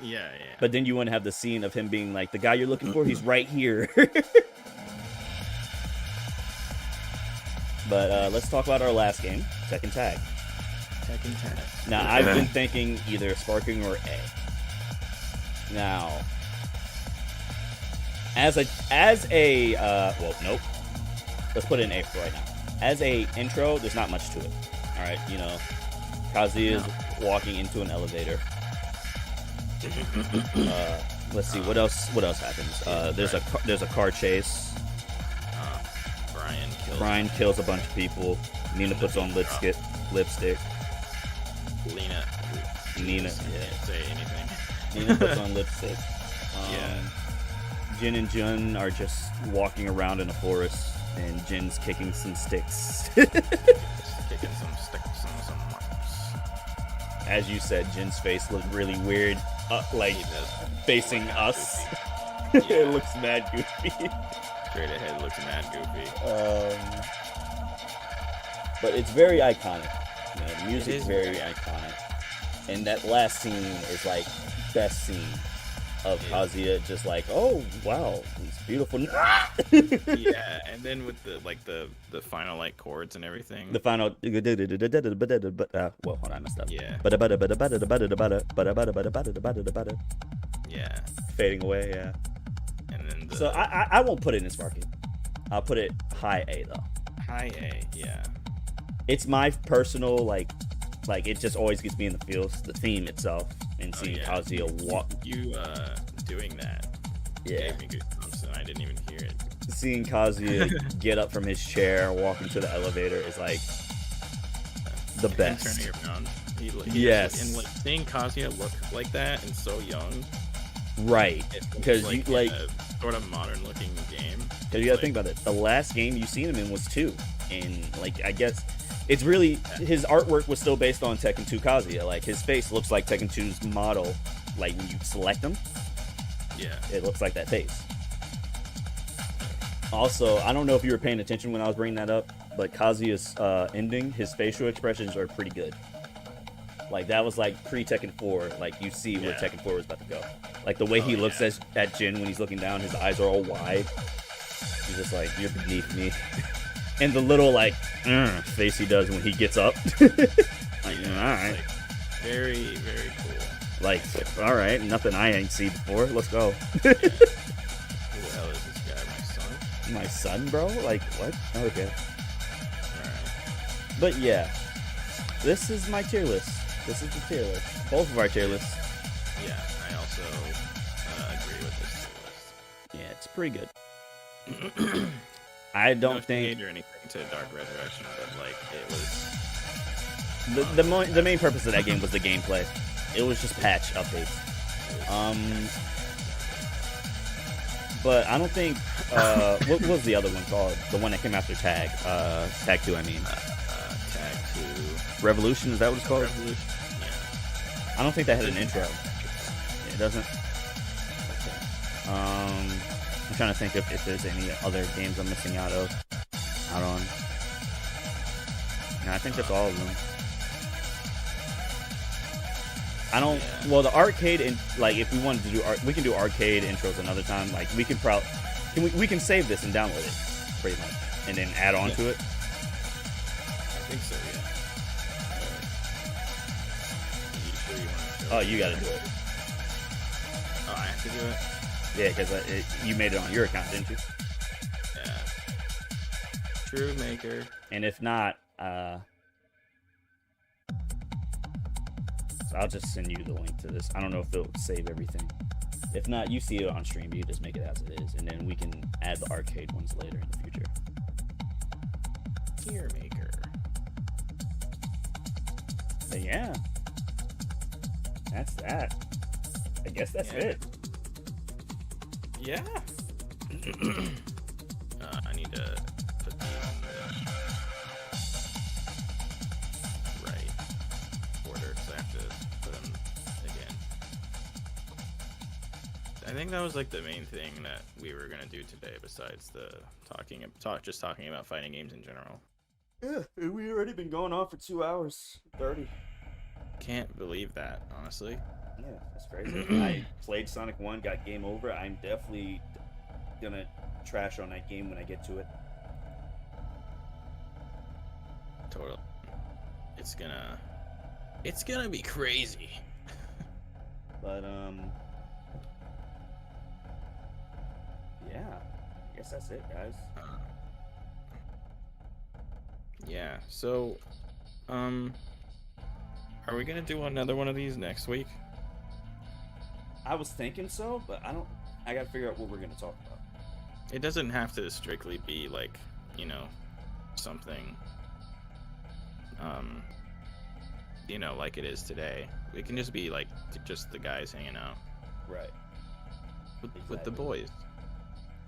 Yeah. But then you wouldn't have the scene of him being like, the guy you're looking for, he's right here. But let's talk about our last game, Tekken Tag. Tekken Tag. Now, I've been thinking either Sparking or A. Now, as a well, nope. Let's put it in A for right now. As a intro, there's not much to it. All right, you know, Kazuya is walking into an elevator. Let's see what else. What else happens? There's a car chase. Brian kills a bunch of people. Nina puts on lipstick. Nina. Yeah. Can't say anything. Nina puts on lipstick. Yeah. Jin and Jun are just walking around in a forest, and Jin's kicking some sticks. Just kicking some sticks and some rocks. As you said, Jin's face looked really weird, like facing us. It looks mad goofy. Straight ahead looks mad goofy. But it's very iconic. You know, the music's very iconic. And that last scene is like best scene of Kazuya, just like, oh wow, these beautiful. Yeah, and then with the final like chords and everything. The final. Well, hold on, I messed up. Yeah. Yeah. Fading away. Yeah. And then So I won't put it in Sparky. I'll put it high A though. high A. Yeah. It's my personal like it just always gets me in the feels. The theme itself and seeing Kazuya walk. You doing that. Yeah. Gave me goosebumps and I didn't even hear it. Seeing Kazuya get up from his chair, walk into the elevator is like the best. And turning around. Yes. And like seeing Kazuya look like that and so young. Right. Because like, you like a sort of modern looking game. Because you gotta think about it. The last game you seen him in was 2, and like I guess it's really his artwork was still based on Tekken 2 Kazuya. Like his face looks like Tekken 2's model. Like when you select him, Yeah. it looks like that face. Also, I don't know if you were paying attention when I was bringing that up, but Kazuya's ending, his facial expressions are pretty good. Like that was like pre Tekken 4. Like you see where Tekken 4 was about to go. Like the way he looks at Jin when he's looking down, his eyes are all wide. He's just like, you're beneath me. And the little like face he does when he gets up. Like, all right. Like, very, very cool. Like, all right, nothing I ain't seen before. Let's go. Who the hell is this guy? My son? My son, bro? Like, what? Okay. Alright. But yeah, this is my tier list. This is the tier list. Both of our tier lists. Yeah, I also agree with this tier list. Yeah, it's pretty good. I don't No think shade or anything to Dark Resurrection, but like it was the main purpose of that game was the gameplay. It was just patch updates. But I don't think what was the other one called? The one that came after Tag. Tag 2, I mean. Tag 2 Revolution, is that what it's called? Revolution. Yeah. I don't think that had an intro. It doesn't. Okay. I'm trying to think if there's any other games I'm missing out on. No, I think that's all of them. I don't. Yeah. Well, the arcade and like if we wanted to do we can do arcade intros another time. Like we can we can save this and download it, pretty much, and then add on to it. I think so. Yeah. You sure you want to show Oh, it? you got to do it. Oh, I have to do it. Yeah, because you made it on your account, didn't you? Yeah. True Maker. And if not, so I'll just send you the link to this. I don't know if it'll save everything. If not, you see it on stream. You just make it as it is, and then we can add the arcade ones later in the future. Tier Maker. But yeah, that's that. I guess that's it. Yeah. I need to put these in the right order because I have to put them again. I think that was like the main thing that we were gonna do today, besides the just talking about fighting games in general. Yeah, we already been going on for 2 hours 30. Can't believe that, honestly. Yeah, that's crazy. I played Sonic 1, got game over. I'm definitely gonna trash on that game when I get to it. Totally. It's gonna be crazy. But yeah, I guess that's it, guys. Yeah. So, Are we gonna do another one of these next week? I was thinking so, but I gotta figure out what we're gonna talk about. It doesn't have to strictly be like, something, like it is today. It can just be like just the guys hanging out. Right. With the boys.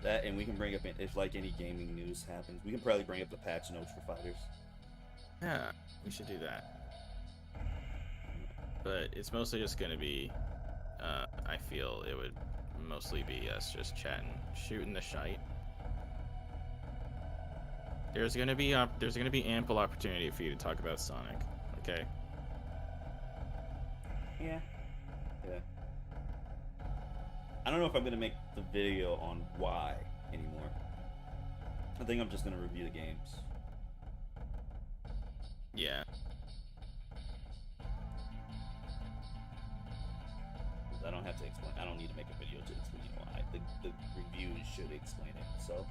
That, and we can bring up if like any gaming news happens. We can probably bring up the patch notes for fighters. Yeah, we should do that. But it's mostly just gonna be, I feel it would mostly be us just chatting, shooting the shite. There's gonna be ample opportunity for you to talk about Sonic, okay? Yeah. I don't know if I'm gonna make the video on why anymore. I think I'm just gonna review the games. Yeah. I don't have to explain. I don't need to make a video to explain why. The reviews should explain it. So,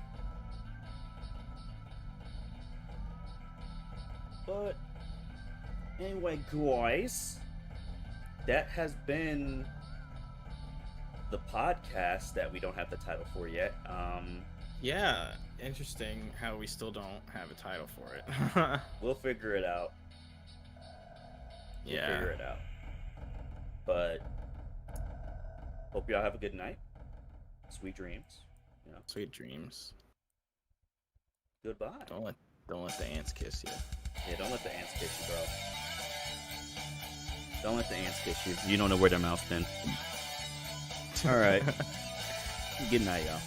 but anyway, guys, that has been the podcast that we don't have the title for yet. Yeah, interesting how we still don't have a title for it. We'll figure it out. Yeah. Figure it out. But hope y'all have a good night. Sweet dreams. Sweet dreams. Goodbye. Don't let the ants kiss you. Yeah, don't let the ants kiss you, bro. Don't let the ants kiss you. You don't know where their mouth's been. All right. Good night, y'all.